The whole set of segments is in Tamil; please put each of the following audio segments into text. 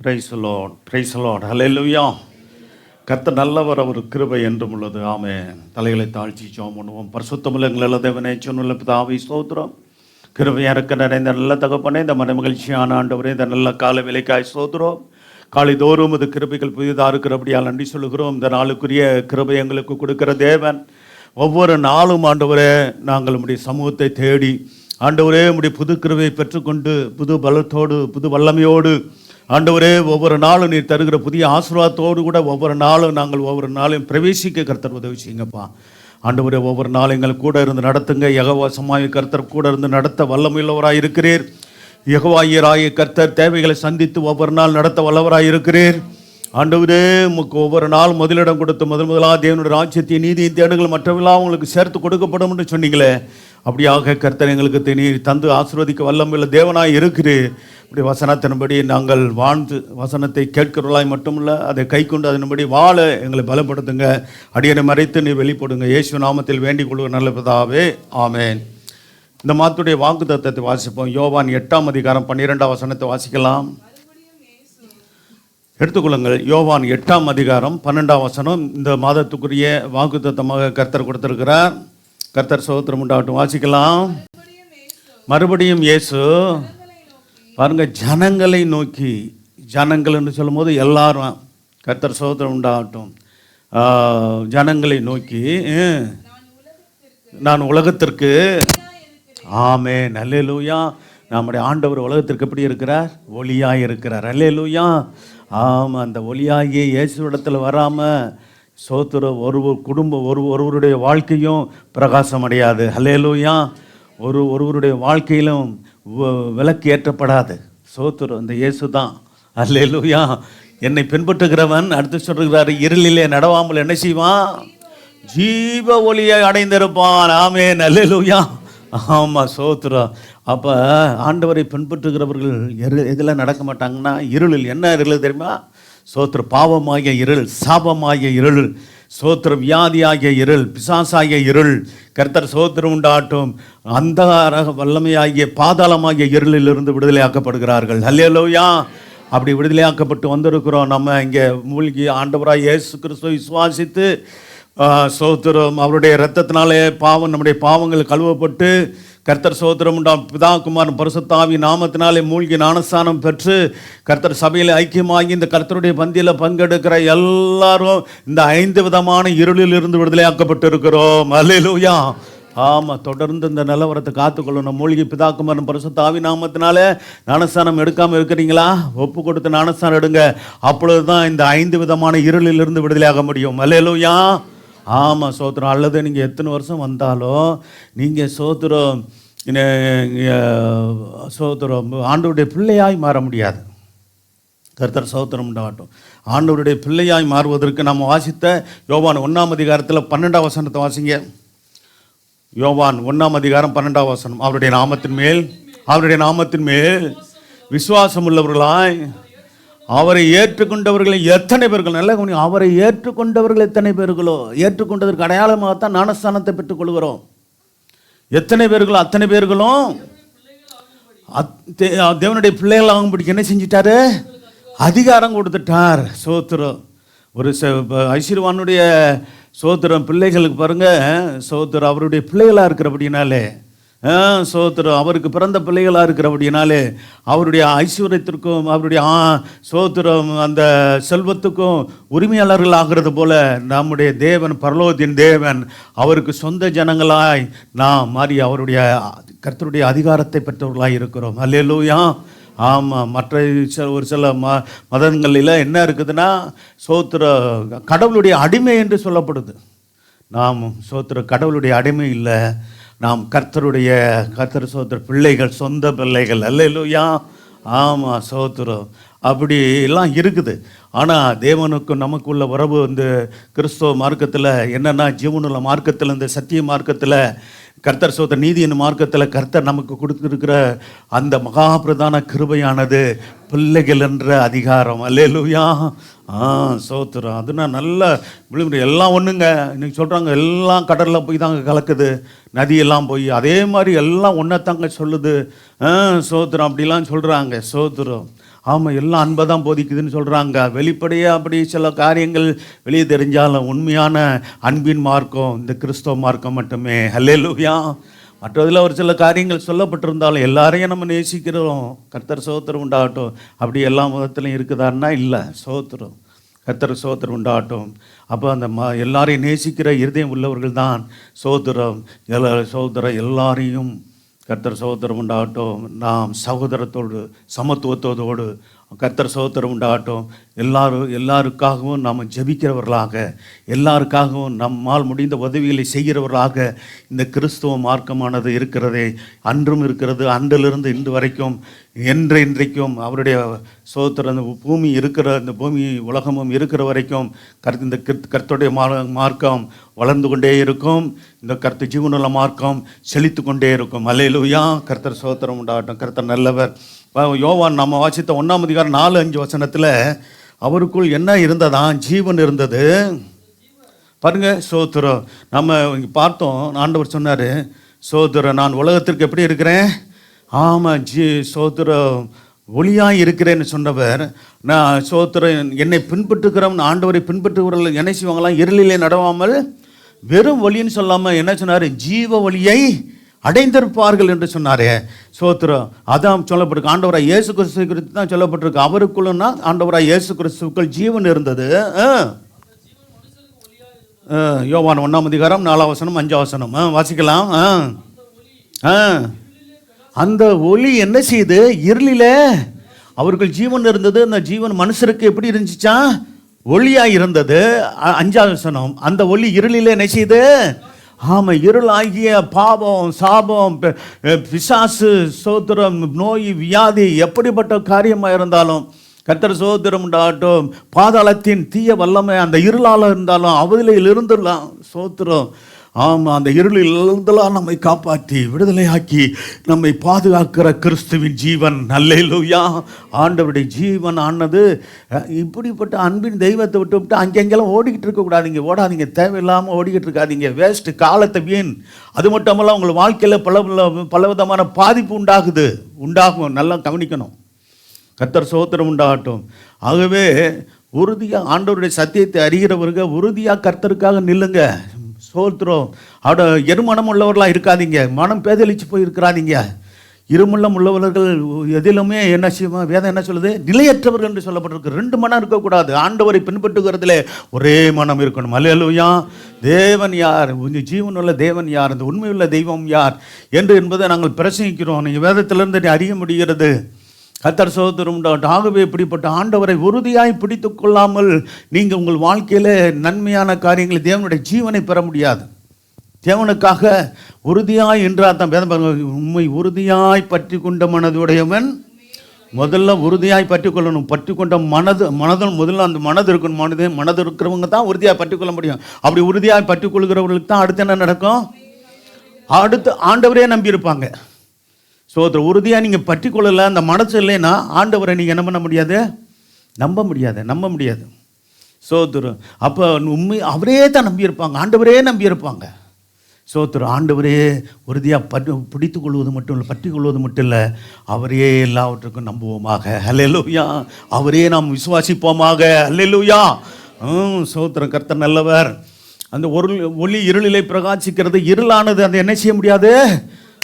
பிரைஸ் லார்ட், பிரைஸ் லார்ட், ஹல்லேலூயா. கர்த்தர் நல்லவர், அவர் கிருபை என்றும் உள்ளது. ஆமென். தலைகளை தாழ்த்தி ஜெபம் பண்ணுவோம். பரிசுத்தமுள்ள எங்கள் தேவனே, சொன்னுள்ள பிதாவே, ஸ்தோத்திரம். கிருபையா இருக்க நிறைந்த நல்ல தகப்பனே, இந்த மனமகிழ்ச்சியான ஆண்டவரே, இந்த நல்ல கால விலைக்காய் ஸ்தோத்திரம். காலைதோறும் இது கிருபைகள் புதிதாக இருக்கிறபடியால் நன்றி சொல்லுகிறோம். இந்த நாளுக்குரிய கிருபை எங்களுக்கு கொடுக்கிற தேவன். ஒவ்வொரு நாளும் ஆண்டவரே, நாங்கள் உம்முடைய சமூகத்தை தேடி ஆண்டவரே உம்முடைய புது கிருபையை பெற்றுக்கொண்டு புது பலத்தோடு புது வல்லமையோடு ஆண்டவரே ஒவ்வொரு நாளும் நீர் தருகிற புதிய ஆசீர்வாதத்தோடு கூட ஒவ்வொரு நாளும் நாங்கள் ஒவ்வொரு நாளையும் பிரவேசிக்க கர்த்தர் உதவி செய்யுங்கப்பா. ஆண்டவரே ஒவ்வொரு நாளும் எங்கள் கூட இருந்து நடத்துங்க. யெகோவா சமாய கர்த்தர் கூட இருந்து நடத்த வல்லமையுள்ளவராக இருக்கிறீர். யெகோவாயராகிய கர்த்தர் தேவைகளை சந்தித்து ஒவ்வொரு நாள் நடத்த வல்லவராக இருக்கிறீர். ஆண்டவரே உமக்கு ஒவ்வொரு நாள் முதலிடம் கொடுத்து முதலாக தேவனுடைய ராஜ்யத்தை நீதியின் தேடுகள் மற்றவெல்லாம் உங்களுக்கு சேர்த்து கொடுக்கப்படும் என்று சொன்னீங்களே, அப்படியாக கர்த்தர் எங்களுக்கு நீர் தந்து ஆசீர்வதிக்க வல்லமையுள்ள தேவனாய் இருக்கிறீர். இப்படி வசனத்தின்படி நாங்கள் வாழ்ந்து வசனத்தை கேட்கிறவர்களாய் மட்டுமல்ல, அதை கை கொண்டு அதன்படி வாழ எங்களை பலப்படுத்துங்க. அடியனை மறைத்து நீர் வெளிப்படுங்க. இயேசு நாமத்தில் வேண்டிக் கொள்கிற நல்ல பிதாவே, ஆமென். இந்த மாதத்துடைய வாக்குத்தத்தத்தை வாசிப்போம். யோவான் 8ஆம் அதிகாரம் 12ஆம் வசனத்தை வாசிக்கலாம். எடுத்துக்கொள்ளுங்கள். யோவான் 8ஆம் அதிகாரம் 12ஆம் வசனம் இந்த மாதத்துக்குரிய வாக்குத்தத்தமாக கர்த்தர் கொடுத்திருக்கிறார். கர்த்தர் ஸ்தோத்திரம் உண்டாகட்டும். வாசிக்கலாம். மறுபடியும் இயேசு பாருங்க, ஜனங்களை நோக்கி, ஜனங்கள் என்று சொல்லும் போது எல்லாரும், கர்த்தர் ஸ்தோத்திரம் உண்டாகட்டும், ஜனங்களை நோக்கி, நான் உலகத்திற்கு, ஆமென், அல்லேலூயா. நம்முடைய ஆண்டவர் உலகத்திற்கு எப்படி இருக்கிறார்? ஒளியாய் இருக்கிறார். அல்லேலூயா. ஆமாம், அந்த ஒளியாகிய இயேசு இடத்துல வராமல் சோத்திரம் குடும்பம் ஒருவருடைய வாழ்க்கையும் பிரகாசம் அடையாது. அல்லேலூயா. ஒருவருடைய வாழ்க்கையிலும் விளக்கு ஏற்றப்படாது. சோத்திரம் இந்த இயேசு தான். அல்லேலூயா. என்னை பின்பற்றுகிறவன், அடுத்து சொல்கிறார், இருளிலே நடவாமல் என்ன செய்வான்? ஜீவ ஒளியை அடைந்திருப்பான். ஆமென், அல்லேலூயா. ஆமாம், சோத்திரம். அப்போ ஆண்டவரை பின்பற்றுகிறவர்கள் எதில் நடக்க மாட்டாங்கன்னா இருளில். என்ன இருள் தெரியுமா? சோத்திர பாவமாகிய இருள், சாபமாகிய இருள், சோத்திர வியாதியாகிய இருள், பிசாசாகிய இருள். கர்த்தர் சோத்திரம் உண்டாட்டும். அந்தகார வல்லமையாகிய பாதாளமாகிய இருளிலிருந்து விடுதலையாக்கப்படுகிறார்கள். அல்லேலூயா. அப்படி விடுதலையாக்கப்பட்டு வந்திருக்கிறோம். நம்ம இங்கே மூழ்கி ஆண்டவராக இயேசு கிறிஸ்துவை விசுவாசித்து சோத்திரம் அவருடைய இரத்தத்தினாலே நம்முடைய பாவங்கள் கழுவப்பட்டு கர்த்தர் சோத்திரம் உண்டாம் பிதா குமாரன் பரிசுத்த ஆவி நாமத்தினாலே மூழ்கி ஞானஸ்நானம் பெற்று கர்த்தர் சபையில் ஐக்கியமாகி இந்த கர்த்தருடைய பந்தியில் பங்கெடுக்கிற எல்லாரும் இந்த 5 விதமான இருளில் இருந்து விடுதலையாக்கப்பட்டு இருக்கிறோம். அல்லேலூயா. ஆமாம், தொடர்ந்து இந்த நிலவரத்தை காத்துக்கொள்ளணும். மூழ்கி பிதா குமாரன் பரிசுத்த ஆவி நாமத்தினாலே ஞானஸ்நானம் எடுக்காமல் இருக்கிறீங்களா? ஒப்பு கொடுத்து ஞானஸ்நானம் எடுங்க. அப்பொழுது தான் இந்த 5 விதமான இருளில் இருந்து விடுதலையாக முடியும். அல்லேலூயா. ஆமாம், சோத்திரம். அல்லது நீங்கள் எத்தனை வருஷம் வந்தாலும் நீங்கள் சோத்திரம் ஆண்டவருடைய பிள்ளையாய் மாற முடியாது. கர்த்தர் சோத்திரம் உண்டாகட்டும். ஆண்டவருடைய பிள்ளையாய் மாறுவதற்கு நாம் வாசித்த யோவான் 1ஆம் அதிகாரத்தில் 12ஆம் வசனத்தை வாசிங்க. யோவான் 1ஆம் அதிகாரம் 12ஆம் வசனம். அவருடைய நாமத்தின் மேல் விசுவாசம் உள்ளவர்களாய் அவரை ஏற்றுக்கொண்டவர்கள் எத்தனை பேர்கள், நல்ல அவரை ஏற்றுக்கொண்டவர்கள் எத்தனை பேர்களோ, ஏற்றுக்கொண்டதற்கு அடையாளமாகத்தான் ஞானஸ்தானத்தை பெற்றுக் கொள்கிறோம். எத்தனை பேர்களோ அத்தனை பேர்களும் தேவனுடைய பிள்ளைகள் ஆகும்படி என்ன செஞ்சிட்டாரு? அதிகாரம் கொடுத்துட்டார். சோத்திரம். ஒரு ஐஸ்வர்வானுடைய சோத்திரம் பிள்ளைகளுக்கு பாருங்க, சோத்திரம் அவருடைய பிள்ளைகளாக இருக்கிறபடினாலே, சோத்திரம் அவருக்கு பிறந்த பிள்ளைகளாக இருக்கிறபடினாலே அவருடைய ஐஸ்வர்யத்திற்கும் அவருடைய சோத்திரம் அந்த செல்வத்துக்கும் உரிமையாளர்கள் ஆகிறது போல நம்முடைய தேவன், பரலோகத்தின் தேவன், அவருக்கு சொந்த ஜனங்களாய் நாம் மாறி அவருடைய கர்த்தருடைய அதிகாரத்தை பெற்றவர்களாக இருக்கிறோம். அல்லேலூயா. ஆமாம், மற்ற ஒரு சில மதங்களில் என்ன இருக்குதுன்னா சோத்திர கடவுளுடைய அடிமை என்று சொல்லப்படுது. நாம் சோத்திர கடவுளுடைய அடிமை இல்லை, நாம் கர்த்தர் சோத்திர பிள்ளைகள், சொந்த பிள்ளைகள். அல்லேலூயா. ஆமாம், சோத்திரம். அப்படி எல்லாம் இருக்குது. ஆனால் தேவனுக்கும் நமக்குள்ள உறவு இந்த கிறிஸ்தவ மார்க்கத்தில் என்னென்னா, ஜீவனுள்ள மார்க்கத்தில், இந்த சத்திய மார்க்கத்தில், கர்த்தர் சோத்திர நீதியின் மார்க்கத்தில் கர்த்தர் நமக்கு கொடுத்துருக்கிற அந்த மகாபிரதான கிருபையானது பிள்ளைகள் என்ற அதிகாரம். அல்லேலூயா. சோத்திரம். அதுனா நல்ல விழுமுறை எல்லாம் ஒன்றுங்க. இன்னைக்கு சொல்கிறாங்க எல்லாம் கடலில் போய் தாங்க கலக்குது, நதியெல்லாம் போய் அதே மாதிரி எல்லாம் ஒன்றை தாங்க சொல்லுது. சோத்திரம் அப்படிலாம் சொல்கிறாங்க. சோத்திரம். ஆமாம், எல்லாம் அன்பை தான் போதிக்குதுன்னு சொல்கிறாங்க. வெளிப்படையாக அப்படி சில காரியங்கள் வெளியே தெரிஞ்சாலும் உண்மையான அன்பின் மார்க்கம் இந்த கிறிஸ்தவ மார்க்கம் மட்டுமே. ஹல்லேலூயா. மற்றதில் ஒரு சில காரியங்கள் சொல்லப்பட்டிருந்தாலும் எல்லாரையும் நம்ம நேசிக்கிறோம். கர்த்தர் ஸ்தோத்திரம் உண்டாகட்டும். அப்படி எல்லா மதத்திலையும் இருக்குதான்னா இல்லை. ஸ்தோத்திரம், கர்த்தர் ஸ்தோத்திரம் உண்டாகட்டும். அப்போ அந்த எல்லாரையும் நேசிக்கிற இருதயம் உள்ளவர்கள் தான் ஸ்தோத்திரம். சகோதரம் எல்லாரையும் கர்த்தர் ஸ்தோத்திரம் உண்டாகட்டும். நாம் சகோதரத்தோடு சமத்துவத்தோடு கர்த்தர் ஸ்தோத்திரம் உண்டாகட்டும். எல்லாருக்காகவும் நாம் ஜெபிக்கிறவர்களாக, எல்லாருக்காகவும் நம்மால் முடிந்த உதவிகளை செய்கிறவர்களாக இந்த கிறிஸ்துவ மார்க்கமானது இருக்கிறதே, அன்றும் இருக்கிறது, அன்றிலிருந்து இன்று வரைக்கும் இன்றைக்கும் அவருடைய ஸ்தோத்திரம். இந்த பூமி இருக்கிற, இந்த பூமி உலகமும் இருக்கிற வரைக்கும் இந்த கர்த்தருடைய மார்க்கம் வளர்ந்து கொண்டே இருக்கும். இந்த கர்த்த ஜீவனுள்ள மார்க்கம் செழித்து கொண்டே இருக்கும். அல்லேலூயா. கர்த்தர் ஸ்தோத்திரம் உண்டாகட்டும். கர்த்தர் நல்லவர். யோவான் நம்ம வாசித்த 1ஆம் அதிகாரம் 4-5 வசனத்தில் அவருக்குள் என்ன இருந்ததா? ஜீவன் இருந்தது. பாருங்க, ஸ்தோத்திரம். நம்ம பார்த்தோம், ஆண்டவர் சொன்னார், ஸ்தோத்திரம், நான் உலகத்திற்கு எப்படி இருக்கிறேன்? ஆமாம், ஸ்தோத்திரம், ஒளியாய் இருக்கிறேன்னு சொன்னவர். நான் ஸ்தோத்திரம், என்னை பின்பற்றுகிறவன், ஆண்டவரை பின்பற்றுகிறவர்கள் என்ன செய்வாங்களாம்? இருளிலே நடவாமல் வெறும் ஒளின்னு சொல்லாமல் என்ன சொன்னார்? ஜீவ ஒளியை அடைந்திருப்பார்கள் என்று சொன்னாரே. ஸ்தோத்திரம். அதான் சொல்லப்பட்டிருக்கு. ஆண்டவராய் இயேசு கிறிஸ்து குறித்து தான் சொல்லப்பட்டிருக்கு. அவருக்குள்ளனா ஆண்டவராய் இயேசு கிறிஸ்துவுக்குள் ஜீவன் இருந்தது. யோவான் 1ஆம் அதிகாரம் 4ஆம் வசனம் 5ஆம் வசனம் வாசிக்கலாம். அந்த ஒளி என்ன செய்யுது? இருளில அவர்கள் ஜீவன் இருந்தது. அந்த ஜீவன் மனுஷருக்கு எப்படி இருந்துச்சா? ஒளியாக இருந்தது. 5ஆம் வசனம், அந்த ஒளி இருளில என்ன செய்யுது? ஆமாம், இருளாகிய பாவம், சாபம், பிசாசு, ஸ்தோத்திரம், நோய், வியாதி, எப்படிப்பட்ட காரியமாக இருந்தாலும் கர்த்தர் ஸ்தோத்திரம் உண்டாகட்டும். பாதாளத்தின் தீய வல்லமை அந்த இருளால் இருந்தாலும் அவதில் இருந்துடலாம். ஸ்தோத்திரம். ஆமாம், அந்த இருளில் இருந்தெல்லாம் நம்மை காப்பாற்றி விடுதலையாக்கி நம்மை பாதுகாக்கிற கிறிஸ்துவின் ஜீவன். அல்லேலூயா. ஆண்டவருடைய ஜீவன் ஆனது. இப்படிப்பட்ட அன்பின் தெய்வத்தை விட்டு அங்கெங்கெல்லாம் ஓடிக்கிட்டு இருக்கக்கூடாதீங்க. ஓடாதீங்க, தேவையில்லாமல் ஓடிக்கிட்டு இருக்காதீங்க. வேஸ்ட்டு, காலத்தை வீண். அது மட்டுமல்ல, உங்கள் வாழ்க்கையில் பலவிதமான பாதிப்பு உண்டாகும். நல்லா கவனிக்கணும். கர்த்தர் ஸ்தோத்திரம் உண்டாகட்டும். ஆகவே உறுதியாக ஆண்டவருடைய சத்தியத்தை அறிகிறவர்கள் உறுதியாக கர்த்தருக்காக நில்லுங்க. ஸ்தோத்திரம். அவட எருமனம் உள்ளவர்களாக இருக்காதீங்க. மனம் பேதலிச்சு போய் இருக்கிறாதீங்க. இருமல்லம் உள்ளவர்கள் எதிலுமே என்ன செய்வோம்? வேதம் என்ன சொல்லுது? நிலையற்றவர்கள் என்று சொல்லப்பட்டிருக்கு. 2 மனம் இருக்கக்கூடாது. ஆண்டவரை பின்பற்றுகிறதுல ஒரே மனம் இருக்கணும். அல்லேலூயா. தேவன் யார்? ஜீவனுள்ள தேவன் யார்? இந்த உண்மையுள்ள தெய்வம் யார் என்று என்பதை நாங்கள் பிரசங்கிக்கிறோம். நீங்கள் வேதத்திலிருந்து அறிய முடிகிறது. கர்த்தர் ஸ்தோத்திரம் உண்டாகட்டும். ஆகவே இப்படிப்பட்ட ஆண்டவரை உறுதியாய் பிடித்து கொள்ளாமல் நீங்கள் உங்கள் வாழ்க்கையில் நன்மையான காரியங்களை, தேவனுடைய ஜீவனை பெற முடியாது. தேவனுக்காக உறுதியாய் என்றால் தான் வேதம். உண்மை உறுதியாய் பற்றி கொண்ட மனதுடையவன் முதல்ல உறுதியாய் பற்றி கொள்ளணும். பற்றி கொண்ட முதல்ல அந்த மனது இருக்கணும். மனது இருக்கிறவங்க தான் உறுதியாக பற்றி கொள்ள முடியும். அப்படி உறுதியாய் பற்றி கொள்கிறவர்களுக்கு தான் அடுத்து என்ன நடக்கும்? அடுத்து ஆண்டவரே நம்பியிருப்பாங்க. ஸ்தோத்திரம். உறுதியாக நீங்கள் பற்றி கொள்ளலை, அந்த மனசு இல்லைன்னா ஆண்டவரை நீங்கள் என்ன பண்ண முடியாது? நம்ப முடியாது. ஸ்தோத்திரம். அப்போ உண்மை அவரே தான் நம்பியிருப்பாங்க. ஆண்டவரே நம்பியிருப்பாங்க. ஸ்தோத்திரம். ஆண்டவரே உறுதியாக பிடித்து கொள்வது மட்டும் இல்லை, பற்றி கொள்வது மட்டும் இல்லை, அவரே எல்லாவற்றுக்கும் நம்புவோமாக. அல்லேலூயா. அவரே நாம் விசுவாசிப்போமாக. அல்லேலூயா. ஸ்தோத்திரம். கர்த்தர் நல்லவர். அந்த ஒளி இருளிலை பிரகாசிக்கிறது. இருளானது அந்த என்ன செய்ய முடியாது?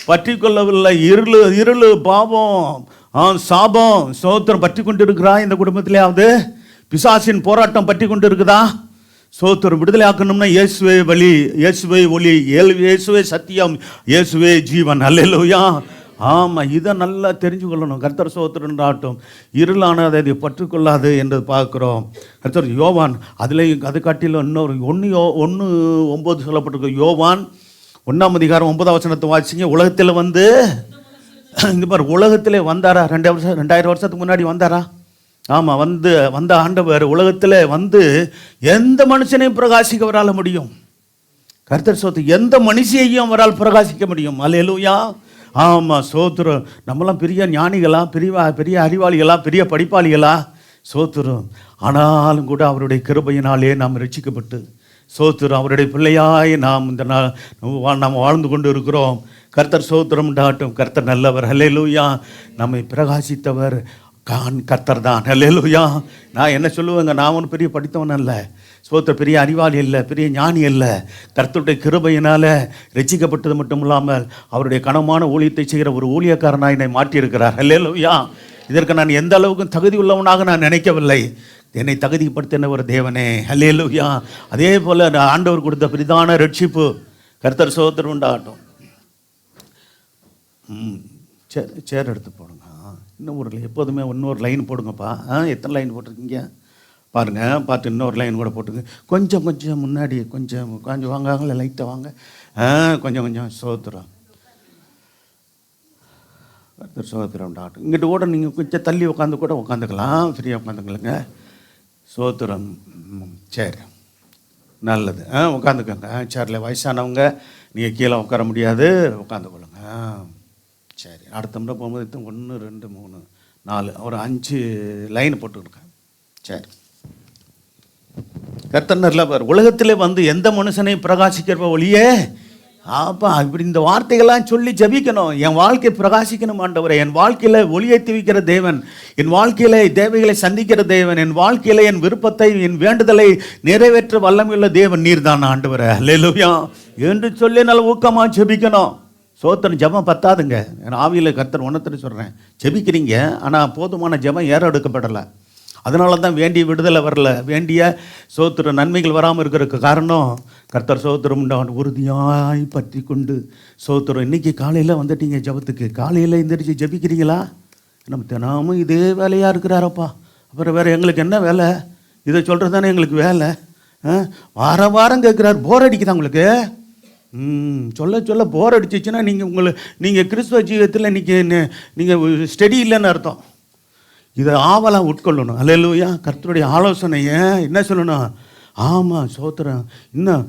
பற்றி கொள்ளவில்லை. இருளு, பாவம், சாபம், ஸ்தோத்திரம் பற்றி கொண்டு இருக்கிறா? இந்த குடும்பத்திலேயாவது பிசாசின் போராட்டம் பற்றி கொண்டு இருக்குதா? ஸ்தோத்திரம். விடுதலை ஆக்கணும்னா இயேசுவே வழி, இயேசுவே ஒளி, இயேசுவே சத்தியம், இயேசுவே ஜீவன். அல்லேலூயா. ஆமாம், இதை நல்லா தெரிஞ்சு கொள்ளணும். கர்த்தர் ஸ்தோத்திரம் ஆட்டும். இருளானது அதை பற்றுக்கொள்ளாது என்று பார்க்குறோம். கர்த்தர் யோவான் அது காட்டிலும் இன்னொரு 1:9 சொல்லப்பட்டிருக்கு. யோவான் 1ஆம் அதிகாரம் 9ஆம் வசனத்தை வாசிங்க. உலகத்தில் வந்து இந்த மாதிரி உலகத்திலே வந்தாரா? 2000 வருஷத்துக்கு முன்னாடி வந்தாரா? ஆமாம், வந்த ஆண்டவர் உலகத்தில் வந்து எந்த மனுஷனையும் பிரகாசிக்க அவரால் முடியும். கர்த்தர் சொத்து எந்த மனுஷையும் அவரால் பிரகாசிக்க முடியும். அல்லேலூயா. ஆமாம், ஸ்தோத்திரம். நம்மளாம் பெரிய ஞானிகளா, பெரிய அறிவாளிகளா, பெரிய படிப்பாளிகளா? ஸ்தோத்திரம். ஆனாலும் கூட அவருடைய கிருபையினாலே நாம் ரட்சிக்கப்பட்டு ஸ்தோத்திரம் அவருடைய பிள்ளையாய் நாம் நாம் வாழ்ந்து கொண்டு இருக்கிறோம். கர்த்தர் ஸ்தோத்திரம் உண்டாகட்டும். கர்த்தர் நல்லவர். அல்லேலூயா. நம்மை பிரகாசித்தவர் கர்த்தர் தான். அல்லேலூயா. நான் என்ன சொல்லுவேங்க, நான் ஒன்றும் பெரிய படித்தவன் அல்ல, ஸ்தோத்திரம், பெரிய அறிவாளி இல்லை, பெரிய ஞானி இல்லை. கர்த்தருடைய கிருபையினால் ரட்சிக்கப்பட்டது மட்டும் இல்லாமல் அவருடைய கனமான ஊழியத்தை செய்கிற ஒரு ஊழியக்காரனாக என்னை மாற்றியிருக்கிறார். அல்லேலூயா. இதற்கு நான் எந்த அளவுக்கும் தகுதி உள்ளவனாக நான் நினைக்கவில்லை. என்னை தகுதிப்படுத்தின ஒரு தேவனே. அல்லேலூயா. அதே போல் ஆண்டவர் கொடுத்த பிரதான ரட்சிப்பு கர்த்தர் ஸ்தோத்திரம் உண்டாகட்டும். சேர் எடுத்து போடுங்க. இன்னும் ஒரு எப்போதுமே இன்னொரு லைன் போடுங்கப்பா. எத்தனை லைன் போட்டிருக்கீங்க பாருங்கள், பார்த்து இன்னொரு லைன் கூட போட்டுங்க. கொஞ்சம் கொஞ்சம் முன்னாடி கொஞ்சம் வாங்க, லைட்டாக வாங்க. கொஞ்சம் சோத்திரம், கர்த்தர் சோத்திரம் டாக்டர். இங்கிட்ட கூட நீங்கள் கொஞ்சம் தள்ளி உட்காந்து கூட உட்காந்துக்கலாம், ஃப்ரீயாக உட்காந்துக்கலங்க. சோத்திரம். சரி, நல்லது. உட்காந்துக்கோங்க. சேரில் வயசானவங்க நீங்கள் கீழே உட்கார முடியாது, உட்காந்துக்கொள்ளுங்க. சரி, அடுத்த முறை போகும்போது 1 2 3 4 ஒரு 5 லைன் போட்டுருக்கேன். சரி, கர்த்தர்ல பார், உலகத்திலே வந்து எந்த மனுஷனையும் பிரகாசிக்கிறப்ப ஒளியே அப்பா இப்படி இந்த வார்த்தைகள்லாம் சொல்லி ஜபிக்கணும். என் வாழ்க்கை பிரகாசிக்கணும் ஆண்டவரே, என் வாழ்க்கையில் ஒளியேற்றி வைக்கிற தேவன், என் வாழ்க்கையில் தேவைகளை சந்திக்கிற தேவன், என் வாழ்க்கையில் என் விருப்பத்தை என் வேண்டுதலை நிறைவேற்ற வல்லமையுள்ள தேவன் நீர் தான் ஆண்டவரே. அல்லேலூயா என்று சொல்லி நல்ல ஊக்கமாக ஜபிக்கணும். சோத்திரம். ஜபம் பத்தாதுங்க. என் ஆவியில் கர்த்தர் ஒன்றத்தில் சொல்கிறேன், ஜபிக்கிறீங்க, ஆனால் போதுமான ஜபம் ஏறெடுக்கப்படலை. அதனால தான் வேண்டிய விடுதலை வரல, வேண்டிய சோத்திர நன்மைகள் வராமல் இருக்கிறதுக்கு காரணம் கர்த்தர் சோத்திரம் உண்டான உறுதியாய் பற்றி கொண்டு சோத்திரம். இன்றைக்கி காலையில் வந்துட்டீங்க ஜபத்துக்கு, காலையில் எந்திரிச்சு ஜபிக்கிறீங்களா? நம்ம தினமும் இதே வேலையாக இருக்கிறாரப்பா, அப்புறம் வேறு எங்களுக்கு என்ன வேலை? இதை சொல்கிறது தானே எங்களுக்கு வேலை. வாரம் கேட்குறாரு, போர் அடிக்குதா உங்களுக்கு? சொல்ல போர் அடிச்சிச்சுன்னா நீங்கள் கிறிஸ்துவ ஜீவியத்தில் நீங்கள் ஸ்டடி இல்லைன்னு அர்த்தம். இதை ஆவலாக உட்கொள்ளணும். அல்லேலூயா. கர்த்தருடைய ஆலோசனையை என்ன சொல்லணும்? ஆமாம் சோத்திரம். இன்னும்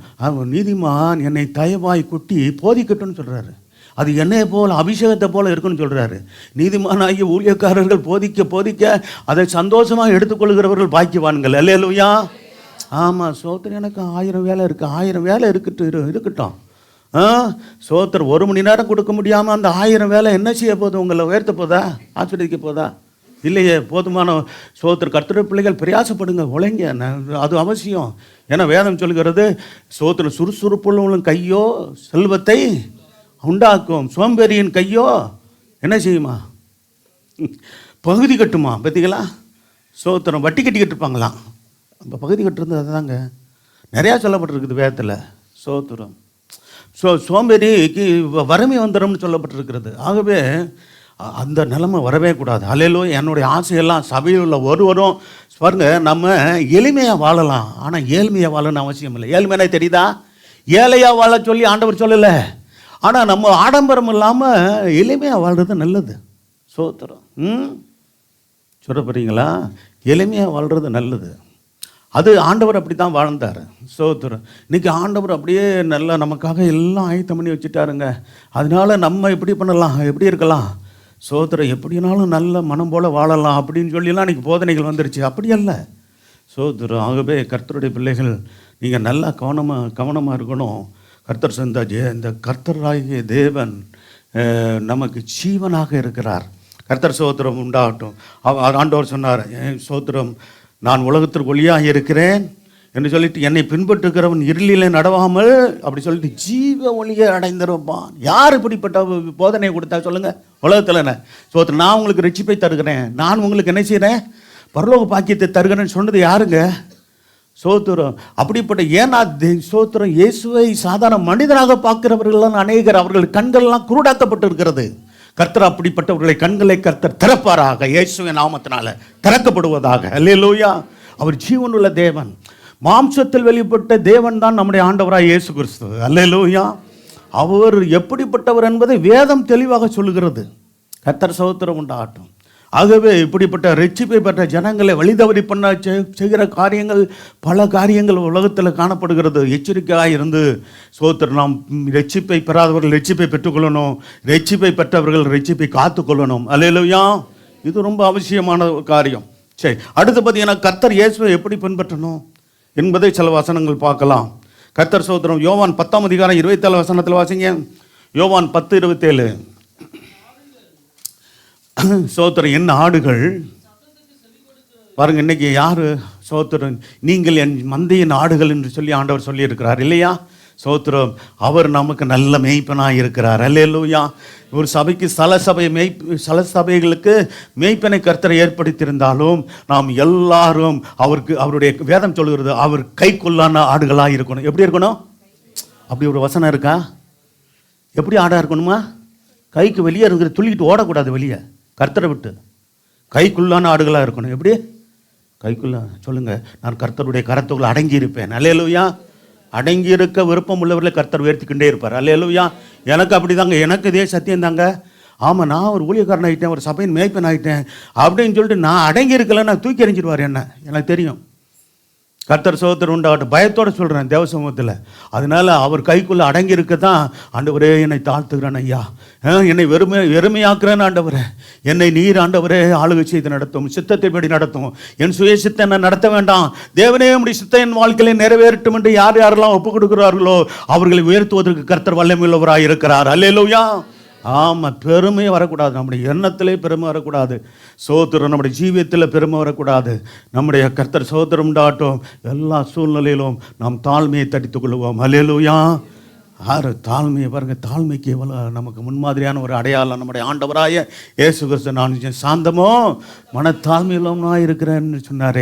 நீதிமான் என்னை தயவாய் குட்டி போதிக்கட்டும்னு சொல்கிறாரு. அது என்னையை போல் அபிஷேகத்தை போல் இருக்குன்னு சொல்கிறாரு. நீதிமான் ஆகிய ஊழியக்காரர்கள் போதிக்க அதை சந்தோஷமாக எடுத்துக்கொள்கிறவர்கள் பாக்கியவான்கள். அல்லேலூயா. ஆமாம் சோத்திரம். எனக்கு 1000 வேலை இருக்குது, 1000 வேலை இருக்கட்டும். சோத்திரம் 1 மணி நேரம் கொடுக்க முடியாமல் அந்த 1000 வேலை என்ன செய்ய போகுது? உங்களை உயர்த்த போதா? ஆஸ்வதிக்க போதா? இல்லையே. போதுமான சோத்திர கர்த்தருடைய பிள்ளைகள் பிரயாசப்படுங்க, உழைங்க, அது அவசியம். ஏன்னா வேதம் சொல்கிறது, சோத்திர சுறுசுறுப்புள்ளவங்களும் கையோ செல்வத்தை உண்டாக்கும், சோம்பேறியின் கையோ என்ன செய்யுமா? பகுதி கட்டுமா? பார்த்தீங்களா? சோத்திரம் வட்டி கட்டிக்கிட்டு இருப்பாங்களாம். இப்போ பகுதி கட்டுறது அதுதாங்க நிறையா சொல்லப்பட்டிருக்குது வேதத்தில். சோத்திரம். சோம்பேறிக்கு வறுமை வந்துடும்னு சொல்லப்பட்டிருக்கிறது. ஆகவே அந்த நிலைமை வரவே கூடாது. அல்லேலூயா. என்னுடைய ஆசையெல்லாம் சபையில் உள்ள ஒருவரும் பாருங்க, நம்ம எளிமையாக வாழலாம், ஆனால் ஏழ்மையாக வாழணும்னு அவசியம் இல்லை. ஏழ்மையான தெரியுதா? ஏழையாக வாழ சொல்லி ஆண்டவர் சொல்லலை, ஆனால் நம்ம ஆடம்பரம் இல்லாமல் எளிமையாக வாழ்கிறது நல்லது. சோத்திரம். சொல்ல போகிறீங்களா? எளிமையாக வாழ்கிறது நல்லது. அது ஆண்டவர் அப்படி தான் வாழ்ந்தார். சோத்திரம். இன்றைக்கி ஆண்டவர் அப்படியே நல்லா நமக்காக எல்லாம் ஆயத்தம் பண்ணி வச்சுட்டாருங்க. அதனால நம்ம எப்படி பண்ணலாம், எப்படி இருக்கலாம்? சோத்திரம். எப்படினாலும் நல்ல மனம் போல் வாழலாம் அப்படின்னு சொல்லிலாம் இன்றைக்கி போதனைகள் வந்துருச்சு. அப்படி அல்ல. சோத்திரம். ஆகவே கர்த்தருடைய பிள்ளைகள் நீங்கள் நல்லா கவனமாக இருக்கணும். கர்த்தர் இந்த கர்த்தராகிய தேவன் நமக்கு ஜீவனாக இருக்கிறார். கர்த்தர் சோத்திரம் உண்டாகட்டும். ஆண்டவர் சொன்னார், சோத்திரம், நான் உலகத்திற்கு ஒளியாக இருக்கிறேன் என்று சொல்லிட்டு என்னை பின்பற்றுக்கிறவன் இருளிலே நடவாமல் அப்படி சொல்லிட்டு ஜீவ ஒளியை அடைந்திருப்பான். யார் இப்படிப்பட்ட போதனையை கொடுத்தா சொல்லுங்கள்? உலகத்தில் என்ன சோத்திரம்? நான் உங்களுக்கு ரட்சிப்பை தருகிறேன், நான் உங்களுக்கு என்ன செய்கிறேன்? பரலோக பாக்கியத்தை தருகிறேன்னு சொன்னது யாருங்க? சோத்திரம். அப்படிப்பட்ட ஏன்னா சோத்திரம் இயேசுவை சாதாரண மனிதனாக பார்க்கிறவர்கள் அநேகர், அவர்கள் கண்கள்லாம் குருடாக்கப்பட்டு இருக்கிறது. கர்த்தர் அப்படிப்பட்டவர்களை கண்களை கர்த்தர் திறப்பாராக, இயேசுவின் நாமத்தினால திறக்கப்படுவதாக. அல்லேலூயா. அவர் ஜீவனுள்ள தேவன், மாம்சத்தில் வெளிப்பட்ட தேவன் தான் நம்முடைய ஆண்டவராய் இயேசு கிறிஸ்து. அல்லேலூயா. அவர் எப்படிப்பட்டவர் என்பதை வேதம் தெளிவாக சொல்லுகிறது. கர்த்தர் சோத்திரம் உண்டாகட்டும். ஆகவே இப்படிப்பட்ட ரட்சிப்பை பெற்ற ஜனங்களை வழிதவறி பண்ண செய்கிற காரியங்கள், பல காரியங்கள் உலகத்தில் காணப்படுகிறது. எச்சரிக்கையாக இருந்து சோத்திரம். நாம் ரட்சிப்பை பெறாதவர்கள் ரட்சிப்பை பெற்றுக்கொள்ளணும், ரட்சிப்பை பெற்றவர்கள் ரட்சிப்பை காத்துக்கொள்ளணும். அல்லேலூயா. இது ரொம்ப அவசியமான காரியம். சரி, அடுத்து பார்த்தீங்கன்னா கர்த்தர் இயேசுவை எப்படி பின்பற்றணும் என்பதை சில வசனங்கள் பார்க்கலாம். கர்த்தர் சோத்திரம். யோவான் 10ஆம் அதிகாரம் 27 வசனத்தில் வாசிங்க. யோவான் 10:27. சோத்திரம். என் ஆடுகள் பாருங்கள், இன்றைக்கி யார் சோத்திரம், நீங்கள் என் மந்தையின் ஆடுகள் என்று சொல்லி ஆண்டவர் சொல்லியிருக்கிறார் இல்லையா? சோத்திரம், அவர் நமக்கு நல்ல மேய்ப்பனாக இருக்கிறார். அல்லேலூயா. ஒரு சபைக்கு சில சபைகளுக்கு மேய்ப்பனை கர்த்தரை ஏற்படுத்தியிருந்தாலும் நாம் எல்லாரும் அவருடைய வேதம் சொல்கிறது, அவர் கைக்குள்ளான ஆடுகளாக இருக்கணும். எப்படி இருக்கணும்? அப்படி ஒரு வசனம் இருக்கா? எப்படி ஆடாக இருக்கணுமா? கைக்கு வெளியே இருக்கிற துள்ளிக்கிட்டு ஓடக்கூடாது வெளியே, கர்த்தரை விட்டு. கைக்குள்ளான ஆடுகளாக இருக்கணும். எப்படி? கைக்குள்ள சொல்லுங்கள், நான் கர்த்தருடைய கரத்துக்குள்ள அடங்கி இருப்பேன். அல்லேலூயா. அடங்கி இருக்க விருப்பம் உள்ளவர்களை கர்த்தர் உயர்த்திக்கிட்டே இருப்பார். அல்லேலூயா. எனக்கு அப்படி தாங்க, எனக்கு இதே சத்தியம் தாங்க. ஆமாம், நான் ஒரு ஊழியக்காரன் ஆகிட்டேன், ஒரு சபையின் மேய்ப்பன் ஆகிட்டேன் அப்படின்னு சொல்லிட்டு நான் அடங்கி இருக்கல, நான் தூக்கி எறிஞ்சிடுவார் என்ன, எனக்கு தெரியும். கர்த்தர் சோதரர் உண்டாகட்டும், பயத்தோடு சொல்கிறேன் தேவ சமூகத்தில். அதனால் அவர் கைக்குள்ளே அடங்கி இருக்க தான், ஆண்டவரே என்னை தாழ்த்துக்கிறேன் ஐயா, என்னை வெறுமையாக்குறேன்னு ஆண்டவரே, என்னை நீர் ஆண்டவரே ஆளுகை செய்து நடத்தும், சித்தத்தை படி நடத்தும், என் சுய சித்தை நான் நடத்த வேண்டாம், தேவனே உம்முடைய சித்த என் வாழ்க்கையில நிறைவேறட்டும் என்று யாரெல்லாம் ஒப்புக் கொடுக்கிறார்களோ அவர்களை உயர்த்துவதற்கு கர்த்தர் வல்லமையுள்ளவராக இருக்கிறார். அல்லேலூயா. ஆமாம், பெருமை வரக்கூடாது, நம்முடைய எண்ணத்திலே பெருமை வரக்கூடாது. சோத்திரம், நம்முடைய ஜீவியத்தில் பெருமை வரக்கூடாது. நம்முடைய கர்த்தர் சோத்திரம் உண்டாகட்டும். எல்லா சூழ்நிலையிலும் நாம் தாழ்மையை தட்டித்துக் கொள்வோம். அல்லேலூயா. தாழ்மையை பாருங்க, தாழ்மைக்கு எவ்வளோ நமக்கு முன்மாதிரியான ஒரு அடையாளம் நம்முடைய ஆண்டவராய இயேசு கிறிஸ்து. நான் சாந்தமோ மனத்தாழ்மையிலா இருக்கிறேன்னு சொன்னார்,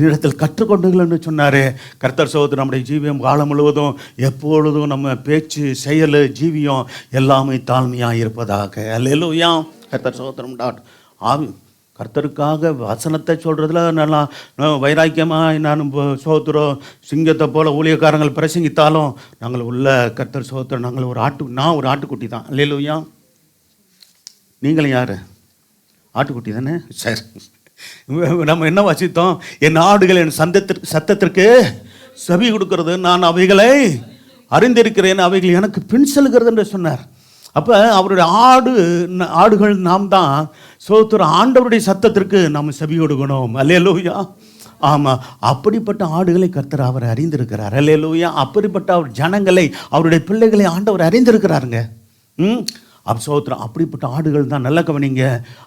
இடத்தில் கற்றுக்கொண்டுகள்னு சொன்னார். கர்த்தர் சோதரர், நம்முடைய ஜீவியம் காலம் முழுவதும் எப்பொழுதும் நம்ம பேச்சு, செயல், ஜீவியம் எல்லாமே தாழ்மையாக இருப்பதாக. அல்லேலூயா. கர்த்தர் சோதரம் ஆவி கர்த்தருக்காக வசனத்தை சொல்கிறதுல நல்லா வைராக்கியமாக நான் சோத்திரம் சிங்கத்தை போல் ஊழியக்காரங்கள் பிரசங்கித்தாலும் நாங்கள் உள்ள கர்த்தர் சோத்திரம், நாங்கள் நான் ஒரு ஆட்டுக்குட்டி தான். அல்லேலூயா. நீங்களும் யார்? ஆட்டுக்குட்டி தானே. சரி, நம்ம என்ன வாசித்தோம்? என் ஆடுகள் என் சத்தத்திற்கு செவி கொடுக்கிறது, நான் அவைகளை அறிந்திருக்கிறேன், அவைகள் எனக்கு பின் செல்கிறது என்று சொன்னார். அப்போ அவருடைய ஆடுகள் நாம் தான். சோத்திரம், ஆண்டவருடைய சத்தத்திற்கு நாம் செவி கொடுக்கணும். அல்லேலூயா. ஆமாம், அப்படிப்பட்ட ஆடுகளை கர்த்தர் அவர் அறிந்திருக்கிறார். அல்லேலூயா. அப்படிப்பட்ட அவர் ஜனங்களை, அவருடைய பிள்ளைகளை ஆண்டவர் அறிந்திருக்கிறாருங்க. சோத்திரம், அப்படிப்பட்ட ஆடுகள் தான். நல்ல கவனிங்க,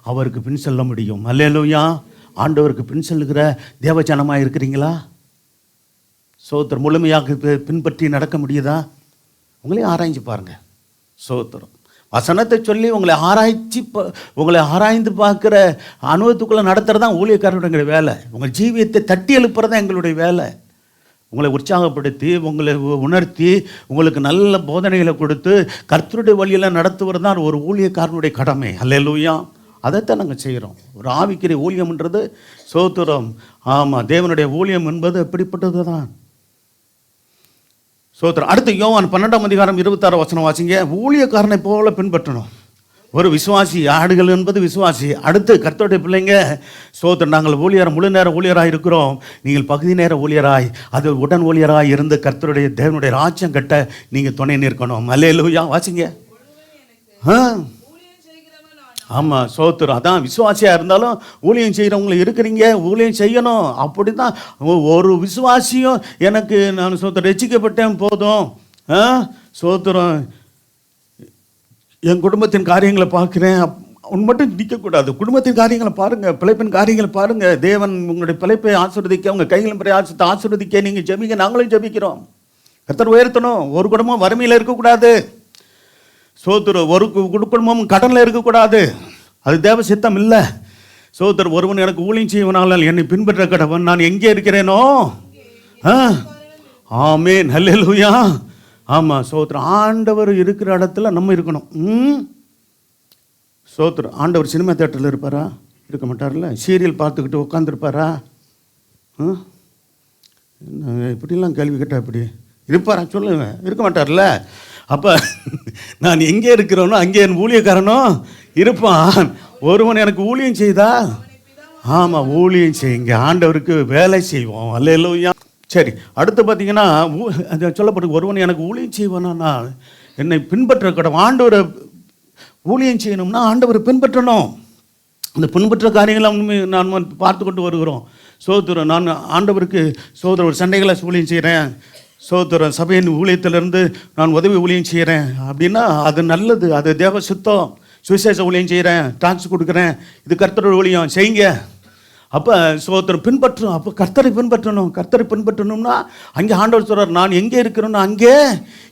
அவருக்கு பின் செல்ல முடியும். அல்லேலூயா. ஆண்டவருக்கு பின் செல்லுகிற தேவஜனமாக இருக்கிறீங்களா? சோத்திரம், முழுமையாக பின்பற்றி நடக்க முடியுதா? உங்களையும் ஆராய்ஞ்சு பாருங்கள். சோத்திரம், வசனத்தை சொல்லி உங்களை ஆராய்ந்து பார்க்குற அனுபவத்துக்குள்ளே நடத்துகிறது தான் ஊழியக்காரனுடைய வேலை. உங்கள் ஜீவியத்தை தட்டி எழுப்புறது தான் எங்களுடைய வேலை. உங்களை உற்சாகப்படுத்தி, உங்களை உணர்த்தி, உங்களுக்கு நல்ல போதனைகளை கொடுத்து கர்த்தருடைய வழியில் நடத்துவது தான் ஒரு ஊழியக்காரனுடைய கடமை. அல்லேலூயா. அதைத்தான் நாங்கள் செய்கிறோம். ஒரு ஆவிக்குரிய ஊழியம்ன்றது சோத்திரம். ஆமாம், தேவனுடைய ஊழியம் என்பது எப்படிப்பட்டது தான். சோத்திரம். அடுத்து யோவான் 12:26 வாசிங்க. ஊழியக்காரனை போல பின்பற்றணும். ஒரு விசுவாசி, ஆடுகள் என்பது விசுவாசி. அடுத்து கர்த்தருடைய பிள்ளைங்க சோத்திரம், நாங்கள் முழு நேர ஊழியராக இருக்கிறோம், நீங்கள் பகுதி நேர ஊழியராய், அது உடன் ஊழியராய் இருந்து கர்த்தருடைய தேவனுடைய ராஜ்யம் கட்ட நீங்கள் துணை நிற்கணும். அல்லேலூயா. வாசிங்க. ஆமாம், சோத்திரம். அதான் விசுவாசியாக இருந்தாலும் ஊழியம் செய்கிறவங்களை இருக்கிறீங்க, ஊழியம் செய்யணும். அப்படி தான் ஒரு விசுவாசியும் எனக்கு நான் சோத்திரம் ரட்சிக்கப்பட்டேன் போதும், சோத்திரம் என் குடும்பத்தின் காரியங்களை பார்க்குறேன் உன் மட்டும் நிற்கக்கூடாது. குடும்பத்தின் காரியங்களை பாருங்கள், பிழைப்பின் காரியங்களை பாருங்கள். தேவன் உங்களுடைய பிழைப்பை ஆசீர்வதிக்க, உங்கள் கைகளின் பிரயாசத்தை ஆசீர்வதிக்க நீங்கள் ஜெபிங்க, நாங்களும் ஜெபிக்கிறோம். கர்த்தர் உயர்த்தணும். ஒரு குடும்பம் வறுமையில் இருக்கக்கூடாது. சோத்திரம், ஒரு குடும்பம் கடனில் இருக்கக்கூடாது. அது தேவ சித்தம் இல்லை. சோத்திரம், ஒருவன் எனக்கு ஊழியம் செய்வனால் என்னை பின்பற்ற கடவன், நான் எங்கே இருக்கிறேனோ. ஆமென். அல்லேலூயா. ஆமாம், சோத்திரம், ஆண்டவர் இருக்கிற இடத்துல நம்ம இருக்கணும். சோத்திரம், ஆண்டவர் சினிமா தேட்டரில் இருப்பாரா? இருக்க மாட்டார்ல. சீரியல் பார்த்துக்கிட்டு உட்காந்துருப்பாரா? இப்படிலாம் கேள்வி கேட்டால் இப்படி இருப்பாரா? சொல்லுங்க, இருக்க மாட்டார்ல. அப்போ நான் எங்கே இருக்கிறேனோ அங்கே என் ஊழியக்காரனோ இருப்பான். ஒருவன் எனக்கு ஊழியம் செய்தா, ஆமாம், ஊழியம் செய்யுங்க, ஆண்டவருக்கு வேலை செய்வோம். அல்லேலூயா. சரி, அடுத்து பார்த்தீங்கன்னா சொல்லப்பட்டு ஒருவன் எனக்கு ஊழியம் செய்வானா என்னை பின்பற்ற கடவுள். ஆண்டவரை ஊழியம் செய்யணும்னா ஆண்டவரை பின்பற்றணும். அந்த பின்பற்ற காரியங்களை நான் பார்த்து கொண்டு வருகிறோம். சோத்திரம், நான் ஆண்டவருக்கு சோதர ஒரு சண்டைகளை ஊழியம் செய்கிறேன், சோத்திரம் சபையின் ஊழியத்திலிருந்து நான் உதவி ஊழியம் செய்கிறேன் அப்படின்னா அது நல்லது, அது தேவ சுத்தம். சுவிசேஷ ஊழியம் செய்கிறேன், டாக்ஸ் கொடுக்குறேன், இது கர்த்தரோட ஊழியம் செய்யுங்க. அப்போ சோத்திரம் பின்பற்றணும். அப்போ கர்த்தரை பின்பற்றணும். கர்த்தரை பின்பற்றணும்னா அங்கே ஆண்டவர் சொல்றார், நான் எங்கே இருக்கிறேன்னு அங்கே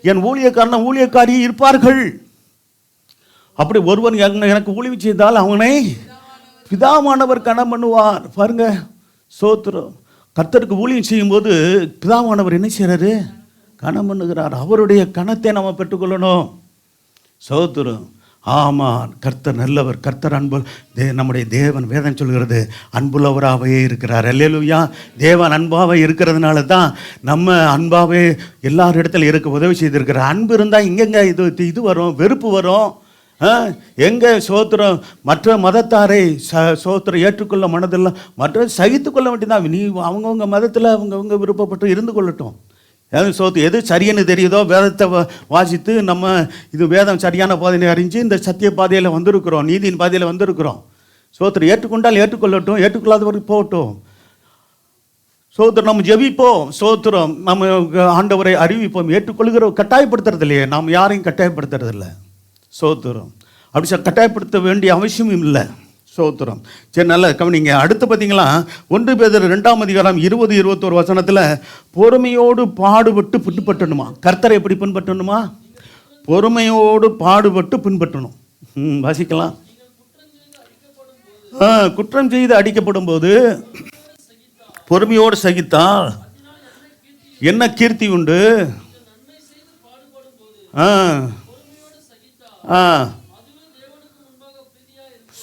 என் ஊழியக்காரன் ஊழியக்காரி இருப்பார்கள். அப்படி ஒருவன் எனக்கு ஊழியம் செய்தால் அவனை பிதாவானவர் கனம் பண்ணுவார். பாருங்க, சோத்திரம். கர்த்தருக்கு ஊழியம் செய்யும்போது பிதாவானவர் என்ன செய்கிறாரு? கனம் பண்ணுகிறார். அவருடைய கணத்தை நம்ம பெற்றுக்கொள்ளணும். சோத்திரம். ஆமாம், கர்த்தர் நல்லவர், கர்த்தர் அன்பு. நம்முடைய தேவன் வேதம் சொல்கிறது அன்புள்ளவராகவே இருக்கிறார். அல்லேலூயா. தேவன் அன்பாகவே இருக்கிறதுனால தான் நம்ம அன்பாகவே எல்லாரிடத்துல இருக்க உதவி செய்திருக்கிறார். அன்பு இருந்தால் இங்கெங்க இது வரும், வெறுப்பு வரும். எங்கே சோத்திரம் மற்ற மதத்தாரை சோத்திரம் ஏற்றுக்கொள்ள மனதில்லை, மற்ற சகித்து கொள்ள வேண்டியதான். நீ அவங்கவுங்க மதத்தில் அவங்கவுங்க விருப்பப்பட்டு இருந்து கொள்ளட்டும். எது சரின்னு தெரியுதோ வேதத்தை வாசித்து நம்ம இது வேதம் சரியான பாதையை அறிஞ்சு இந்த சத்திய பாதையில் வந்திருக்கிறோம், நீதியின் பாதையில் வந்திருக்கிறோம். சோத்திரம் ஏற்றுக்கொண்டால் ஏற்றுக்கொள்ளட்டும், ஏற்றுக்கொள்ளாதவருக்கு போகட்டும். சோத்திரம் நம்ம ஜெபிப்போம், சோத்திரம் நம்ம ஆண்டவரை அறிவிப்போம். ஏற்றுக்கொள்கிற கட்டாயப்படுத்துறது இல்லையே, நாம் யாரையும் கட்டாயப்படுத்துறது இல்லை. சோத்திரம். அப்படி கட்டாயப்படுத்த வேண்டிய அவசியமும் இல்லை. சோத்திரம். சரி, நல்ல கவனிங்க. அடுத்து பார்த்தீங்களா, 1 பேதுரு 2ஆம் அதிகாரம் 20-21 வசனத்தில் பொறுமையோடு பாடுபட்டு பின்பற்றணுமா? கர்த்தரை எப்படி பின்பற்றணுமா? பொறுமையோடு பாடுபட்டு பின்பற்றணும். வாசிக்கலாம். குற்றம் செய்து அடிக்கப்படும் போது பொறுமையோடு சகித்தால் என்ன கீர்த்தி உண்டு?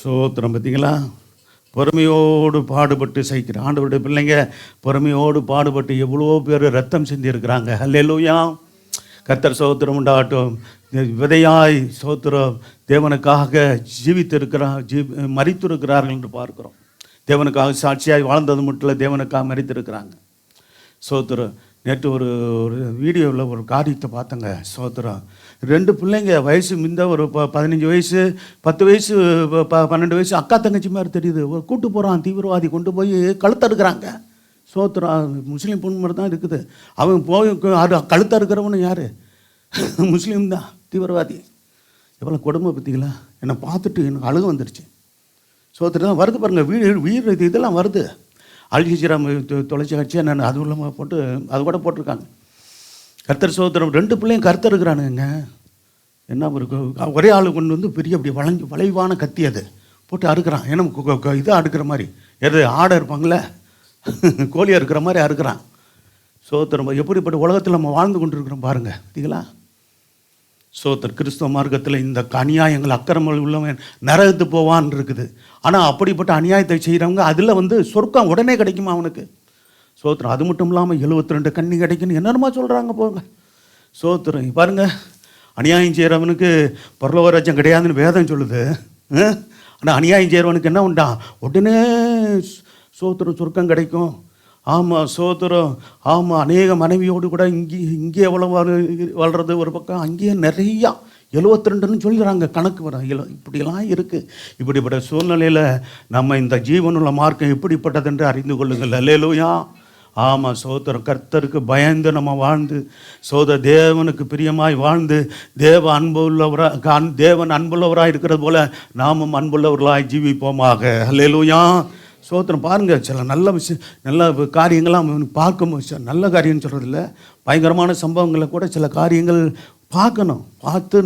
சோத்திரம். பார்த்தீங்களா, பொறுமையோடு பாடுபட்டு சகிக்கிற ஆண்டவருடைய பிள்ளைங்க பொறுமையோடு பாடுபட்டு எவ்வளோ பேர் ரத்தம் சிந்தியிருக்கிறாங்க. அல்லேலூயா. கர்த்தர் சோத்திரம் உண்டாகட்டும். விதையாய் சோத்திரம் தேவனுக்காக மரித்திருக்கிறார்கள் என்று பார்க்கிறோம். தேவனுக்காக சாட்சியாய் வாழ்ந்தது மட்டும் இல்லை, தேவனுக்காக மரித்திருக்கிறாங்க. சோத்திரம். நேற்று ஒரு வீடியோவில் ஒரு காரியத்தை பார்த்தங்க. சோத்திரம். 2 பிள்ளைங்க வயசு மிந்த ஒரு 15 வயசு 10 வயசு 12 வயசு அக்கா தங்கச்சி மாதிரி தெரியுது. ஒரு கூட்டு போகிறான் தீவிரவாதி, கொண்டு போய் கழுத்தை எடுக்கிறாங்க. சோத்திரம். முஸ்லீம் பொண்ணு மாதிரி தான் இருக்குது. அவங்க போய் கழுத்தை இருக்கிறவனு யார்? முஸ்லீம் தான், தீவிரவாதி. எவ்வளோ கொடுமை பார்த்தீங்களா? என்னை பார்த்துட்டு எனக்கு அழுக வந்துடுச்சு. சோத்திரம் தான் வருது பாருங்கள், வீடு இதெல்லாம் வருது. அல்ஜீரா தொலைக்காட்சி என்னென்ன அது இல்லாமல் போட்டு அது கூட போட்டிருக்காங்க. கர்த்தர் சோத்திரம். 2 பிள்ளையும் கர்த்தர் இருக்கிறானுங்க. என்ன ஒரே ஆளு கொண்டு வந்து பெரிய அப்படி வளைவான கத்தி அது போட்டு அறுக்கிறான். ஏன்னா இதாக அடுக்கிற மாதிரி, எது ஆடை இருப்பாங்களே கோழியாக இருக்கிற மாதிரி அறுக்கிறான். சோத்திரம். எப்படிப்பட்ட உலகத்தில் நம்ம வாழ்ந்து கொண்டு இருக்கிறோம் பாருங்கள். பார்த்தீங்களா? சோத்திரம். கிறிஸ்தவ மார்க்கத்தில் இந்த அநியாயங்கள் அக்கிரமங்கள் உள்ளவன் நரகத்து போவான்னு இருக்குது. ஆனால் அப்படிப்பட்ட அநியாயத்தை செய்கிறவங்க அதில் சொர்க்கம் உடனே கிடைக்குமா அவனுக்கு? சோத்திரம். அது மட்டும் இல்லாமல் 72 கன்னி கிடைக்குன்னு என்னென்னமா சொல்கிறாங்க போங்க. சோத்திரம். பாருங்கள், அநியாயம் செய்கிறவனுக்கு பரலோக ராஜ்யம் கிடையாதுன்னு வேதம் சொல்லுது. ஆனால் அநியாயம் செய்கிறவனுக்கு என்ன உண்டா? உடனே சோத்திரம் சொர்க்கம் கிடைக்கும். ஆமாம், சோத்திரம். ஆமாம், அநேக மனைவியோடு கூட இங்கே எவ்வளோ வளர்றது ஒரு பக்கம், அங்கேயே நிறையா 72ன்னு சொல்கிறாங்க கணக்கு வர. இப்படியெல்லாம் இருக்குது. இப்படிப்பட்ட சூழ்நிலையில் நம்ம இந்த ஜீவனுள்ள மார்க்கம் எப்படிப்பட்டது என்று அறிந்து கொள்ளுங்கள். அல்லேலூயா. ஆமாம், சோத்திரம். கர்த்தருக்கு பயந்து நம்ம வாழ்ந்து தேவனுக்கு பிரியமாய் வாழ்ந்து தேவன் அன்புள்ளவராக இருக்கிறது போல நாமும் அன்புள்ளவர்களாய் ஜீவிப்போமாக. அல்லேலூயா. சோத்திரம். பாருங்கள், சில நல்ல விஷயம் நல்ல காரியங்கள்லாம் பார்க்கும்போது, நல்ல காரியம்னு சொல்கிறதில்ல, பயங்கரமான சம்பவங்களை கூட சில காரியங்கள் பார்க்கணும். பார்த்து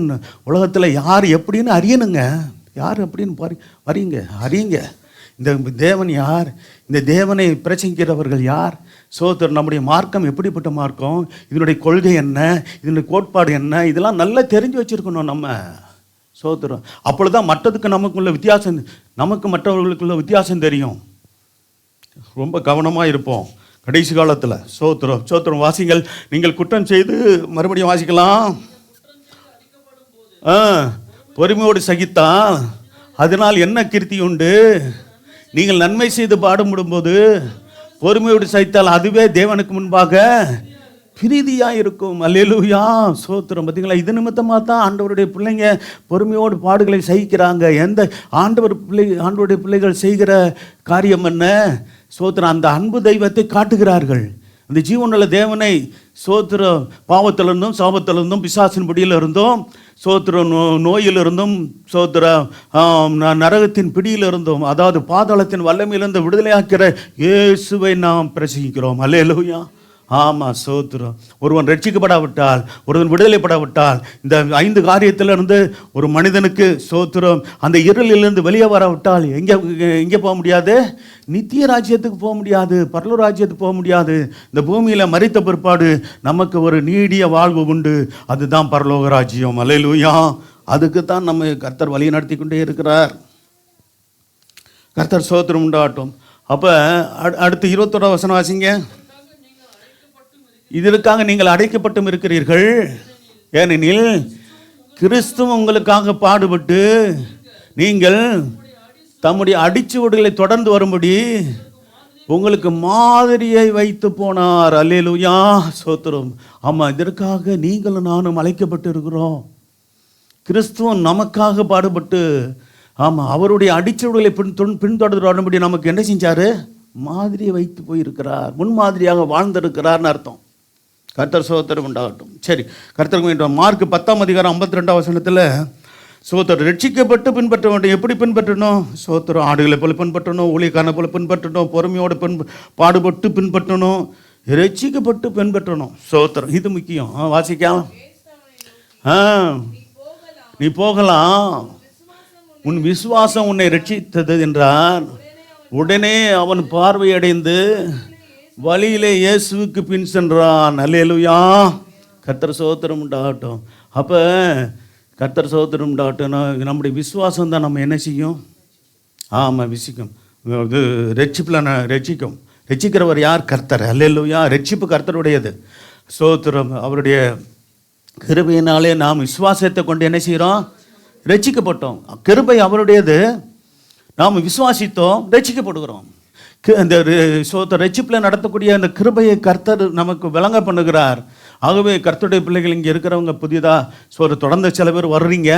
உலகத்தில் யார் எப்படின்னு அறியணுங்க. யார் அப்படின்னு அறியுங்க. இந்த தேவன் யார்? இந்த தேவனை பிரசங்கிக்கிறவர்கள் யார்? சோத்திரம். நம்முடைய மார்க்கம் எப்படிப்பட்ட மார்க்கம்? இதனுடைய கொள்கை என்ன? இதனுடைய கோட்பாடு என்ன? இதெல்லாம் நல்லா தெரிஞ்சு வச்சுருக்கணும் நம்ம. சோத்திரம். அப்பொழுதுதான் மற்றதுக்கு நமக்குள்ள வித்தியாசம், நமக்கு மற்றவர்களுக்குள்ள வித்தியாசம் தெரியும். ரொம்ப கவனமாக இருப்போம் கடைசி காலத்தில். சோத்திரம். சோத்திரம். வாசிங்கள். நீங்கள் குற்றம் செய்து மறுபடியும் வாசிக்கலாம். பொறுமையோடு சகித்தால் அதனால் என்ன கீர்த்தி உண்டு? நீங்கள் நன்மை செய்து பாடுபடும்போது பொறுமையோடு சகித்தால் அதுவே தேவனுக்கு முன்பாக பிரீதியாக இருக்கும். அல்லேலூயா. சோத்திரம். பார்த்தீங்களா? இது நிமித்தமாக தான் ஆண்டவருடைய பிள்ளைங்க பொறுமையோடு பாடுகளை சகிக்கிறாங்க. எந்த ஆண்டவருடைய பிள்ளைகள் செய்கிற காரியம் என்ன? சோத்திரம். அந்த அன்பு தெய்வத்தை காட்டுகிறார்கள். அந்த ஜீவனுள்ள தேவனை சோத்திரம் பாவத்திலிருந்தும் சாபத்திலிருந்தும் பிசாசின் பிடியில் இருந்தும் சோத்திரம் நோயிலிருந்தும் சோத்திரம் நரகத்தின் பிடியிலிருந்தும், அதாவது பாதாளத்தின் வல்லமையிலிருந்து விடுதலையாக்கிற இயேசுவை நாம் பிரசங்கிக்கிறோம். அல்லேலூயா. ஆமாம், சோத்திரம். ஒருவன் ரட்சிக்கப்படாவிட்டால், ஒருவன் விடுதலைப்படாவிட்டால், இந்த 5 காரியத்திலிருந்து ஒரு மனிதனுக்கு சோத்திரம் அந்த இருளிலிருந்து வெளியே வராவிட்டால் எங்கே போக முடியாது? நித்திய ராஜ்யத்துக்கு போக முடியாது, பரலோக ராஜ்யத்துக்கு போக முடியாது. இந்த பூமியில் மரித்த பிற்பாடு நமக்கு ஒரு நீடிய வாழ்வு உண்டு, அதுதான் பரலோக ராஜ்யம். அல்லேலூயா. அதுக்கு தான் நம்ம கர்த்தர் வழி நடத்தி கொண்டே இருக்கிறார். கர்த்தர் சோத்திரம் உண்டாகட்டும். அப்போ அடுத்து 21 வசனம் வாசிங்க. இதற்காக நீங்கள் அடைக்கப்பட்டும் இருக்கிறீர்கள், ஏனெனில் கிறிஸ்து உங்களுக்காக பாடுபட்டு நீங்கள் தம்முடைய அடிச்சுவடுகளை தொடர்ந்து வரும்படி உங்களுக்கு மாதிரியை வைத்து போனார். அல்லேலூயா, சோத்திரம். ஆமாம், இதற்காக நீங்களும் நானும் அழைக்கப்பட்டு இருக்கிறோம். கிறிஸ்துவன் நமக்காக பாடுபட்டு, ஆமாம், அவருடைய அடிச்சுவடுகளை பின்தொடர்ந்து வரும்படி நமக்கு என்ன செஞ்சார்? மாதிரியை வைத்து போயிருக்கிறார், முன்மாதிரியாக வாழ்ந்திருக்கிறார்னு அர்த்தம். கர்த்தர் சோத்திரம் உண்டாகட்டும். சரி, கர்த்தருக்கு மார்க் 10ஆம் அதிகாரம் 52ஆம் வசனத்தில் சோத்திரம் ரட்சிக்கப்பட்டு பின்பற்ற வேண்டும். எப்படி பின்பற்றணும்? சோத்திரம் ஆடுகளை போல பின்பற்றணும், ஊழியக்காரனை போல பின்பற்றணும், பொறுமையோடு பாடுபட்டு பின்பற்றணும், ரட்சிக்கப்பட்டு பின்பற்றணும். சோத்திரம், இது முக்கியம். வாசிக்கலாம். நீ போகலாம், உன் விசுவாசம் உன்னை ரட்சித்தது என்றார். உடனே அவன் பார்வையடைந்து வழியிலே இயேசுவுக்கு பின் சென்றான். அல்லேலூயா. கர்த்தர் சோத்திரம் உண்டாகட்டும். அப்போ கர்த்தர் சோத்திரம் உண்டாகட்டும். நம்முடைய விசுவாசம் தான் நம்ம என்ன செய்யும்? ஆமாம், விசிக்கும். இது ரட்சிப்பில் ரட்சிக்கும். ரட்சிக்கிறவர் யார்? கர்த்தர். அல்லேலூயா. ரட்சிப்பு கர்த்தருடையது. சோத்திரம். அவருடைய கிருபையினாலே நாம் விசுவாசத்தை கொண்டு என்ன செய்கிறோம்? ரட்சிக்கப்பட்டோம். கிருபை அவருடையது, நாம் விசுவாசித்தோம், ரட்சிக்கப்படுகிறோம். அந்த ரட்சிப்பில் நடத்தக்கூடிய அந்த கிருபையை கர்த்தர் நமக்கு விளங்க பண்ணுகிறார். ஆகவே கர்த்தருடைய பிள்ளைகள் இங்கே இருக்கிறவங்க புதிதாக தொடர்ந்து சில பேர் வர்றீங்க.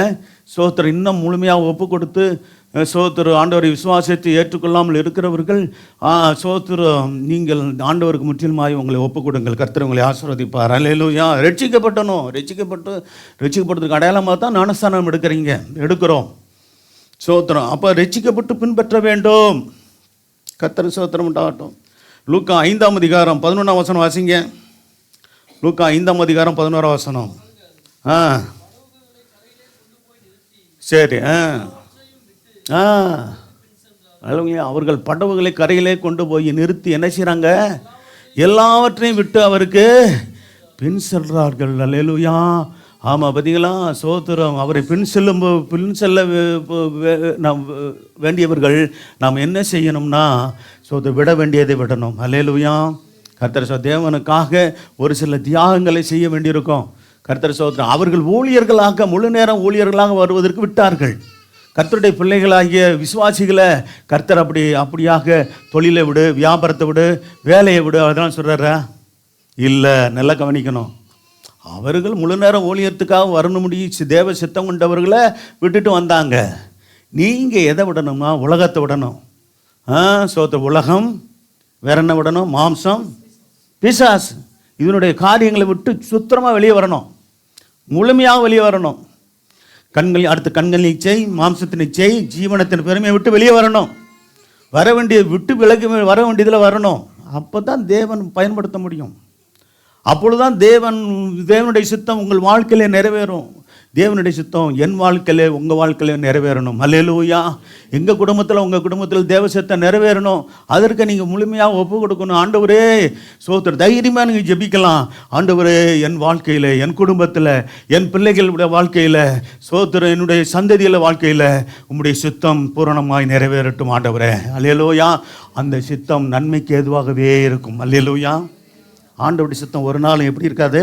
சோத்திரம் இன்னும் முழுமையாக ஒப்பு கொடுத்து சோத்திரம் ஆண்டவரை விசுவாசத்தை ஏற்றுக்கொள்ளாமல் இருக்கிறவர்கள் சோத்திரம் நீங்கள் ஆண்டவருக்கு முற்றிலுமாய் உங்களை ஒப்பு கொடுங்கள். கர்த்தர் உங்களை ஆசீர்வதிப்பார். அல்லேலூயா. ரட்சிக்கப்படுறதுக்கு அடையாளமாக தான் ஞானஸ்தானம் எடுக்கிறோம். சோத்திரம். அப்போ ரட்சிக்கப்பட்டு பின்பற்ற வேண்டும். கர்த்தர் சோத்திரம் உண்டாகட்டும். லூக்கா 5ஆம் அதிகாரம் 11ஆம் வசனம் வாசிங்க. லூக்கா 5ஆம் அதிகாரம் 11ஆம் வசனம். சரி. அவர்கள் படவுகளை கரையிலே கொண்டு போய் நிறுத்தி என்ன செய்கிறாங்க? எல்லாவற்றையும் விட்டு அவருக்கு பின் செல்றார்கள். அல்லேலூயா. ஆமாம், பார்த்தீங்களா? சோத்திரம். அவரை பின் செல்ல வேண்டியவர்கள் நாம் என்ன செய்யணும்னா விட வேண்டியதை விடணும். அல்லேலூயா. கர்த்தர் தேவனுக்காக ஒரு சில தியாகங்களை செய்ய வேண்டியிருக்கும். கர்த்தர் சோத்திரம். அவர்கள் ஊழியர்களாக, முழு நேரம் ஊழியர்களாக வருவதற்கு விட்டார்கள். கர்த்தருடைய பிள்ளைகளாகிய விசுவாசிகளை கர்த்தர் அப்படியாக தொழிலை விடு, வியாபாரத்தை விடு, வேலையை விடு அதெல்லாம் சொல்கிறாரா? இல்லை. நல்லா கவனிக்கணும். அவர்கள் முழு நேரம் ஊழியத்துக்காக வரணும் முடியும் தேவ சித்தம் கொண்டவர்களை விட்டுட்டு வந்தாங்க. நீங்கள் எதை விடணும்னா உலகத்தை விடணும். உலகம் வேற என்ன விடணும்? மாம்சம், பிசாசு, இதனுடைய காரியங்களை விட்டு சுத்தமாக வெளியே வரணும், முழுமையாக வெளியே வரணும். கண்கள் இச்சை, மாம்சத்தின் இச்சை, ஜீவனத்தின் பெருமையை விட்டு வெளியே வரணும். வர வேண்டியதில் வரணும். அப்போ தான் தேவன் பயன்படுத்த முடியும். அப்பொழுதுதான் தேவனுடைய சித்தம் உங்கள் வாழ்க்கையிலே நிறைவேறும். தேவனுடைய சித்தம் என் வாழ்க்கையிலே உங்கள் வாழ்க்கையிலே நிறைவேறணும். அல்லேலூயா. எங்கள் குடும்பத்தில் உங்கள் குடும்பத்தில் தேவ சித்தம் நிறைவேறணும். அதற்கு நீங்கள் முழுமையாக ஒப்பு கொடுக்கணும். ஆண்டவரே சோத்திரம். தைரியமாக நீங்கள் ஜெபிக்கலாம். ஆண்டவரே, என் வாழ்க்கையில், என் குடும்பத்தில், என் பிள்ளைகளுடைய வாழ்க்கையில், சோத்திரம் என்னுடைய சந்ததியில் வாழ்க்கையில் உம்முடைய சித்தம் பூரணமாய் நிறைவேறட்டும் ஆண்டவரே. அல்லேலூயா. அந்த சித்தம் நன்மைக்கு ஏதுவாகவே இருக்கும். அல்லேலூயா. ஆண்டவருடைய சித்தம் ஒரு நாளும் எப்படி இருக்காது?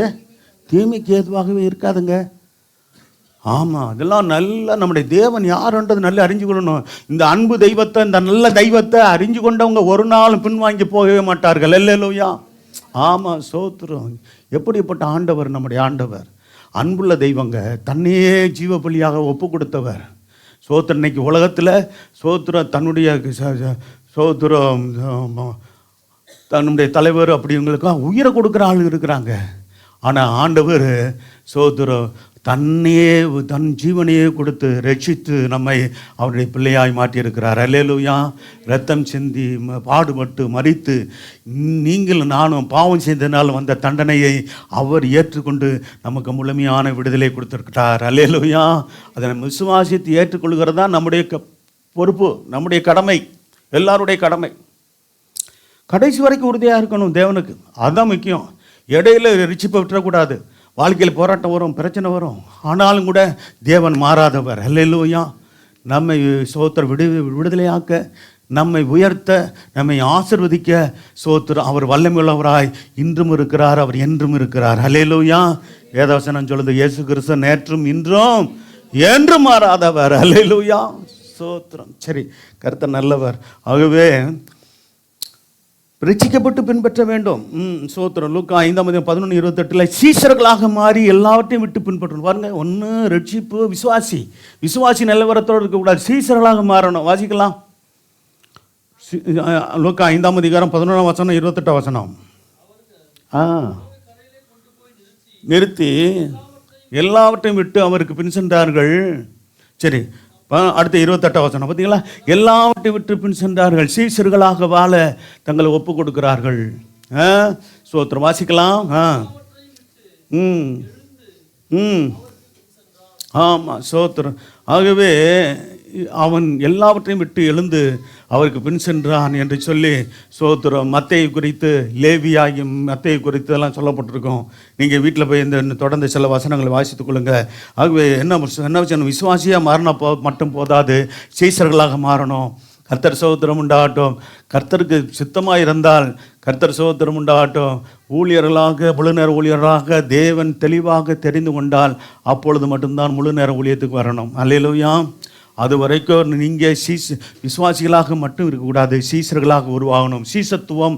தீமைக்கு ஏதுவாகவே இருக்காதுங்க. ஆமாம், அதெல்லாம் நல்லா நம்முடைய தேவன் யாருன்றது நல்லா அறிஞ்சு கொள்ளணும். இந்த அன்பு தெய்வத்தை, இந்த நல்ல தெய்வத்தை அறிஞ்சு கொண்டவங்க ஒரு நாளும் பின்வாங்கி போகவே மாட்டார்கள். அல்லேலூயா. ஆமாம், சோத்திரம். எப்படிப்பட்ட ஆண்டவர் நம்முடைய ஆண்டவர்! அன்புள்ள தெய்வங்க. தன்னையே ஜீவ பலியாக ஒப்பு கொடுத்தவர். சோத்திரம். இன்னைக்கு உலகத்தில் சோத்திரம் தன்னுடைய சோத்திரம் தன்னுடைய தலைவர் அப்படிங்களுக்கெல்லாம் உயிரை கொடுக்குற ஆள் இருக்கிறாங்க. ஆனால் ஆண்டவர் சோத்திரம் தன்னையே தன் ஜீவனையே கொடுத்து ரட்சித்து நம்மை அவருடைய பிள்ளையாய் மாற்றியிருக்கிறார். அல்லேலூயா. ரத்தம் சிந்தி பாடுபட்டு மரித்து நீங்கள் நானும் பாவம் செய்தனால் வந்த தண்டனையை அவர் ஏற்றுக்கொண்டு நமக்கு முழுமையான விடுதலை கொடுத்துருக்கிறார். அல்லேலூயா. அதை நம்ம விசுவாசித்து ஏற்றுக்கொள்கிறது தான் நம்முடைய பொறுப்பு, நம்முடைய கடமை, எல்லாருடைய கடமை. கடைசி வரைக்கும் உறுதியாக இருக்கணும் தேவனுக்கு, அதுதான் முக்கியம். இடையில ரிச்சிப்பை விட்டுறக்கூடாது. வாழ்க்கையில் போராட்டம் வரும், பிரச்சனை வரும், ஆனாலும் கூட தேவன் மாறாதவர். அல்லேலூயா. நம்மை சோத்திரம் விடுதலையாக்க, நம்மை உயர்த்த, நம்மை ஆசீர்வதிக்க சோத்திரம் அவர் வல்லமையுள்ளவராய் இன்றும் இருக்கிறார், அவர் என்றும் இருக்கிறார். அல்லேலூயா. வேதவசனம் சொல்லுது, இயேசு கிறிஸ்து நேற்றும் இன்றும் என்றும் மாறாதவர். அல்லேலூயா. சோத்திரம். சரி, கர்த்தர் நல்லவர். ஆகவே ரட்சிக்கப்பட்டு பின்பற்ற வேண்டும். சோத்திரம். லூக்கா 5:11-28 சீஷர்களாக மாறி எல்லாவற்றையும் விட்டு பின்பற்றணும். பாருங்க, ஒன்று ரட்சிப்பு, விசுவாசி நிலவரத்தோடு இருக்கக்கூடாது, சீஷர்களாக மாறணும். வாசிக்கலாம். லூக்கா 5:11-28 நிறுத்தி எல்லாவற்றையும் விட்டு அவருக்கு பின் சென்றார்கள். சரி, அடுத்த 28 பார்த்தீங்களா? எல்லாவற்றையும் விட்டு பின் சென்றார்கள், சீஷர்களாக வாழ தங்களை ஒப்பு கொடுக்கிறார்கள். சோத்திரம். வாசிக்கலாம். ஆமாம், சோத்திரம். ஆகவே அவன் எல்லாவற்றையும் விட்டு எழுந்து அவருக்கு பின் சென்றான் என்று சொல்லி சோத்திரம். மத்தேயு குறித்து, லேவியாகியும் மத்தேயு குறித்து எல்லாம் சொல்லப்பட்டிருக்கோம். நீங்கள் வீட்டில் போய் இந்த தொடர்ந்து சில வசனங்களை வாசித்துக் கொள்ளுங்க. ஆகவே என்ன வச்சனம், விசுவாசியாக மாறினா மட்டும் போதாது, சீசர்களாக மாறணும். கர்த்தர் சோத்திரம் உண்டாகட்டும். கர்த்தருக்கு சித்தமாக இருந்தால் கர்த்தர் சோத்திரம் உண்டாகட்டும். ஊழியர்களாக, முழு நேர ஊழியர்களாக தேவன் தெளிவாக தெரிந்து கொண்டால் அப்பொழுது மட்டும்தான் முழு நேர ஊழியத்துக்கு வரணும். அல்லேலூயா. அது வரைக்கும் நீங்கள் விசுவாசிகளாக மட்டும் இருக்கக்கூடாது, சீசர்களாக உருவாகணும். சீசத்துவம்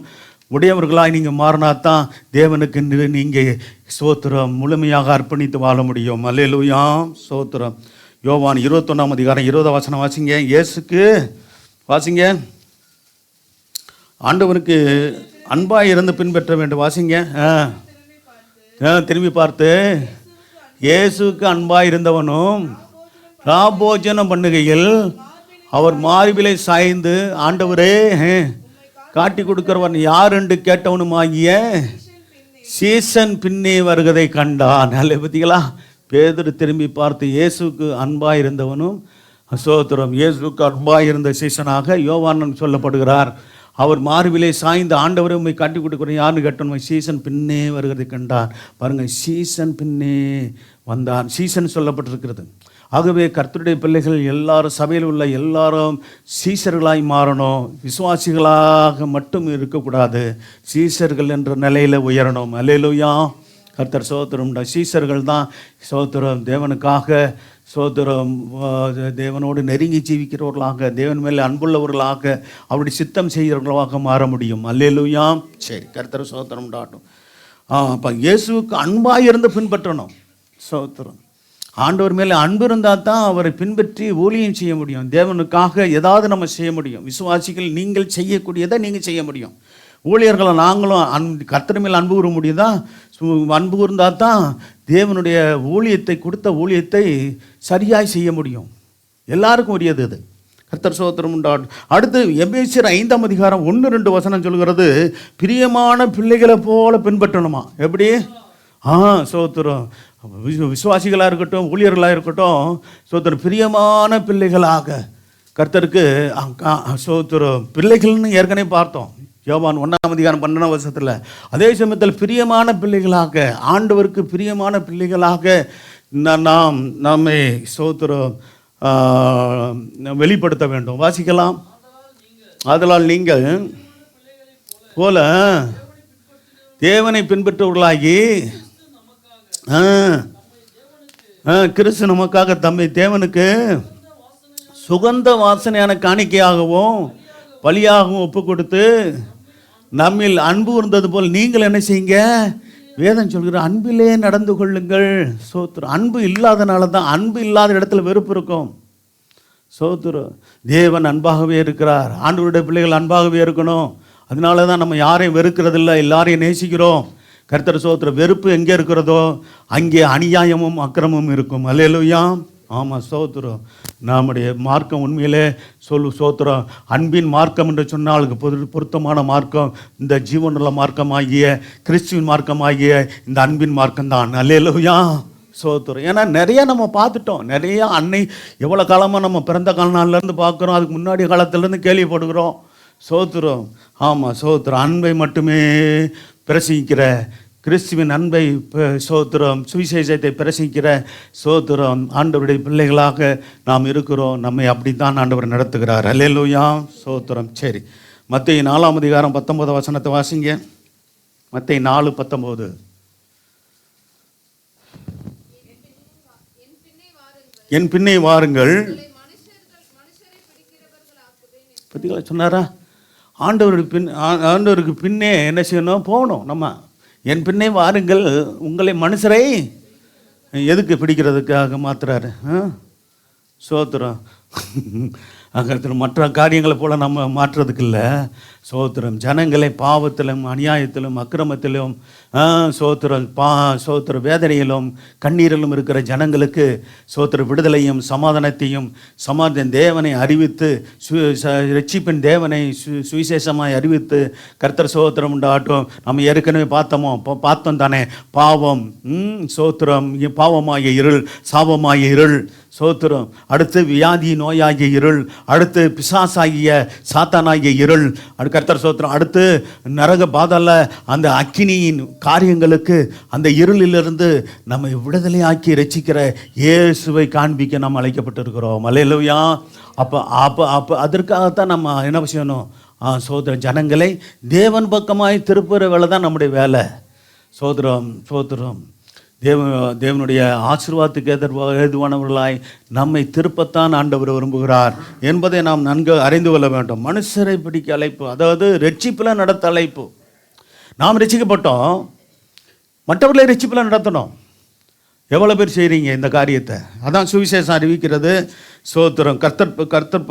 உடையவர்களாக நீங்கள் மாறினா தான் தேவனுக்கு நீங்கள் சோத்திரம் முழுமையாக அர்ப்பணித்து வாழ முடியும். அல்லேலூயா. சோத்திரம். யோவான் 21:20 வாசிங்க. இயேசுக்கு வாசிங்க. ஆண்டவனுக்கு அன்பாக இருந்து பின்பற்ற வேண்டும். வாசிங்க. திரும்பி பார்த்து, இயேசுக்கு அன்பாக இருந்தவனும் ராபோஜனம் பண்ணுகையில் அவர் மார்பிலை சாய்ந்து, ஆண்டவரே காட்டி கொடுக்கிறவன் யார் என்று கேட்டவனுமாகிய சீசன் பின்னே வருவதை கண்டான். அல்ல பார்த்தீங்களா? பேதுரு திரும்பி பார்த்து, இயேசுக்கு அன்பாக இருந்தவனும் சோத்திரம், இயேசுக்கு அன்பாக இருந்த சீசனாக யோவான் சொல்லப்படுகிறார். அவர் மார்பிலே சாய்ந்து, ஆண்டவரை உண்மை காட்டி கொடுக்குறேன் யாருன்னு கேட்டோம். சீசன் பின்னே வருகிறதை கண்டான். பாருங்கள், சீசன் பின்னே வந்தான். சீசன் சொல்லப்பட்டிருக்கிறது. ஆகவே கர்த்தருடைய பிள்ளைகள் எல்லாரும், சபையில் உள்ள எல்லாரும் சீசர்களாய் மாறணும். விசுவாசிகளாக மட்டும் இருக்கக்கூடாது, சீசர்கள் என்ற நிலையில் உயரணும். அல்லேலூயா. கர்த்தர் சோத்திரம். சீசர்கள் தான் சோத்திரம் தேவனுக்காக சோத்திரம் தேவனோடு நெருங்கி ஜீவிக்கிறவர்களாக, தேவன் மேலே அன்புள்ளவர்களாக, அவருடைய சித்தம் செய்கிறவர்களாக மாற முடியும். அல்லேலூயா. சரி, கர்த்தர் சோத்திரம் உண்டாட்டும். அப்போ இயேசுவுக்கு அன்பாக இருந்து பின்பற்றணும். சோத்திரம். ஆண்டவர் மேலே அன்பு இருந்தால் தான் அவரை பின்பற்றி ஊழியம் செய்ய முடியும். தேவனுக்காக ஏதாவது நம்ம செய்ய முடியும். விசுவாசிகள் நீங்கள் செய்யக்கூடியதை நீங்கள் செய்ய முடியும். ஊழியர்களை நாங்களும் கர்த்தர் மேல் அன்பு கூற முடியுதா? அன்பு கூர்ந்தால் தான் தேவனுடைய ஊழியத்தை, கொடுத்த ஊழியத்தை சரியாய் செய்ய முடியும். எல்லாருக்கும் உரியது அது. கர்த்தர் சோத்திரம் உண்டாடும். அடுத்து எபேசியர் 5:1-2 சொல்கிறது, பிரியமான பிள்ளைகளை போல பின்பற்றணுமா. எப்படி? சோத்திரம். விசுவாசிகளாக இருக்கட்டும், ஊழியர்களாக இருக்கட்டும், சோத்திரம் பிரியமான பிள்ளைகளாக கர்த்தருக்கு சோத்திரம். பிள்ளைகள்னு ஏற்கனவே பார்த்தோம் யோவான் 1:12. அதே சமயத்தில் பிரியமான பிள்ளைகளாக, ஆண்டவருக்கு பிரியமான பிள்ளைகளாக நாம் நம்மை சோத்திரம் வெளிப்படுத்த வேண்டும். வாசிக்கலாம். அதனால் நீங்கள் போல தேவனை பின்பற்றுவர்களாகி கிறிஸ்து நமக்காக தம்மை தேவனுக்கு சுகந்த வாசனையான காணிக்கையாகவும் பலியாகவும் ஒப்பு கொடுத்து நம்மில் அன்பு இருந்தது போல் நீங்கள் என்ன செய்யுங்க. வேதம் சொல்கிற அன்பிலே நடந்து கொள்ளுங்கள். சோத்திரம். அன்பு இல்லாதனால தான், அன்பு இல்லாத இடத்துல வெறுப்பு இருக்கும். சோத்திரம். தேவன் அன்பாகவே இருக்கிறார். ஆண்டவருடைய பிள்ளைகள் அன்பாகவே இருக்கணும். அதனால தான் நம்ம யாரையும் வெறுக்கிறதில்லை, எல்லாரையும் நேசிக்கிறோம். கர்த்தர் ஸ்தோத்திரம். வெறுப்பு எங்கே இருக்கிறதோ அங்கே அநியாயமும் அக்கிரமும் இருக்கும். அல்லேலூயா. ஆமாம், ஸ்தோத்திரம். நம்முடைய மார்க்கம் உண்மையிலே ஸ்தோத்திரம் அன்பின் மார்க்கம் என்று சொன்னால் பொருத்தமான மார்க்கம் இந்த ஜீவனுள்ள மார்க்கமாகிய கிறிஸ்துவின் மார்க்கமாகிய இந்த அன்பின் மார்க்கம்தான். அல்லேலூயா, ஸ்தோத்திரம். ஏன்னா நிறையா நம்ம பார்த்துட்டோம். நிறையா அன்னை எவ்வளோ காலமாக நம்ம பிறந்த நாள்லேருந்து பார்க்குறோம், அதுக்கு முன்னாடி காலத்துலேருந்து கேள்விப்படுகிறோம். ஸ்தோத்திரம். ஆமாம், ஸ்தோத்திரம். அன்பை மட்டுமே பிரசங்கிக்கிற கிறிஸ்துவின் அன்பை ஸ்தோத்திரம் சுவிசேஷத்தை பிரசங்கிக்கிற ஸ்தோத்திரம் ஆண்டவருடைய பிள்ளைகளாக நாம் இருக்கிறோம். நம்மை அப்படி தான் ஆண்டவர் நடத்துகிறார். அல்லேலூயா, ஸ்தோத்திரம். சரி, மத்தேயு 4ஆம் அதிகாரம் 19 வசனத்தை வாசிங்க. மத்தேயு 4:19. என் பின்னே வாருங்கள். பற்றிகளா சொன்னாரா? ஆண்டவருக்கு பின்னே என்ன செய்யணும்? போகணும். நம்ம என் பின்னே வாருங்கள், உங்களை மனுஷரை எதுக்கு பிடிக்கிறதுக்காக மாத்துறாரு? ஸ்தோத்திரம். அங்கே மற்ற காரியங்களை போல் நம்ம மாற்றுறதுக்கு இல்லை. ஸ்தோத்திரம். ஜனங்களை பாவத்திலும் அநியாயத்திலும் அக்கிரமத்திலும் ஸ்தோத்திரம் வேதனையிலும் கண்ணீரிலும் இருக்கிற ஜனங்களுக்கு ஸ்தோத்திர விடுதலையும் சமாதானத்தையும் தேவனை அறிவித்து ரட்சிப்பின் தேவனை சுவிசேஷமாய் அறிவித்து கர்த்தர் ஸ்தோத்திரம் உண்டாட்டும். நம்ம ஏற்கனவே பார்த்தோம் தானே, பாவம் ஸ்தோத்திரம் பாவமாகிய இருள், சாபமாகிய இருள் ஸ்தோத்திரம், அடுத்து வியாதி நோயாகிய இருள், அடுத்து பிசாசாகிய சாத்தானாகிய இருள், கர்த்தர் ஸ்தோத்திரம், அடுத்து நரக பாதாள அந்த அக்கினியின் காரியங்களுக்கு அந்த இருளிலிருந்து நம்மை விடுதலையாக்கி ரட்சிக்கிற இயேசுவை காண்பிக்க நாம் அழைக்கப்பட்டிருக்கிறோம். அல்லேலூயா. அப்போ அதற்காகத்தான் நம்ம என்ன செய்யணும்? சோதரம் ஜனங்களை தேவன் பக்கமாய் திருப்புற வேலை தான் நம்முடைய வேலை. சோதரம் தேவனுடைய ஆசீர்வாதத்துக்கு ஏதுவானவர்களாய் நம்மை திருப்பத்தான் ஆண்டவர் விரும்புகிறார் என்பதை நாம் நன்கு அறிந்து கொள்ள வேண்டும். மனுஷரை பிடிக்க அழைப்பு, அதாவது ரட்சிப்பில் நடத்த அழைப்பு. நாம் ரட்சிக்கப்பட்டோம், மற்றவர்களை ரட்சிப்பில் நடத்தணும். எவ்வளோ பேர் செய்கிறீங்க இந்த காரியத்தை? அதான் சுவிசேஷம் அறிவிக்கிறது. ஸ்தோத்திரம். கர்த்தர்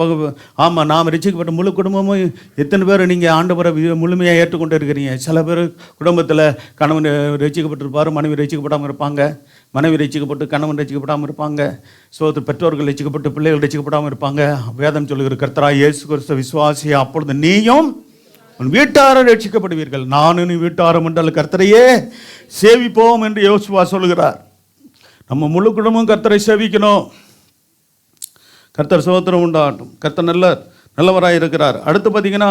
ஆமாம், நாம் ரட்சிக்கப்பட்ட முழு குடும்பமும் எத்தனை பேர் நீங்கள் ஆண்டவரை முழுமையாக ஏற்றுக்கொண்டு இருக்கிறீங்க? சில பேர் குடும்பத்தில் கணவன் ரட்சிக்கப்பட்டிருப்பார், மனைவி ரட்சிக்கப்படாமல் இருப்பாங்க, மனைவி ரட்சிக்கப்பட்டு கணவன் ரட்சிக்கப்படாமல் இருப்பாங்க, பெற்றோர்கள் ரட்சிக்கப்பட்டு பிள்ளைகள் ரட்சிக்கப்படாமல் இருப்பாங்க. வேதம் சொல்லுகிற கர்த்தராகிய இயேசு கிறிஸ்து விசுவாசி, அப்பொழுது நீயும் உன் வீட்டாரும் ரட்சிக்கப்படுவீர்கள், நானும் நீ வீட்டாரும் என்றால் கர்த்தரையே சேவிப்போம் என்று யோசுவா சொல்லுகிறார். நம்ம முழு குடும்பம் கர்த்தரை சேவிக்கணும். கர்த்தர் ஸ்தோத்திரம் உண்டாகட்டும். கர்த்தர் நல்லவராக இருக்கிறார். அடுத்து பார்த்தீங்கன்னா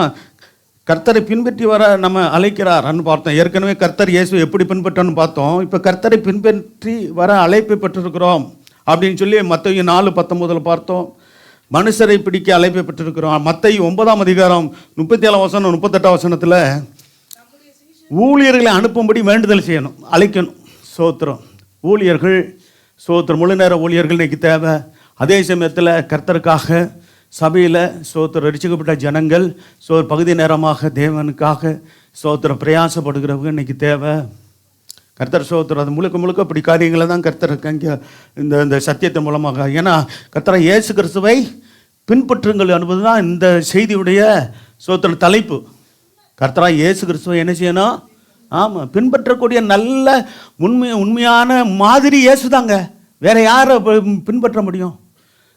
கர்த்தரை பின்பற்றி வர நம்ம அழைக்கிறார்னு பார்த்தோம். ஏற்கனவே கர்த்தர் இயேசு எப்படி பின்பற்றன்னு பார்த்தோம். இப்போ கர்த்தரை பின்பற்றி வர அழைப்பை பெற்றிருக்கிறோம் அப்படின்னு சொல்லி மத்தேயு 4:19 பார்த்தோம். மனுஷரை பிடிக்க அழைப்பை பெற்றிருக்கிறோம். மத்தேயு 9ஆம் அதிகாரம் 37 வசனம் 38 வசனத்தில் ஊழியர்களை அனுப்பும்படி வேண்டுதல் செய்யணும், அழைக்கணும். ஸ்தோத்திரம். ஊழியர்கள் ஸ்தோத்திரம், முழு நேர ஊழியர்கள் இன்றைக்கி தேவை. அதே சமயத்தில் கர்த்தருக்காக சபையில் ஸ்தோத்திரம் ரட்சிக்கப்பட்ட ஜனங்கள் பகுதி நேரமாக தேவனுக்காக ஸ்தோத்திரம் பிரயாசப்படுகிறவங்க இன்றைக்கி தேவை. கர்த்தர் ஸ்தோத்திரம். அது முழுக்க அப்படி காரியங்களை தான் கர்த்தருக்கு அங்கே இந்த சத்தியத்தின் மூலமாக. ஏன்னா கர்த்தரை இயேசு கிறிஸ்துவை பின்பற்றுங்கள் என்பது தான் இந்த செய்தியுடைய ஸ்தோத்திர தலைப்பு. கர்த்தராக இயேசு கிறிஸ்துவை என்ன செய்யணும்? ஆமாம், பின்பற்றக்கூடிய நல்ல உண்மையான மாதிரி இயேசு தாங்க. வேற யாரை பின்பற்ற முடியும்?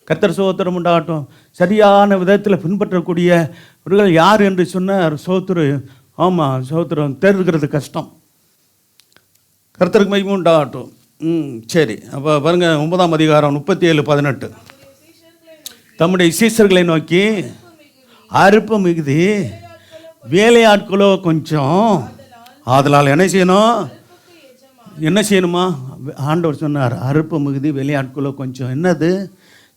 கர்த்தர் ஸ்தோத்திரம் உண்டாகட்டும். சரியான விதத்தில் பின்பற்றக்கூடியவர்கள் யார் என்று சொன்னார் சோத்திரு. ஆமாம், சோத்திரம் தேர்வுகிறது கஷ்டம். கர்த்தருக்கு மகிமை உண்டாகட்டும். சரி, அப்போ பாருங்க 9ஆம் அதிகாரம் 37-18. தம்முடைய சீசர்களை நோக்கி, அறுப்பு மிகுதி, வேலையாட்களோ கொஞ்சம், அதனால் என்ன செய்யணுமா? ஆண்டவர் சொன்னார், அறுப்பு மிகுதி வேலையாட்களோ கொஞ்சம். என்னது?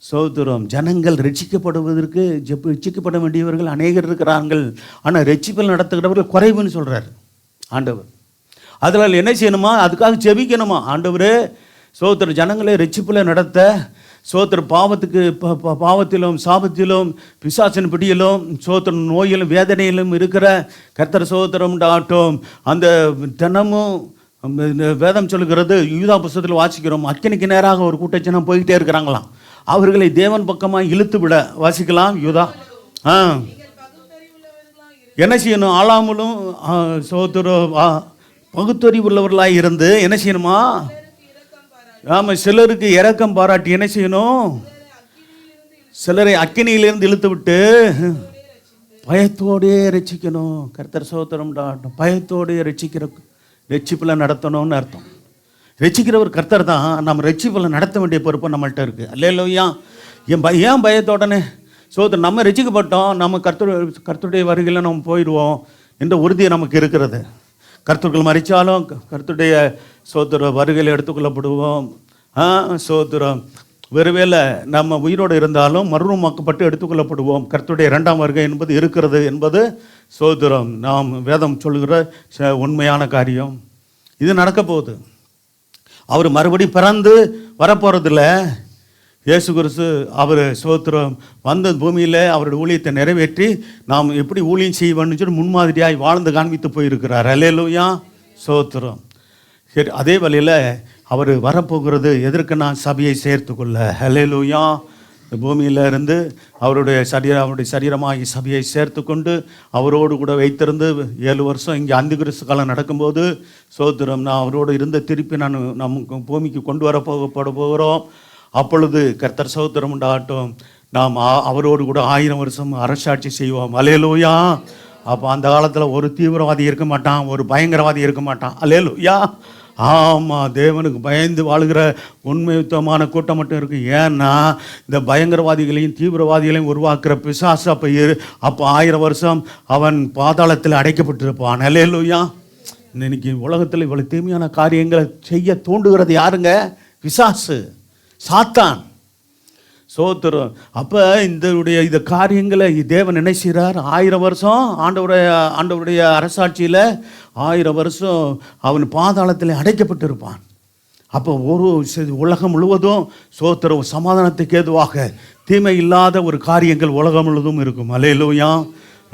சோத்திரம். ஜனங்கள் ரட்சிக்கப்படுவதற்கு ரட்சிக்கப்பட வேண்டியவர்கள் அநேகர் இருக்கிறார்கள், ஆனால் ரட்சிப்பில் நடத்துகிறவர்கள் குறைவுன்னு சொல்கிறார் ஆண்டவர். அதனால் என்ன செய்யணுமா? அதுக்காக ஜெபிக்கணுமா? ஆண்டவரே சோத்திர ஜனங்களை ரட்சிப்பில் நடத்த, சோத்திர பாவத்திலும் சாபத்திலும் பிசாசின் பிடியிலும் சோத்திர நோயிலும் வேதனையிலும் இருக்கிற கர்த்தர் சோத்திரம் உண்டாகட்டும். அந்த தினமும் வேதம் சொல்லுகிறது, யூதா புஸ்தகத்தில் வாசிக்கிறோம், அக்கினிக்கு நேராக ஒரு கூட்டச்சனம் போய்கிட்டே இருக்கிறாங்களாம். அவர்களை தேவன் பக்கமாக இழுத்து விட வாசிக்கலாம். யூதா என்ன செய்யணும்? ஆளாமலும் சோத்திர பகுத்தறிவு உள்ளவர்களாக இருந்து என்ன செய்யணுமா? ஆமாம், சிலருக்கு இரக்கம் பாராட்டி என்ன செய்யணும்? சிலரை அக்கினியிலிருந்து இழுத்து விட்டு பயத்தோடே ரட்சிக்கணும். கர்த்தர் ஸ்தோத்திரம். பயத்தோடே ரட்சிப்பில் நடத்தணும்னு அர்த்தம். ரட்சிக்கிறவர் கர்த்தர் தான். நம்ம ரட்சிப்பில் நடத்த வேண்டிய பொறுப்பு நம்மள்கிட்ட இருக்குது. அல்லேலூயா. ஏன் பயத்தோடனே ஸ்தோத்திரம்? நம்ம ரட்சிக்கப்பட்டோம், நம்ம கர்த்தருடைய வருகையில் நம்ம போயிடுவோம் என்ற உறுதியை நமக்கு இருக்கிறது. கர்த்தர்கள் மறித்தாலும் கர்த்தருடைய ஸ்தோத்திர வருகையில் எடுத்துக்கொள்ளப்படுவோம். ஸ்தோத்திரம். ஒருவேளை நம்ம உயிரோடு இருந்தாலும் மறுரூபமாக்கப்பட்டு எடுத்துக்கொள்ளப்படுவோம். கர்த்தருடைய 2ஆம் வருகை என்பது இருக்கிறது என்பது ஸ்தோத்திரம் நாம் வேதம் சொல்லுகிற உண்மையான காரியம். இது நடக்க போகுது. அவர் மறுபடி பிறந்து வரப்போகிறதில்ல. இயேசு கிறிஸ்து அவர் ஸ்தோத்திரம் வந்த பூமியில் அவருடைய ஊழியத்தை நிறைவேற்றி நாம் எப்படி ஊழியம் செய்வோம்னு சொல்லி முன்மாதிரியாய் வாழ்ந்து காண்பித்து போயிருக்கிறார். அல்லேலூயா. ஸ்தோத்திரம். சரி, அதே வழியில் அவர் வரப்போகிறது எதற்கு? நான் சபையை சேர்த்துக்கொள்ள. அல்லேலூயா. இந்த பூமியில் இருந்து அவருடைய சரீரமாகி சபையை சேர்த்து கொண்டு அவரோடு கூட வைத்திருந்து 7 வருஷம் இங்கே அந்திகிறிஸ்து காலம் நடக்கும்போது ஸ்தோத்திரம் நான் அவரோடு இருந்து திருப்பி நமக்கு பூமிக்கு கொண்டு வரப்பட போகிறோம். அப்பொழுது கர்த்தர் ஸ்தோத்திரம் உண்டாகட்டும், நாம் அவரோடு கூட 1000 வருஷம் அரசாட்சி செய்வோம். அல்லேலூயா. அப்போ அந்த காலத்தில் ஒரு தீவிரவாதி இருக்க மாட்டான், ஒரு பயங்கரவாதி இருக்க மாட்டான். அல்லேலூயா. ஆமாம், தேவனுக்கு பயந்து வாழ்கிற உண்மையுத்தமான கூட்டம் மட்டும் இருக்குது. ஏன்னா இந்த பயங்கரவாதிகளையும் தீவிரவாதிகளையும் உருவாக்குற பிசாசு அப்போ 1000 வருஷம் அவன் பாதாளத்தில் அடைக்கப்பட்டிருப்பான். அல்லேலூயா. இன்னைக்கு உலகத்தில் இவ்வளவு தீமையான காரியங்களை செய்ய தூண்டுகிறது யாருங்க? பிசாசு, சாத்தான். சோத்திரம். அப்போ இந்த காரியங்களை தேவன் என்ன செய்கிறார்? 1000 வருஷம் ஆண்டவருடைய அரசாட்சியில் 1000 வருஷம் அவன் பாதாளத்தில் அடைக்கப்பட்டிருப்பான். அப்போ உலகம் முழுவதும் சோத்திரம் சமாதானத்துக்கு ஏதுவாக தீமை இல்லாத ஒரு காரியங்கள் உலகம் முழுவதும் இருக்கும். அல்லேலூயா.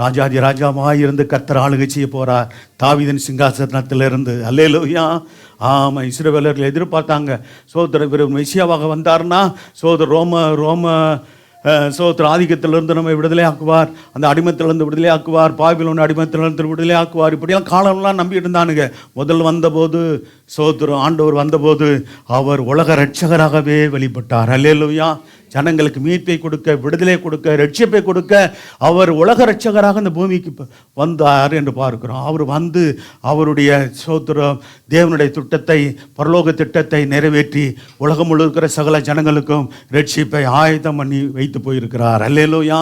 ராஜாதி ராஜாவாக இருந்து கர்த்தர் ஆளுகை செய்ய போகிறார் தாவீதின் சிங்காசனத்திலிருந்து. அல்லேலூயா. ஆமாம், இஸ்ரவேலர்கள் எதிர்பார்த்தாங்க சோதர மெசியாவாக வந்தார்னா ரோம சோத்திர ஆதிக்கத்திலிருந்து நம்ம விடுதலை ஆக்குவார், அந்த அடிமத்திலிருந்து விடுதலை ஆக்குவார், பாபிலோன் அடிமத்திலிருந்து விடுதலை ஆக்குவார். இப்படியெல்லாம் காலம்லாம் நம்பிட்டு இருந்தானுங்க. முதல் வந்தபோது சோத்திரம் ஆண்டவர் வந்தபோது அவர் உலக ரட்சகராகவே வெளிப்பட்டார். அல்லேலூயா. ஜனங்களுக்கு மீட்பை கொடுக்க, விடுதலை கொடுக்க, ரட்சிப்பை கொடுக்க அவர் உலக ரட்சகராக இந்த பூமிக்கு வந்தார் என்று பார்க்கிறோம். அவர் வந்து அவருடைய சோத்திரம் தேவனுடைய திட்டத்தை, பரலோக திட்டத்தை நிறைவேற்றி உலகம் முழு இருக்கிற சகல ஜனங்களுக்கும் ரட்சிப்பை ஆயத்தம் பண்ணி வைத்து போயிருக்கிறார். அல்லேலூயா.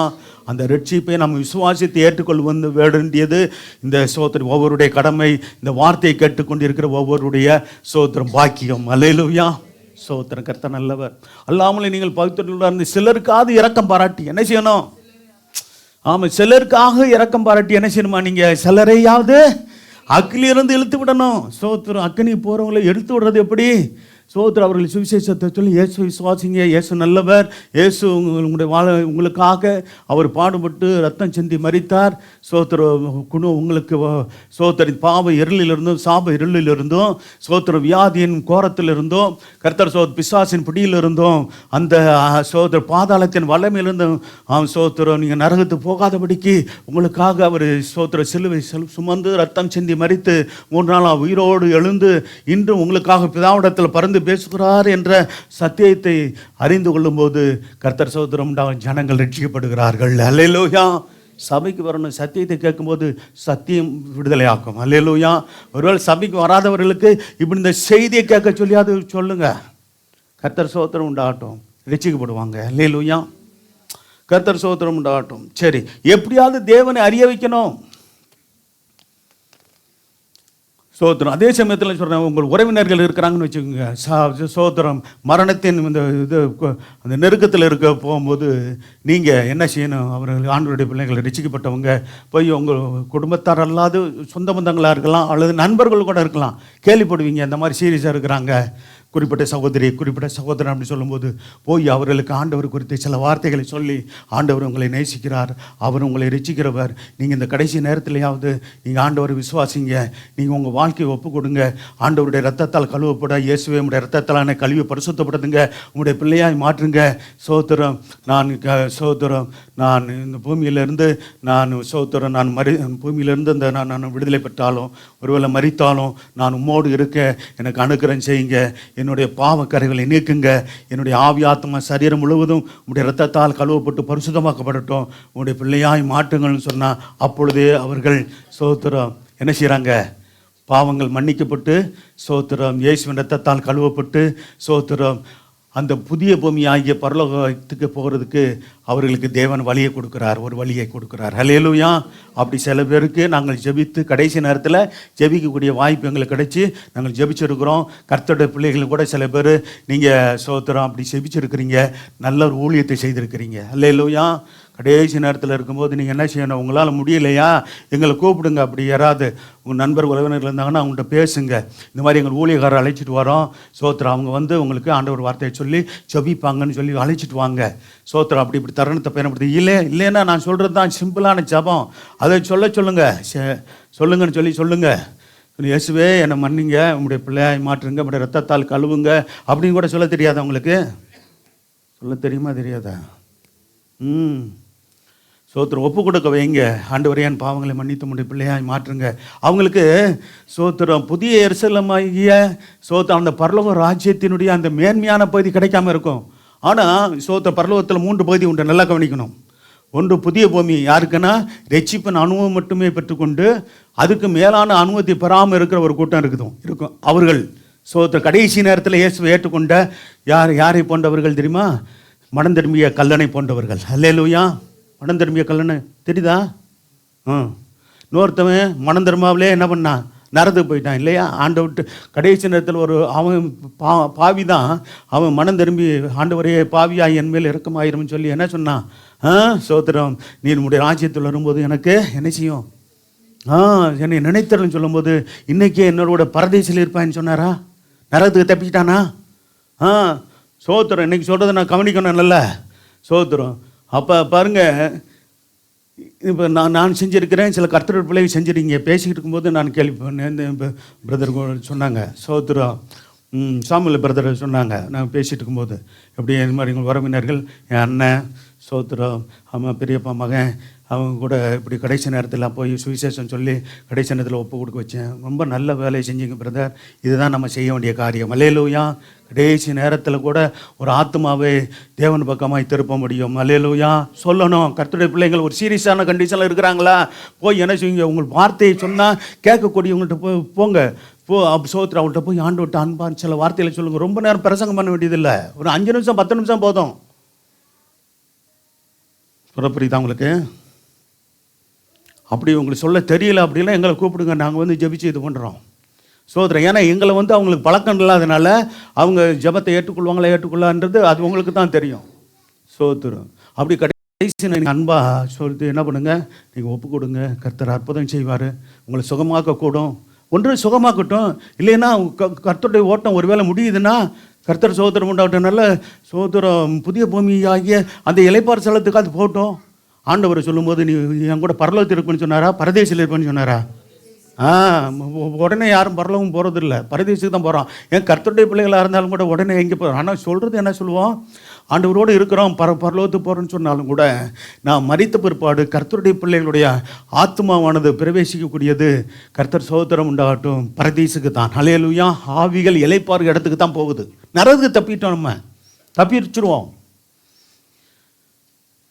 அந்த ரட்சிப்பை நம்ம விசுவாசித்து ஏற்றுக்கொள்ள வேண்டியது இந்த சோத்திரம் ஒவ்வொருடைய கடமை. இந்த வார்த்தையை கேட்டுக்கொண்டிருக்கிற ஒவ்வொருடைய சோத்திரம் பாக்கியம். அல்லேலூயா. சோத்திரம். கர்த்தர் நல்லவர். அல்லாமலே நீங்கள் பவித்திரர்களாக இருந்து சிலருக்காவது இரக்கம் பாராட்டி என்ன செய்யணும்? ஆமாம், சிலருக்காக இரக்கம் பாராட்டி என்ன செய்யணுமா? நீங்கள் சிலரையாவது அக்கிலிருந்து இழுத்து விடணும். சோத்திரம். அக்கினி போகிறவங்களை எடுத்து விடுறது எப்படி? சோத்திரம். அவர்கள் சுவிசேஷத்தை சொல்லி இயேசு விசுவாசிங்க, இயேசு நல்லவர், இயேசு உங்களுக்காக அவர் பாடுபட்டு ரத்தம் சிந்தி மரித்தார். உங்களுக்கு சோத்திர பாவ இருளிலிருந்தும் சாப இருளிலிருந்தும் சோத்திர வியாதியின் கோரத்திலிருந்தும் கர்த்தர் பிசாசின் பிடியிலிருந்தும் அந்த சோத்திர பாதாளத்தின் வல்லமையிலிருந்தும் சோத்திரம் நீங்கள் நரகத்துக்கு போகாதபடிக்கு உங்களுக்காக அவர் சோத்திர சிலுவை சுமந்து ரத்தம் சிந்தி மரித்து 3 நாள் உயிரோடு எழுந்து இன்றும் உங்களுக்காக பிதாவிடத்தில் பறந்து பேசுகிறார் என்ற சத்தியத்தை அறிந்து கொள்ளும்போது கர்த்தர் சோத்திரம் ஜனங்கள் ரட்சிக்கப்படுகிறார்கள். அல்லேலூயா. சபைக்கு வரணும். சத்தியத்தை கேட்கும்போது சத்தியம் விடுதலை ஆக்கும். அல்லேலூயா. ஒருவேளை சபைக்கு வராதவர்களுக்கு இப்படி இந்த செய்தியை கேட்க சொல்லியாவது சொல்லுங்க. கர்த்தர் சோத்திரம் உண்டாகட்டும், ரட்சிக்கப்படுவாங்க. அல்லேலூயா. கர்த்தர் சோத்திரம் உண்டாகட்டும். சரி, எப்படியாவது தேவனை அறிய வைக்கணும். சோத்திரம். அதே சமயத்தில் சொல்கிறேன், உங்கள் உறவினர்கள் இருக்கிறாங்கன்னு வச்சுக்கோங்க. சோத்திரம் மரணத்தின் அந்த நெருக்கத்தில் இருக்க போகும்போது நீங்கள் என்ன செய்யணும்? அவர்கள் ஆண்டவருடைய பிள்ளைகள் ரட்சிக்கப்பட்டவங்க போய் உங்கள் குடும்பத்தார் அல்லாது சொந்த பந்தங்களாக இருக்கலாம் அல்லது நண்பர்கள் கூட இருக்கலாம். கேள்விப்படுவீங்க, இந்த மாதிரி சீரியஸாக இருக்கிறாங்க, குறிப்பிட்ட சகோதரி, குறிப்பிட்ட சகோதரன் அப்படி சொல்லும்போது போய் அவர்களுக்கு ஆண்டவர் குறித்து சில வார்த்தைகளை சொல்லி, ஆண்டவர் உங்களை நேசிக்கிறார், அவர் உங்களை ரட்சிக்கிறவர், நீங்கள் இந்த கடைசி நேரத்திலேயாவது நீங்கள் ஆண்டவரை விசுவாசிங்க, நீங்கள் உங்கள் வாழ்க்கையை ஒப்பு கொடுங்க, ஆண்டவருடைய ரத்தத்தால் கழுவப்பட, இயேசுவே உடைய ரத்தத்தால் கழுவி பரிசுத்தப்படுத்துங்க, உங்களுடைய பிள்ளையாய் மாற்றுங்க. சோத்திரம், நான் இந்த பூமியிலிருந்து நான் பூமியிலிருந்து நான் விடுதலை பெற்றாலும், ஒருவேளை மரித்தாலும் நான் உம்மோடு இருக்க எனக்கு அனுக்கிரகம் செய்யுங்க, என்னுடைய பாவக்கரைகளை நீக்குங்க, என்னுடைய ஆவி ஆத்மா சரீரம் முழுவதும் உங்களுடைய இரத்தத்தால் கழுவப்பட்டு பரிசுத்தமாக்கப்படட்டும், உங்களுடைய பிள்ளையாய் மாற்றுங்கள்னு சொன்னால் அப்பொழுதே அவர்கள் சோத்திரம் என்ன செய்கிறாங்க, பாவங்கள் மன்னிக்கப்பட்டு சோத்திரம் இயேசுவின் இரத்தத்தால் கழுவப்பட்டு சோத்திரம் அந்த புதிய பூமி ஆகிய பரலோகத்துக்கு போகிறதுக்கு அவர்களுக்கு தேவன் வழியை கொடுக்குறார், ஒரு வழியை கொடுக்குறார். ஹல்லேலூயா. அப்படி சில பேருக்கு நாங்கள் ஜெபித்து கடைசி நேரத்தில் ஜெபிக்கக்கூடிய வாய்ப்பு எங்களுக்கு கிடைச்சி நாங்கள் ஜெபிச்சிருக்கிறோம். கர்த்தருடைய பிள்ளைகள் கூட சில பேர் நீங்கள் சோத்திரம் அப்படி ஜெபிச்சிருக்கிறீங்க, நல்ல ஒரு ஊழியத்தை செய்திருக்கிறீங்க. ஹல்லேலூயா. கடைசி நேரத்தில் இருக்கும்போது நீங்கள் என்ன செய்யணும், உங்களால் முடியலையா எங்களை கூப்பிடுங்க, அப்படி யாராவது உங்கள் நண்பர் உறவினர்கள் இருந்தாங்கன்னா அவங்கள்ட்ட பேசுங்க, இந்த மாதிரி எங்கள் ஊழியக்காரரை அழைச்சிட்டு வரோம் சோத்திரம், அவங்க வந்து உங்களுக்கு ஆண்டவர் வார்த்தையை சொல்லி ஜெபிப்பாங்கன்னு சொல்லி அழைச்சிட்டு வாங்க சோத்திரம். அப்படி இப்படி தருணத்தை பயன்படுத்தி இல்லைன்னா நான் சொல்கிறது தான் சிம்பிளான ஜெபம், அதை சொல்லுங்கன்னு சொல்லுங்கள். இயேசுவே என்னை மன்னிங்க, உங்களுடைய பிள்ளையாய் மாற்றுங்க, உங்களுடைய ரத்தத்தால் கழுவுங்க அப்படின்னு கூட சொல்ல தெரியாதா உங்களுக்கு? சொல்ல தெரியுமா தெரியாதா? சோத்திரம் ஒப்பு கொடுக்க வைங்க, ஆண்டவரே என் பாவங்களை மன்னித்து உம்முடைய பிள்ளையாய் மாற்றுங்க. அவங்களுக்கு சோத்திரம் புதிய எருசலேமாகிய சோத்திரம் அந்த பரலோக ராஜ்யத்தினுடைய அந்த மேன்மையான பகுதி கிடைக்காம இருக்கும். ஆனால் சோத்திர பரலோகத்தில் 3 பகுதி உண்டு, நல்லா கவனிக்கணும். ஒன்று புதிய பூமி, யாருக்குன்னா ரட்சிப்பின் அனுபவம் மட்டுமே பெற்றுக்கொண்டு அதுக்கு மேலான அனுமதி பெறாமல் இருக்கிற ஒரு கூட்டம் இருக்கும். அவர்கள் சோத்திர கடைசி நேரத்தில் இயேசுவை ஏற்றுக்கொண்ட யாரை போன்றவர்கள் தெரியுமா? மனம் திரும்பிய கல்லணை போன்றவர்கள். அல்லேலூயா. மனம் திரும்பிய கல்லணை தெரியுதா? இன்னொருத்தவன் மனம் திரும்பாவிலே என்ன பண்ணான், நரதுக்கு போயிட்டான் இல்லையா? ஆண்டை விட்டு கடைசி நேரத்தில் அவன் பாவி தான், அவன் மனம் திரும்பி ஆண்டவரே பாவியாய் என் மேல் இறக்கமாயிரும்னு சொல்லி என்ன சொன்னான், சோத்திரம் நீ உன்னுடைய ராஜ்யத்தில் வரும்போது எனக்கு என்ன செய்யும், என்னை நினைத்தரன்னு சொல்லும்போது இன்னைக்கே என்னோட பரதேசில் இருப்பான்னு சொன்னாரா? நரகத்துக்கு தப்பிக்கிட்டானா? சோத்திரம் இன்னைக்கு சொல்கிறத நான் கவனிக்கணும் நல்ல சோத்திரம். அப்போ பாருங்கள், இப்போ நான் செஞ்சுருக்கிறேன், சில கர்த்தர் பிள்ளைகள் செஞ்சுருக்கீங்க. பேசிக்கிட்டு இருக்கும்போது நான் கேள்வி பிரதர் சொன்னாங்க, சோத்திரம் சாமுவேல் பிரதர் சொன்னாங்க, நான் பேசிகிட்டு இருக்கும்போது எப்படி இந்த மாதிரி எங்கள் உறவினர்கள் என் அண்ணன் சோத்திரம் அவன் பெரியப்பா மகன் அவங்க கூட இப்படி கடைசி நேரத்தில் போய் சுவிசேஷம் சொல்லி கடைசி நேரத்தில் ஒப்பு கொடுக்க வச்சேன். ரொம்ப நல்ல வேலையை செஞ்சீங்க பிரதர், இதுதான் நம்ம செய்ய வேண்டிய காரியம். அல்லேலூயா. கடைசி நேரத்தில் கூட ஒரு ஆத்மாவை தேவன் பக்கமாய் திருப்ப முடியும். அல்லேலூயா. சொல்லணும். கர்த்தருடைய பிள்ளைகள் ஒரு சீரியஸான கண்டிஷனில் இருக்கிறாங்களா, போய் என்ன செய்யுங்க, உங்கள் வார்த்தையை சொன்னால் கேட்கக்கூடியவங்கள்ட்ட போங்க, சோத்திரம் அவங்கள்ட்ட போய் ஆண்டு விட்டு அன்பான் சில வார்த்தைகளை சொல்லுங்கள். ரொம்ப நேரம் பிரசங்கம் பண்ண வேண்டியதில்லை, ஒரு 5 நிமிஷம் 10 நிமிஷம் போதும். புரியுதா உங்களுக்கு? அப்படி உங்களுக்கு சொல்ல தெரியல அப்படின்னா எங்களை கூப்பிடுங்க, நாங்கள் வந்து ஜெபிச்சு இது பண்ணுறோம் சோதரம். ஏன்னா எங்களை வந்து அவங்களுக்கு பழக்கம் இல்லாதனால அவங்க ஜெபத்தை ஏற்றுக்கொள்வாங்களா ஏற்றுக்கொள்ளான்றது அது உங்களுக்கு தான் தெரியும் சோதரம். அப்படி கடைசி நீங்கள் அன்பா சொல்லிட்டு என்ன பண்ணுங்கள், நீங்கள் ஒப்பு கொடுங்க, கர்த்தர் அற்புதம் செய்வார், உங்களை சுகமாக்கக்கூடும். ஒன்று சுகமாக்கட்டும், இல்லைன்னா கர்த்தருடைய ஓட்டம் ஒருவேளை முடியுதுன்னா கர்த்தர் சோதரம் உண்டாகட்டும், நல்ல சோதரம் புதிய பூமி ஆகிய அந்த இளைப்பார் ஸ்தலத்துக்கு அது போட்டோம். ஆண்டவர் சொல்லும்போது நீ என் கூட பரலோகத்தில் இருப்பேன்னு சொன்னாரா, பரதேசில் இருப்பேன்னு சொன்னாரா? உடனே யாரும் பரலோகம் போகிறதில்ல, பரதேசிக்கு தான் போகிறோம். ஏன் கர்த்தருடைய பிள்ளைகளாக இருந்தாலும் கூட உடனே எங்கே போகிறோம்? ஆனால் சொல்கிறது என்ன சொல்லுவோம், ஆண்டவரோடு இருக்கிறோம், பரலோகத்துக்கு போகிறோன்னு சொன்னாலும் கூட நான் மரித்த பிற்பாடு கர்த்தருடைய பிள்ளைகளுடைய ஆத்மாவானது பிரவேசிக்கக்கூடியது கர்த்தர் சோதரம் உண்டாகட்டும் பரதேசுக்கு தான். அல்லேலூயா. ஆவிகள் இளைப்பாறு இடத்துக்கு தான் போகுது. நரகத்துக்கு தப்பிட்டோம், நம்ம தப்பிச்சிருவோம்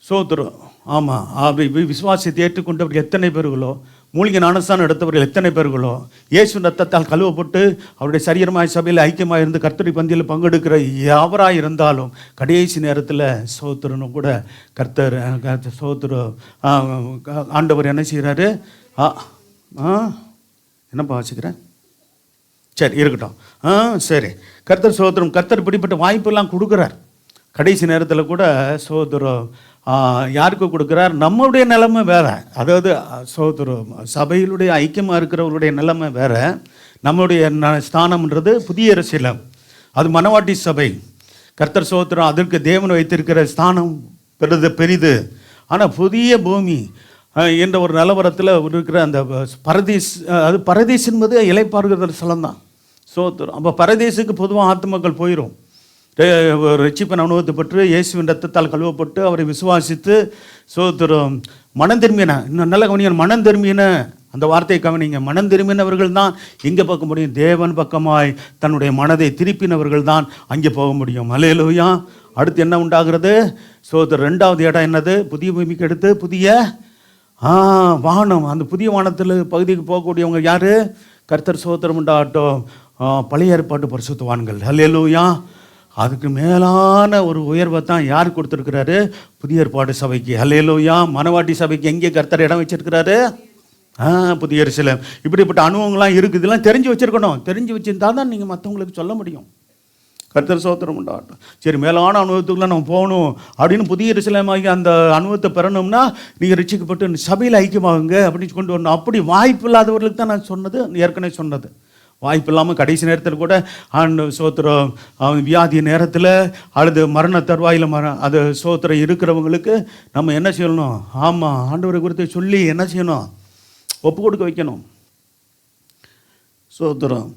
சோதரம். ஆமாம். விசுவாசத்தை ஏற்றுக்கொண்டவர்கள் எத்தனை பேர்களோ, மூலிகை ஞானஸ்தானம் எடுத்தவர்கள் எத்தனை பேர்களோ, இயேசு ரத்தத்தால் கழுவப்பட்டு அவருடைய சரீரமாய் சபையில் ஐக்கியமாக இருந்து கர்த்தருடைய பந்தியில் பங்கெடுக்கிற யாவராக இருந்தாலும் கடைசி நேரத்தில் சோத்திரனும் கூட கர்த்தர் சோத்திரம் ஆண்டவர் என்ன செய்கிறாரு? என்னப்பா வாசிக்கிறேன், சரி இருக்கட்டும். சரி, கர்த்தர் சோத்திரம், கர்த்தர் இப்படிப்பட்ட வாய்ப்பெல்லாம் கொடுக்குறார். கடைசி நேரத்தில் கூட சோத்திரம் யாருக்கு கொடுக்குறார்? நம்மளுடைய நிலைமை வேறு, அதாவது சோத்திரம் சபையிலுடைய ஐக்கியமாக இருக்கிறவருடைய நிலைமை வேறு, நம்மளுடைய ஸ்தானம்ன்றது புதிய எருசலேம். அது மனவாட்டி சபை. கர்த்தர் ஸ்தோத்திரம். அதற்கு தேவன் வைத்திருக்கிற ஸ்தானம் பெரிது. ஆனால் புதிய பூமி என்ற ஒரு நிலவரத்தில் இருக்கிற அந்த பரதீஸ், அது பரதீஸ் என்பது இளைப்பாறுகிற ஸ்தலம் தான். ஸ்தோத்திரம். அப்போ பரதீசுக்கு பொதுவாக ஆத்துமக்கள் போயிடும். ரட்சிப்பின் அனுபவத்தை பெற்று இயேசுவின் ரத்தத்தால் கழுவப்பட்டு அவரை விசுவாசித்து ஸ்தோத்திரம் மனம் திரும்பின. இன்னும் நல்ல கவனியன், மனம் திரும்பின அந்த வார்த்தையை கவனிங்க. மனம் திரும்பினவர்கள் தான் எங்கே பார்க்க முடியும்? தேவன் பக்கமாய் தன்னுடைய மனதை திருப்பினவர்கள் தான் அங்கே போக முடியும். அல்லேலூயா. அடுத்து என்ன உண்டாகிறது? ஸ்தோத்திரம். 2வது இடம் என்னது? புதிய பூமிக்கு அடுத்து புதிய வானம். அந்த புதிய வானத்தில் பகுதிக்கு போகக்கூடியவங்க யார்? கர்த்தர் ஸ்தோத்திரம் உண்டாகட்டும், பழைய ஏற்பாட்டு பரிசுத்தவான்கள். அல்லேலூயா. அதுக்கு மேலான ஒரு உயர்வை தான் யார் கொடுத்துருக்கிறாரு? புதிய ஏற்பாடு சபைக்கு. அல்லேலூயா. மனவாட்டி சபைக்கு எங்கே கர்த்தர் இடம் வச்சிருக்கிறாரு? புதிய எருசலேம். இப்படிப்பட்ட அனுபவங்கள்லாம் இருக்குது. இதெல்லாம் தெரிஞ்சு வச்சுருக்கணும். தெரிஞ்சு வச்சுருந்தா தான் நீங்கள் மற்றவங்களுக்கு சொல்ல முடியும். கர்த்தர் ஸ்தோத்திரம் உண்டாகட்டும். சரி, மேலான அனுபவத்துக்குலாம் நம்ம போகணும் அப்படின்னு புதிய எருசலேமாகி அந்த அனுபவத்தை பெறணும்னா நீங்கள் ரட்சிக்கப்பட்டு சபையில் ஐக்கியமாகுங்க அப்படின்னு கொண்டு வரணும். அப்படி வாய்ப்பு இல்லாதவர்களுக்கு தான் நான் சொன்னது, ஏற்கனவே சொன்னது. வாய்ப்பு இல்லாமல் கடைசி நேரத்தில் கூட ஸ்தோத்திரம் வியாதி நேரத்தில் அல்லது மரண தருவாயில் அது ஸ்தோத்திரம் இருக்கிறவங்களுக்கு நம்ம என்ன செய்யணும்? ஆமாம், ஆண்டவரை குறித்து சொல்லி என்ன செய்யணும்? ஒப்பு கொடுக்க வைக்கணும். ஸ்தோத்திரம்.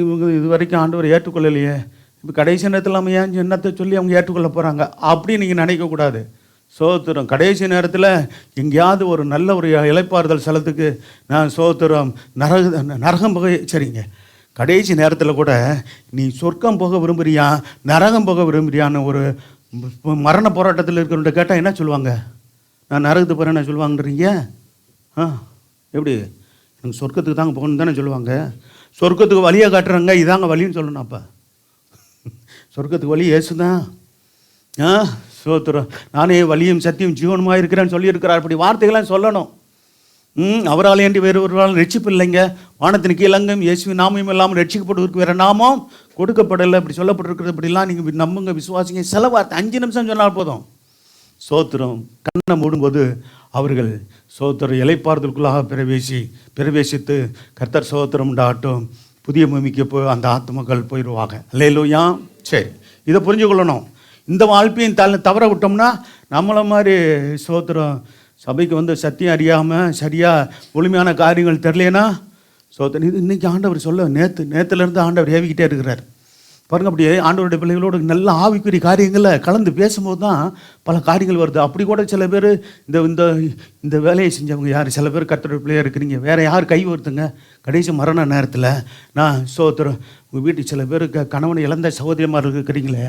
இவங்க இது வரைக்கும் ஆண்டவரை ஏற்றுக்கொள்ளலையே, இப்போ கடைசி நேரத்தில் நம்ம ஏன் என்னத்தை சொல்லி அவங்க ஏற்றுக்கொள்ள போகிறாங்க அப்படின்னு நீங்கள் நினைக்கக்கூடாது. ஸ்தோத்திரம். கடைசி நேரத்தில் எங்கேயாவது ஒரு நல்ல ஒரு இளைப்பாறுதல் ஸ்தலத்துக்கு நான் ஸ்தோத்திரம் நரகம் போக, சரிங்க, கடைசி நேரத்தில் கூட நீ சொர்க்கம் போக விரும்புறியா நரகம் போக விரும்புறியான்னு ஒரு மரண போராட்டத்தில் இருக்கிறவங்க கேட்டால் என்ன சொல்லுவாங்க? நான் நரகத்துக்கு போகிறேன்னு சொல்லுவாங்கன்றீங்க. எப்படி? எனக்கு சொர்க்கத்துக்கு தாங்க போகணுன்னு தானே சொல்லுவாங்க. சொர்க்கத்துக்கு வழியை காட்டுறாங்க, இதாங்க வழின்னு சொல்லணும். அப்போ சொர்க்கத்துக்கு வழி இயேசு தான். ஸ்தோத்திரம். நானே வழியும் சத்தியம் ஜீவனுமாக இருக்கிறேன்னு சொல்லியிருக்கிறார். அப்படி வார்த்தைகள்லாம் சொல்லணும். அவரால் ஏண்டி வேறு ஒருவரால் ரட்சிப்பு இல்லைங்க. வானத்தின் கீழங்கும் இயேசுவின் நாமம் இல்லாமல் ரட்சிக்கப்படுவதற்கு வேறு நாமம் கொடுக்கப்படலை. இப்படி சொல்லப்பட்டிருக்கிறது. இப்படிலாம் நீங்கள் நம்புங்க, விசுவாசிங்க. சில வார்த்தை 5 நிமிஷம் சொன்னால் போதும். ஸ்தோத்திரம். கண்ணை மூடும்போது அவர்கள் ஸ்தோத்திரம் இளைப்பாறுதலுக்குள்ளாக பிரவேசித்து கர்த்தர் ஸ்தோத்திரம் உண்டாகட்டும் புதிய பூமிக்கு போய் அந்த ஆத்மக்கள் போயிடுவாங்க. அல்லேலூயா. சரி, இதை புரிஞ்சுக்கொள்ளணும். இந்த வாழ்க்கையும் தவற விட்டோம்னா நம்மளை மாதிரி ஸ்தோத்திரம் சபைக்கு வந்து சத்தியம் அறியாமல் சரியாக முழுமையான காரியங்கள் தெரியலேன்னா ஸ்தோத்திரம். இது இன்றைக்கி ஆண்டவர் சொல்ல நேற்றுலேருந்து ஆண்டவர் ஏவிக்கிட்டே இருக்கிறார் பாருங்க. அப்படியே ஆண்டவருடைய பிள்ளைகளோடு நல்ல ஆவிக்குரிய காரியங்களை கலந்து பேசும்போது தான் பல காரியங்கள் வருது. அப்படி கூட சில பேர் இந்த இந்த வேலையை செஞ்சவங்க யார்? சில பேர் கர்த்தருடைய பிள்ளையாக இருக்கிறீங்க, வேறு யார் கை வருத்துங்க? கடைசி மரண நேரத்தில் நான் ஸ்தோத்திரம் உங்கள் வீட்டுக்கு சில பேர் கணவனை இழந்த சகோதரியமாக இருக்கிறீங்களே,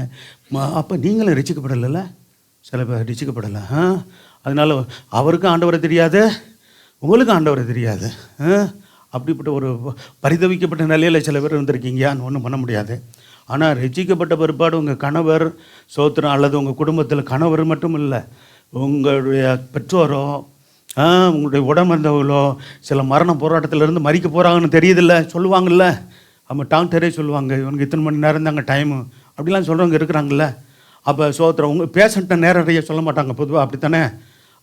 அப்போ நீங்களும் ரட்சிக்கப்படலைல்ல? சில பேர் ரட்சிக்கப்படலை. அதனால் அவருக்கும் ஆண்டவரை தெரியாது, உங்களுக்கும் ஆண்டவரை தெரியாது. அப்படிப்பட்ட ஒரு பரிதவிக்கப்பட்ட நிலையில் சில பேர் இருந்திருக்கீங்க. ஒன்றும் பண்ண முடியாது. ஆனால் ரட்சிக்கப்பட்ட பிற்பாடு உங்கள் கணவர் ஸ்தோத்திரம் அல்லது உங்கள் குடும்பத்தில் கணவர் மட்டும் இல்லை, உங்களுடைய பெற்றோரோ உங்களுடைய உடம்பந்தவர்களோ சில மரண போராட்டத்திலேருந்து மறிக்க போகிறாங்கன்னு தெரியுதில்ல, சொல்லுவாங்கள்ல. நம்ம டாக்டரே சொல்லுவாங்க, இவனுக்கு இத்தனை மணி நேரம் தாங்க டைமு அப்படிலாம் சொல்கிறவங்க இருக்கிறாங்கல்ல. அப்போ ஸ்தோத்திரம் உங்கள் பேஷண்ட்டை நேரடியாக சொல்ல மாட்டாங்க பொதுவாக, அப்படித்தானே?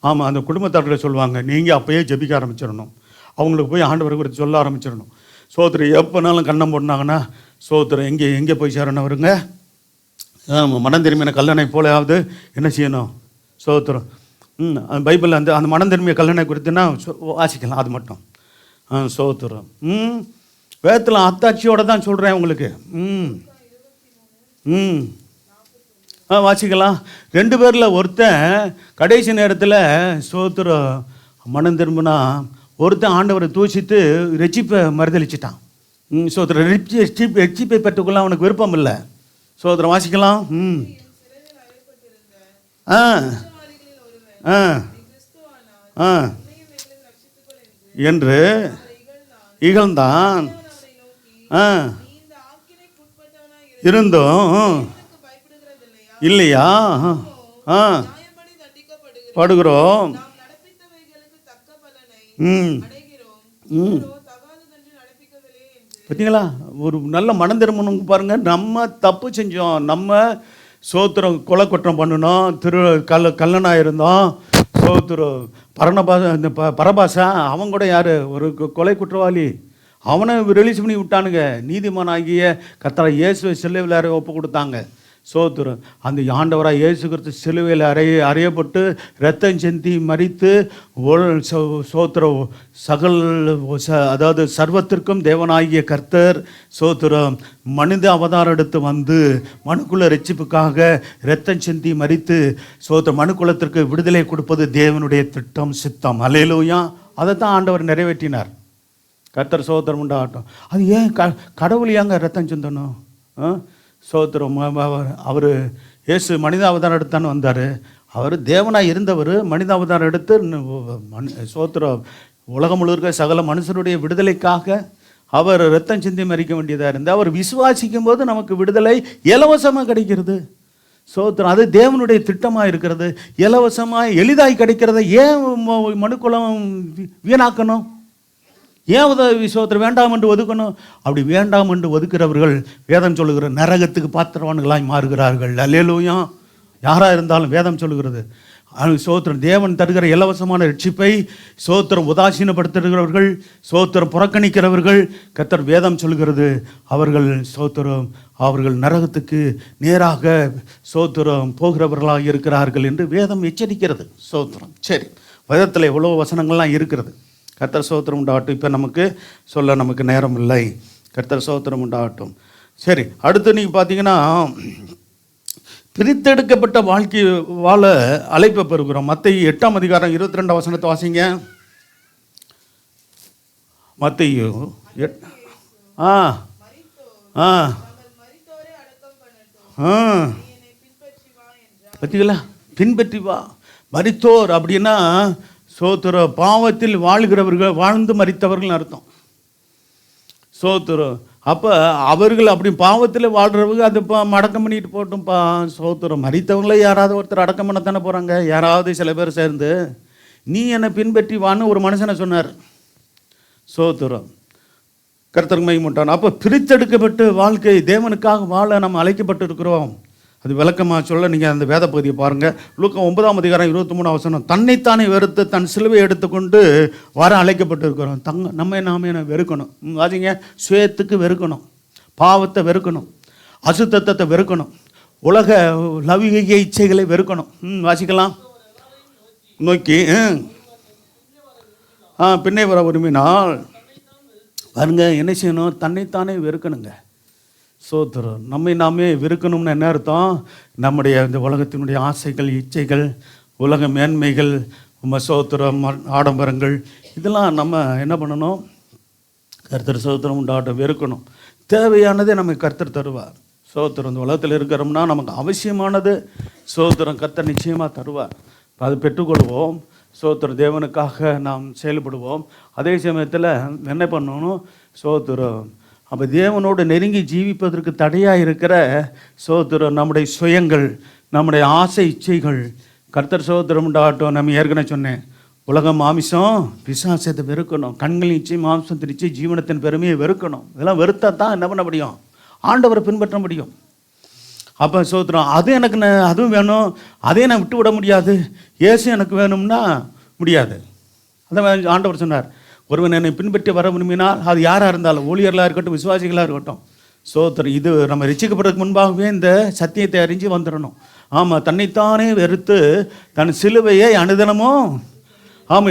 ஆமாம், அந்த குடும்பத்தார்களை சொல்லுவாங்க, நீங்கள் அப்போயே ஜெபிக்க ஆரம்பிச்சிடணும், அவங்களுக்கு போய் ஆண்டவரை குறித்து சொல்ல ஆரம்பிச்சிடணும். ஸ்தோத்திரம் எப்போனாலும் கண்ணம் போட்டாங்கன்னா ஸ்தோத்திரம் எங்கே போய் சேரணும்? வருங்க மனம் திரும்பின கல்லணை போலாவது என்ன செய்யணும்? ஸ்தோத்திரம். பைபிளில் அந்த மனம் திரும்பிய கல்லணை குறித்துன்னா வாசிக்கலாம், அது மட்டும். ஸ்தோத்திரம். வேதத்தில் அத்தாட்சியோடு தான் சொல்கிறேன் உங்களுக்கு. வாசிக்கலாம். 2 பேரில் ஒருத்தன் கடைசி நேரத்தில் ஸ்தோத்திரம் மனம் திரும்பினா, ஒருத்தன் ஆண்டவரை தூசித்து ரட்சிப்பை மறுதளிச்சிட்டான். சோதரன் ரட்சிப்பை பெற்றுக்கொள்ள அவனுக்கு விருப்பம் இல்லை. சோதரன் வாசிக்கலாம். என்று இகழ்ந்தான். இருந்தும் இல்லையா படுகிறோம். பார்த்தீங்களா? ஒரு நல்ல மனம் திரும்பணும் பாருங்க. நம்ம தப்பு செஞ்சோம், நம்ம சோத்திரம் கொலை குற்றம் பண்ணினோம், கல்லனாக இருந்தோம். சோத்திரம் பரபாசா அவன் கூட யார்? ஒரு கொலை குற்றவாளி. அவனை ரிலீஸ் பண்ணி விட்டானுங்க. நீதிமானாகிய கர்த்தராகிய இயேசுவை சிலுவையில் ஒப்பு கொடுத்தாங்க. சோத்திரம். அந்த ஆண்டவராக இயேசு கிறிஸ்து சிலுவையில் அறையப்பட்டு இரத்தம் சிந்தி மரித்து சோத்திரம் அதாவது சர்வத்திற்கும் தேவனாகிய கர்த்தர் சோத்திரம் மனித அவதாரம் எடுத்து வந்து மனுக்குல ரட்சிப்புக்காக இரத்தம் சிந்தி மரித்து சோத்திரம் மனுக்குலத்திற்கு விடுதலை கொடுப்பது தேவனுடைய திட்டம், சித்தம். அல்லேலூயா. அதை தான் ஆண்டவர் நிறைவேற்றினார். கர்த்தர் சோத்திரம் உண்டாகட்டும். அது ஏன் கடவுள் ஏங்க ரத்தம் சிந்தணும்? சோத்திரம். அவர் இயேசு மனித அவதாரம் எடுத்தான்னு வந்தார். அவர் தேவனாக இருந்தவர் மனித அவதாரம் எடுத்து சோத்திரம் உலகம் முழுக்க சகல மனுஷனுடைய விடுதலைக்காக அவர் ரத்தம் சிந்தி மறிக்க வேண்டியதாக இருந்தால் அவர் விசுவாசிக்கும் போது நமக்கு விடுதலை இலவசமாக கிடைக்கிறது. சோத்திரம். அது தேவனுடைய திட்டமாக இருக்கிறது. இலவசமாக எளிதாய் கிடைக்கிறத ஏன் மனுக்குலம் வீணாக்கணும்? ஏன் சோத்திரம் வேண்டாம் என்று ஒதுக்கணும்? அப்படி வேண்டாம் என்று ஒதுக்கிறவர்கள் வேதம் சொல்லுகிற நரகத்துக்கு பாத்திரவான்களாய் மாறுகிறார்கள். அல்லேலூயா. யாராக இருந்தாலும் வேதம் சொல்லுகிறது. சோத்திரம். தேவன் தருகிற இலவசமான ரட்சிப்பை சோத்திரம் உதாசீனப்படுத்துகிறவர்கள், சோத்திரம் புறக்கணிக்கிறவர்கள், கர்த்தர் வேதம் சொல்கிறது அவர்கள் சோத்திரம் அவர்கள் நரகத்துக்கு நேராக சோத்திரம் போகிறவர்களாக இருக்கிறார்கள் என்று வேதம் எச்சரிக்கிறது. சோத்திரம். சரி, வேதத்தில் எவ்வளோ வசனங்கள்லாம் இருக்கிறது. கர்த்தர் சோத்திரம் உண்டாகட்டும். இப்போ நமக்கு நேரம் இல்லை. கர்த்தர் சோத்திரம் உண்டாகட்டும். சரி, அடுத்து நீங்கள் பார்த்தீங்கன்னா பிரித்தெடுக்கப்பட்ட வாழ்க்கை வாழ அழைப்பை பெறுகிறோம். மத்தேயு 8ஆம் அதிகாரம் 22 வசனத்தை வாசிங்க. மத்தேயு பார்த்தீங்களா? பின்பற்றி வா. மரித்தோர் அப்படின்னா சோத்திர பாவத்தில் வாழ்ந்து மரித்தவர்கள் அர்த்தம். சோத்திரம். அப்போ அவர்கள் அப்படி பாவத்தில் வாழ்கிறவங்க அது அடக்கம் பண்ணிட்டு போட்டும்ப்பா. சோத்திரம். மரித்தவங்களே யாராவது ஒருத்தர் அடக்கம் பண்ணத்தானே போகிறாங்க. யாராவது சில பேர் சேர்ந்து நீ என்னை பின்பற்றி வான்னு ஒரு மனுஷனை சொன்னார். சோத்திரம். கர்த்தர் மகிமைப்பட்டான். அப்போ பிரித்தெடுக்கப்பட்டு வாழ்க்கை தேவனுக்காக வாழ நம்ம அழைக்கப்பட்டு இருக்கிறோம். அது விளக்கமாக சொல்ல நீங்கள் அந்த வேத பகுதியை பாருங்கள். லூக்கா 9ஆம் அதிகாரம் 23 வசனம். தன்னைத்தானே வெறுத்து தன் சிலுவை எடுத்துக்கொண்டு வர அழைக்கப்பட்டு இருக்கிறோம். நாமே வெறுக்கணும். வாசிங்க. சுயத்துக்கு வெறுக்கணும், பாவத்தை வெறுக்கணும், அசுத்தத்தை வெறுக்கணும், உலக லௌகிக இச்சைகளை வெறுக்கணும். வாசிக்கலாம். நோக்கி பின்னே வர விரும்பினால் பாருங்க என்ன செய்யணும்? தன்னைத்தானே வெறுக்கணுங்க. சோத்திரம். நாமே வெறுக்கணும்னு என்ன அர்த்தம்? நம்முடைய இந்த உலகத்தினுடைய ஆசைகள், இச்சைகள், உலக மேன்மைகள், சோத்திரம், ஆடம்பரங்கள், இதெல்லாம் நம்ம என்ன பண்ணணும்? கர்த்தர் சோத்திரம் உண்டாகட்டும் வெறுக்கணும். தேவையானதே நமக்கு கர்த்தர் தருவார். சோத்திரம். இந்த உலகத்தில் இருக்கிறோம்னா நமக்கு அவசியமானது சோத்திரம் கர்த்தர் நிச்சயமாக தருவார். அதை பெற்றுக்கொள்வோம். சோத்திரம். தேவனுக்காக நாம் செயல்படுவோம். அதே சமயத்தில் என்ன பண்ணணும்? சோத்திரம். அப்போ தேவனோடு நெருங்கி ஜீவிப்பதற்கு தடையாக இருக்கிற சோத்திரம் நம்முடைய சுயங்கள், நம்முடைய ஆசை இச்சைகள் கர்த்தர் சோத்திரம் உண்டாகட்டும். நம்ம ஏற்கனவே சொன்னேன், உலகம் மாமிசம் பிசாசத்தை வெறுக்கணும். கண்கள் இச்சை, மாம்சம் திருச்சி, ஜீவனத்தின் பெருமையை வெறுக்கணும். இதெல்லாம் வெறுத்தா தான் என்ன பண்ண முடியும்? ஆண்டவரை பின்பற்ற முடியும். அப்போ சோத்திரம். அதுவும் வேணும், அதே நான் விட்டு விட முடியாது. இயேசு எனக்கு வேணும்னா முடியாது. அதான் ஆண்டவர் சொன்னார், ஒருவன் என்னை பின்பற்றி வர விரும்பினால் அது யாராக இருந்தாலும், ஊழியர்களாக இருக்கட்டும், விசுவாசிகளாக இருக்கட்டும். சோத்திரம். இது நம்ம ரட்சிக்கப்படுறதுக்கு முன்பாகவே இந்த சத்தியத்தை அறிஞ்சு வந்துடணும். ஆமாம். தன்னைத்தானே வெறுத்து தன் சிலுவையை அனுதினமும்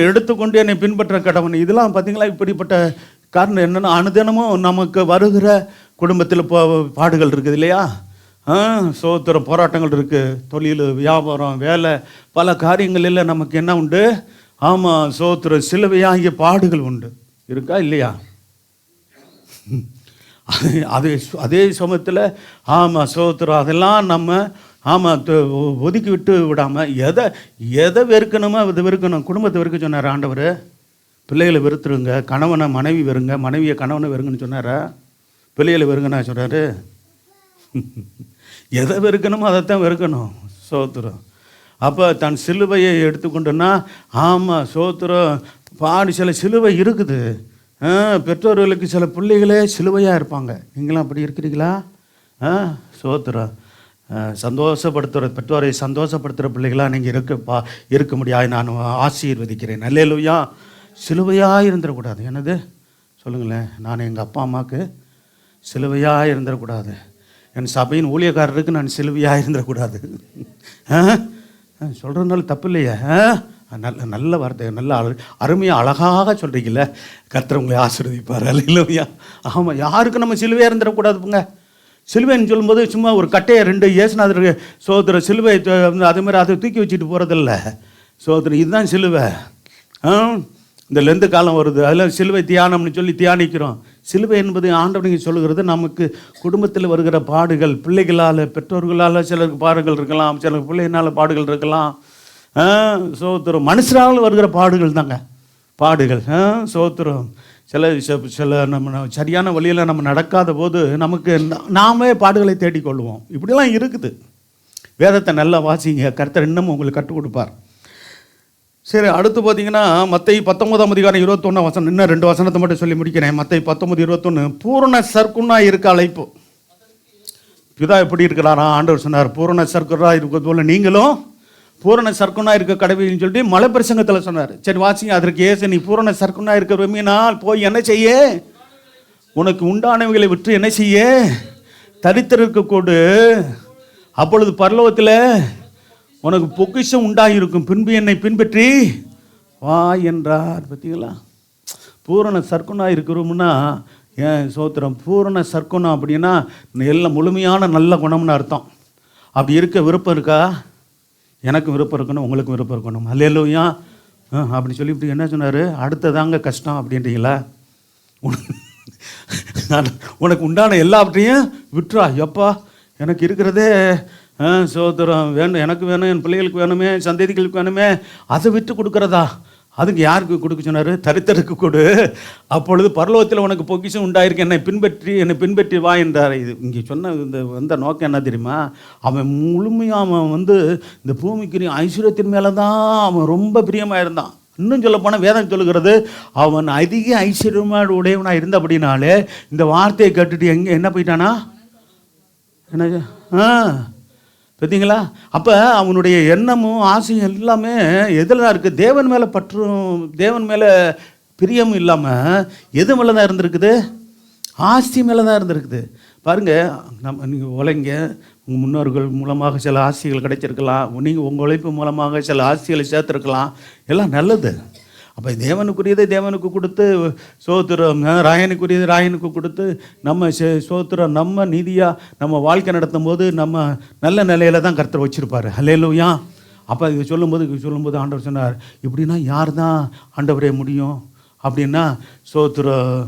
எடுத்துக்கொண்டு என்னை பின்பற்ற கடவன். இதெல்லாம் பார்த்தீங்களா? இப்படிப்பட்ட காரணம் என்னென்னா, அனுதினமும் நமக்கு வருகிற குடும்பத்தில் பாடுகள் இருக்குது இல்லையா? சோத்திரம். போராட்டங்கள் இருக்குது. தொழில், வியாபாரம், வேலை, பல காரியங்களில் நமக்கு என்ன உண்டு? ஆமாம். சோத்திரம். சிலுவையாகிய பாடுகள் உண்டு. இருக்கா இல்லையா? அதே சமயத்தில் சோத்திரம். அதெல்லாம் நம்ம ஒதுக்கி விட்டு விடாமல் எதை வெறுக்கணுமோ அதை வெறுக்கணும். குடும்பத்தை வெறுக்க சொன்னார் ஆண்டவர். பிள்ளைகளை வெறுத்துருங்க. கணவனை மனைவி வெறுங்க, மனைவியை கணவனை வெறுங்கன்னு சொன்னாரா? பிள்ளைகளை வெறுங்கண்ணா சொல்கிறாரு. எதை வெறுக்கணுமோ அதைத்தான் வெறுக்கணும். சோத்திரம். அப்போ தன் சிலுவையை எடுத்துக்கொண்டுன்னா சோத்திரம். சில சிலுவை இருக்குது. பெற்றோர்களுக்கு சில பிள்ளைகளே சிலுவையாக இருப்பாங்க. நீங்களாம் அப்படி இருக்கிறீங்களா? சோத்திரம். சந்தோஷப்படுத்துகிற பெற்றோரை சந்தோஷப்படுத்துகிற பிள்ளைகளாக நீங்கள் இருக்க முடியாது. நான் ஆசீர்வதிக்கிறேன். அல்லேலூயா. சிலுவையாக இருந்துடக்கூடாது. என்னது? சொல்லுங்களேன். நான் எங்கள் அப்பா அம்மாவுக்கு சிலுவையாக இருந்துடக்கூடாது, என் சபையின் ஊழியக்காரருக்கு நான் சிலுவையாக இருந்துடக்கூடாது. சொல்கிறதுனால தப்பு இல்லையா? நல்ல நல்ல வார்த்தை, நல்ல அருமையாக அழகாக சொல்கிறீங்கள. கர்த்தர் உங்களை ஆசீர்வதிப்பார். அல்லேலூயா. ஆமாம், யாருக்கு நம்ம சிலுவையாக இருந்துடக்கூடாதுங்க. சிலுவைன்னு சொல்லும்போது சும்மா ஒரு கட்டையை 2 இயேசுநாதருக்கு சோதர சிலுவை அதே மாதிரி அதை தூக்கி வச்சுட்டு போகிறதில்ல. சோதரன் இதுதான் சிலுவை. இந்த லெந்து காலம் வருது, அதில் சிலுவை தியானம்னு சொல்லி தியானிக்கிறோம். சிலுவை என்பது ஆண்டவனுக்கு சொல்லுகிறது நமக்கு குடும்பத்தில் வருகிற பாடுகள், பிள்ளைகளால் பெற்றோர்களால் சிலருக்கு பாடுகள் இருக்கலாம், சிலருக்கு பிள்ளைகளால் பாடுகள் இருக்கலாம். சோத்திரம் மனுஷரால் வருகிற பாடுகள் தாங்க பாடுகள். சோத்திரம் சில நம்ம சரியான வழியில் நம்ம நடக்காத போது நமக்கு நாமே பாடுகளை தேடிக்கொள்வோம். இப்படிலாம் இருக்குது. வேதத்தை நல்லா வாசிங்க, கர்த்தர் இன்னமும் உங்களுக்கு கற்றுக் கொடுப்பார். சரி, அடுத்து பார்த்தீங்கன்னா மத்தேயு 19:21 இன்னும் 2 வசனத்தை மட்டும் சொல்லி முடிக்கிறேன். மத்தேயு 19:21 பூரண சர்க்குணா இருக்க அழைப்பு. பிதா எப்படி இருக்கிறாரா? ஆண்டவர் சொன்னார், பூரண சர்க்குணா இருக்கிறது போல நீங்களும் பூரண சர்க்குணா இருக்க கடவுள்னு சொல்லிட்டு மலை பிரசங்கத்தில் சொன்னார். சரி வாசிங்க. அதற்கு ஏசு, நீ பூரண சர்க்குணா இருக்க விரும்பினால் போய் என்ன செய்ய? உனக்கு உண்டானவைகளை விற்று என்ன செய்ய? தரித்திரருக்கு கொடு, அப்பொழுது பரலோகத்தில் உனக்கு பொக்கிஷம் உண்டாகிருக்கும், பின்பு என்னை பின்பற்றி வா என்றார். பார்த்தீங்களா? பூரண சர்க்குணா இருக்கிறோம்னா ஏன் சோத்திரம்? பூரண சர்க்குணம் அப்படின்னா எல்லாம் முழுமையான நல்ல குணம்னு அர்த்தம். அப்படி இருக்க விருப்பம் இருக்கா? எனக்கும் விருப்பம் இருக்கணும், உங்களுக்கும் விருப்பம் இருக்கணும். அல்லேலூயா. அப்படின்னு சொல்லி இப்படி என்ன சொன்னார்? அடுத்ததாங்க கஷ்டம் அப்படின்றீங்களா? உனக்கு உண்டான எல்லாவற்றையும் விட்டுறா. எப்பா எனக்கு இருக்கிறதே சோதரம் வேணும், எனக்கு வேணும், என் பிள்ளைகளுக்கு வேணுமே, சந்ததிகளுக்கு வேணுமே, அதை விட்டு கொடுக்குறதா? அதுக்கு யாருக்கு கொடுக்க சொன்னார்? தரித்திரருக்கு கொடு, அப்பொழுது பரலோகத்தில் உனக்கு பொக்கிஷம் உண்டாயிருக்கு, என்னை பின்பற்றி வா என்றார். இது இங்கே சொன்ன இந்த நோக்கம் என்ன தெரியுமா? அவன் முழுமையாக அவன் இந்த பூமிக்கு ஐஸ்வர்யத்தின் மேலே தான் அவன் ரொம்ப பிரியமாக இருந்தான். இன்னும் சொல்ல போனால் வேதம் சொல்லுகிறது, அவன் அதிக ஐஸ்வர்யமாக உடையவனாக இருந்தபடினாலே இந்த வார்த்தையை கேட்டுட்டு என்ன போயிட்டானா? என்ன பார்த்தீங்களா? அப்போ அவனுடைய எண்ணமும் ஆசையும் எல்லாமே எதில் தான் இருக்குது? தேவன் மேலே பற்றும், தேவன் மேலே பிரியமும் இல்லாமல் எது மேலே தான் இருந்திருக்குது? ஆஸ்தி மேலே தான் இருந்திருக்குது. பாருங்கள், நீங்கள் உழைங்க, உங்கள் முன்னோர்கள் மூலமாக சில ஆஸ்திகள் கிடைச்சிருக்கலாம், நீங்கள் உங்கள் உழைப்பு மூலமாக சில ஆஸ்திகளை சேர்த்துருக்கலாம், எல்லாம் நல்லது. அப்போ தேவனுக்குரியதை தேவனுக்கு கொடுத்து சோத்திரம், ராயனுக்குரியதை ராயனுக்கு கொடுத்து நம்ம சோத்திரம் நம்ம நீதியாக நம்ம வாழ்க்கை நடத்தும் போது நம்ம நல்ல நிலையில் தான் கர்த்தர் வச்சுருப்பார். அல்லேலூயா. அப்போ இது சொல்லும்போது ஆண்டவர் சொன்னார், இப்படின்னா யார் தான் ஆண்டவரே முடியும் அப்படின்னா சோத்திரம்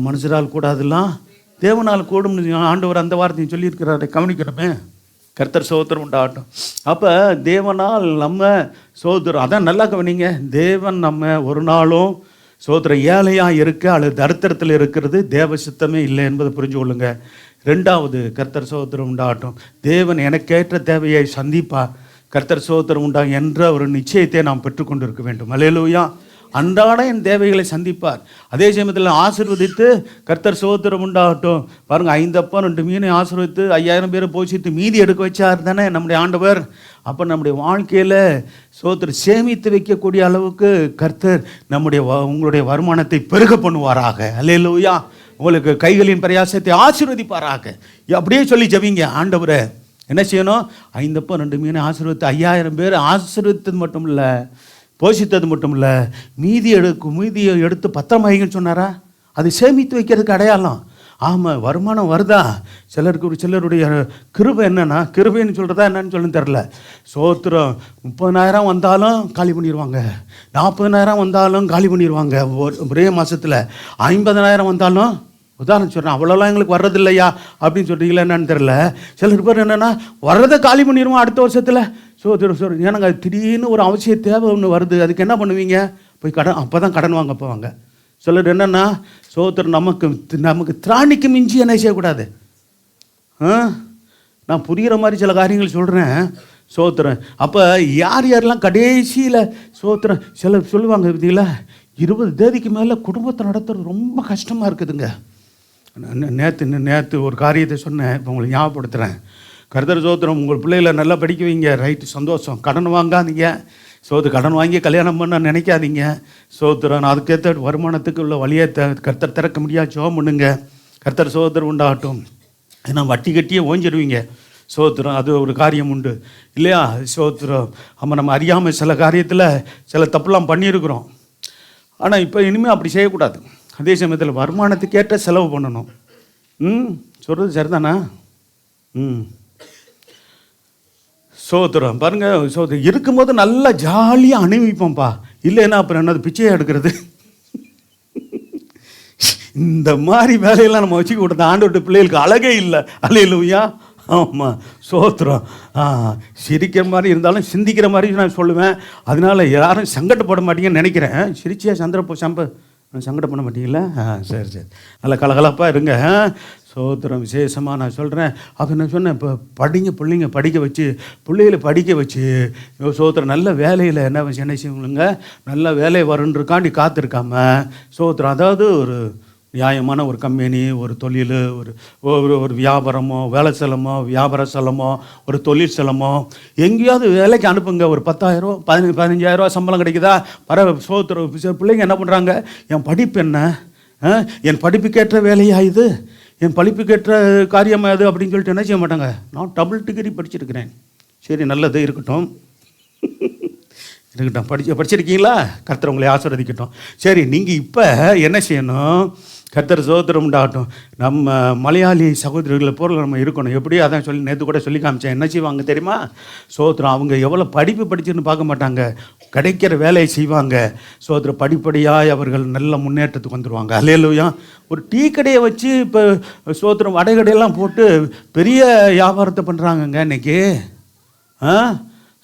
மனுஷரால் கூடாதெல்லாம் தேவனால் கூடும்னு ஆண்டவர் அந்த வார்த்தையை சொல்லியிருக்கிறாரை கவனிக்கிறோமே. கர்த்தர் சோத்திரம் உண்டாகட்டும். அப்போ தேவனால் நம்ம சோத்திரம், அதான் நல்லா கவனிங்க, தேவன் நம்ம ஒரு நாளும் சோத்திரம் ஏழையாக இருக்க அல்லது தரித்திரத்தில் இருக்கிறது தேவ சித்தமே இல்லை என்பதை புரிஞ்சு கொள்ளுங்க. 2வது, கர்த்தர் சோத்திரம் உண்டாகட்டும். தேவன் எனக்கேற்ற தேவையை சந்திப்பார், கர்த்தர் சோத்திரம் உண்டாகும் என்ற ஒரு நிச்சயத்தை நாம் பெற்றுக்கொண்டு இருக்க வேண்டும். அல்லேலூயா. அன்றாட என் தேவைகளை சந்திப்பார். அதே சமயத்தில் ஆசீர்வதித்து கர்த்தர் சோத்திரம் உண்டாகட்டும். பாருங்கள், 5 அப்பம் 2 மீனை ஆசீர்வதித்து 5000 பேரை போஷித்து மீதி எடுக்க வச்சார் தானே நம்முடைய ஆண்டவர். அப்போ நம்முடைய வாழ்க்கையில் சோத்திரம் சேமித்து வைக்கக்கூடிய அளவுக்கு கர்த்தர் உங்களுடைய வருமானத்தை பெருக பண்ணுவாராக. அல்லேலூயா. உங்களுக்கு கைகளின் பிரயாசத்தை ஆசீர்வதிப்பாராக. அப்படியே சொல்லி ஜெபிங்க, ஆண்டவரை என்ன செய்யணும்? 5 அப்பம் 2 மீனை ஆசீர்வதித்து 5000 பேர் ஆசீர்வதித்தது மட்டும் இல்லை, போஷித்தது மட்டும் இல்லை, மீதியை எடுத்து பத்திரமாயிங்கன்னு சொன்னாரா? அது சேமித்து வைக்கிறதுக்கு அடையாளம். ஆமாம், வருமானம் வருதா? சிலருடைய கிருபை என்னன்னா, கிருபைன்னு சொல்கிறதா என்னன்னு சொல்லு தெரில. சோத்திரம் 30,000 வந்தாலும் காலி பண்ணிடுவாங்க, 40,000 வந்தாலும் காலி பண்ணிடுவாங்க ஒரே மாதத்தில். 50,000 வந்தாலும், உதாரணம் சொல்கிறேன், அவ்வளோலாம் எங்களுக்கு வர்றதில்லையா அப்படின்னு சொல்கிறீங்களா என்னன்னு தெரில. சிலர் பேர் என்னென்னா வர்றதை காலி பண்ணிடுவோம் அடுத்த வருஷத்தில். ஏன்னாங்க திடீர்னு ஒரு அவசிய தேவை ஒன்று வருது, அதுக்கு என்ன பண்ணுவீங்க? போய் கடன், அப்போ தான் கடன் வாங்க போவாங்க. சிலர் என்னென்னா சோத்திரம் நமக்கு திராணிக்கு மிஞ்சி என்ன செய்யக்கூடாது. நான் புரிகிற மாதிரி சில காரியங்கள் சொல்கிறேன். சோத்திரம் அப்போ யாரெல்லாம் கடைசியில் சோத்திரம் சிலர் சொல்லுவாங்க பார்த்தீங்களா, 20 தேதிக்கு மேலே குடும்பத்தை நடத்துறது ரொம்ப கஷ்டமாக இருக்குதுங்க. நேற்று ஒரு காரியத்தை சொன்னேன், இப்போ உங்களுக்கு ஞாபகப்படுத்துகிறேன். கர்த்தர் சோத்திரம், உங்கள் பிள்ளைகளை நல்லா படிக்க வைங்க, ரைட்டு, சந்தோஷம். கடன் வாங்காதீங்க, சோத்து கடன் வாங்கி கல்யாணம் பண்ண நினைக்காதீங்க. சோத்திரம் அதுக்கேற்ற வருமானத்துக்கு உள்ள வழியை கர்த்தர் திறக்க முடியாது. ஜெபம் பண்ணுங்க, கர்த்தர் சோத்திரம் உண்டாகட்டும். ஏன்னா வட்டி கட்டியே ஓஞ்சிடுவீங்க. சோத்திரம் அது ஒரு காரியம் உண்டு இல்லையா? சோத்திரம் நம்ம அறியாமல் சில காரியத்தில் சில தப்புலாம் பண்ணியிருக்கிறோம். ஆனால் இப்போ இனிமேல் அப்படி செய்யக்கூடாது. அதே சமயத்தில் வருமானத்துக்கு ஏற்ற செலவு பண்ணணும். சொல்கிறது சரிதானா? சோத்திரம் பாருங்கள், சோத்திரம் இருக்கும்போது நல்லா ஜாலியாக அனுபவிப்போம்ப்பா. இல்லைன்னா அப்புறம் என்னது பிச்சையாக எடுக்கிறது? இந்த மாதிரி வேலையெல்லாம் நம்ம வச்சுக்க கூடாது. ஆண்டவருடைய பிள்ளைகளுக்கு அழகே இல்லை. அல்லேலூயா. ஆமாம், சோத்திரம். சிரிக்கிற மாதிரி இருந்தாலும் சிந்திக்கிற மாதிரி நான் சொல்லுவேன். அதனால் யாரும் சங்கடப்பட மாட்டீங்கன்னு நினைக்கிறேன். சிரிச்சியா சங்கடப்பட மாட்டீங்களா? சரி சரி, நல்லா கலகலப்பாக இருங்க. சோத்திரம் விசேஷமாக நான் சொல்கிறேன். அப்போ நான் சொன்னேன், இப்போ பிள்ளைங்க படிக்க வச்சு, பிள்ளைகளை படிக்க வச்சு சோத்திரம் நல்ல வேலையில் என்ன செய்யுங்க, நல்ல வேலை வருன்றக்காண்டி காத்திருக்காம சோத்திரம், அதாவது ஒரு நியாயமான ஒரு கம்பெனி, ஒரு தொழில், ஒரு வியாபாரமோ, வேலை ஸ்தலமோ, வியாபார ஸ்தலமோ, ஒரு தொழில் ஸ்தலமோ, எங்கேயாவது வேலைக்கு அனுப்புங்க. ஒரு 10,000 15,000 சம்பளம் கிடைக்குதா? சோத்திரம் பிள்ளைங்க என்ன பண்ணுறாங்க, என் படிப்பு என்ன, என் படிப்புக்கேற்ற வேலையா இது, என் படிப்புக்கேற்ற காரியமாக இது அப்படின்னு சொல்லிட்டு என்ன செய்ய மாட்டாங்க. நான் டபுள் டிகிரி படிச்சிருக்கிறேன். சரி, நல்லது, இருக்கட்டும். படிச்சிருக்கீங்களா? கர்த்தர் உங்களை ஆசீர்வதிக்கட்டும். சரி, நீங்கள் இப்போ என்ன செய்யணும்? கர்த்தர் சோத்திரம் உண்டாகட்டும். நம்ம மலையாளி சகோதரர்களை போல நம்ம இருக்கணும். எப்படி? அதான் நேற்று கூட சொல்லி காமிச்சேன். என்ன செய்வாங்க தெரியுமா? சோத்திரம் அவங்க எவ்வளோ படிப்பு படிச்சுன்னு பார்க்க மாட்டாங்க, கிடைக்கிற வேலையை செய்வாங்க. சோத்திரம் படிப்படியாக அவர்கள் நல்ல முன்னேற்றத்துக்கு வந்துடுவாங்க. அல்லேலூயா. ஒரு டீ கடையை வச்சு இப்போ சோத்திரம் வடை கடையெல்லாம் போட்டு பெரிய வியாபாரத்தை பண்ணுறாங்கங்க இன்னைக்கு.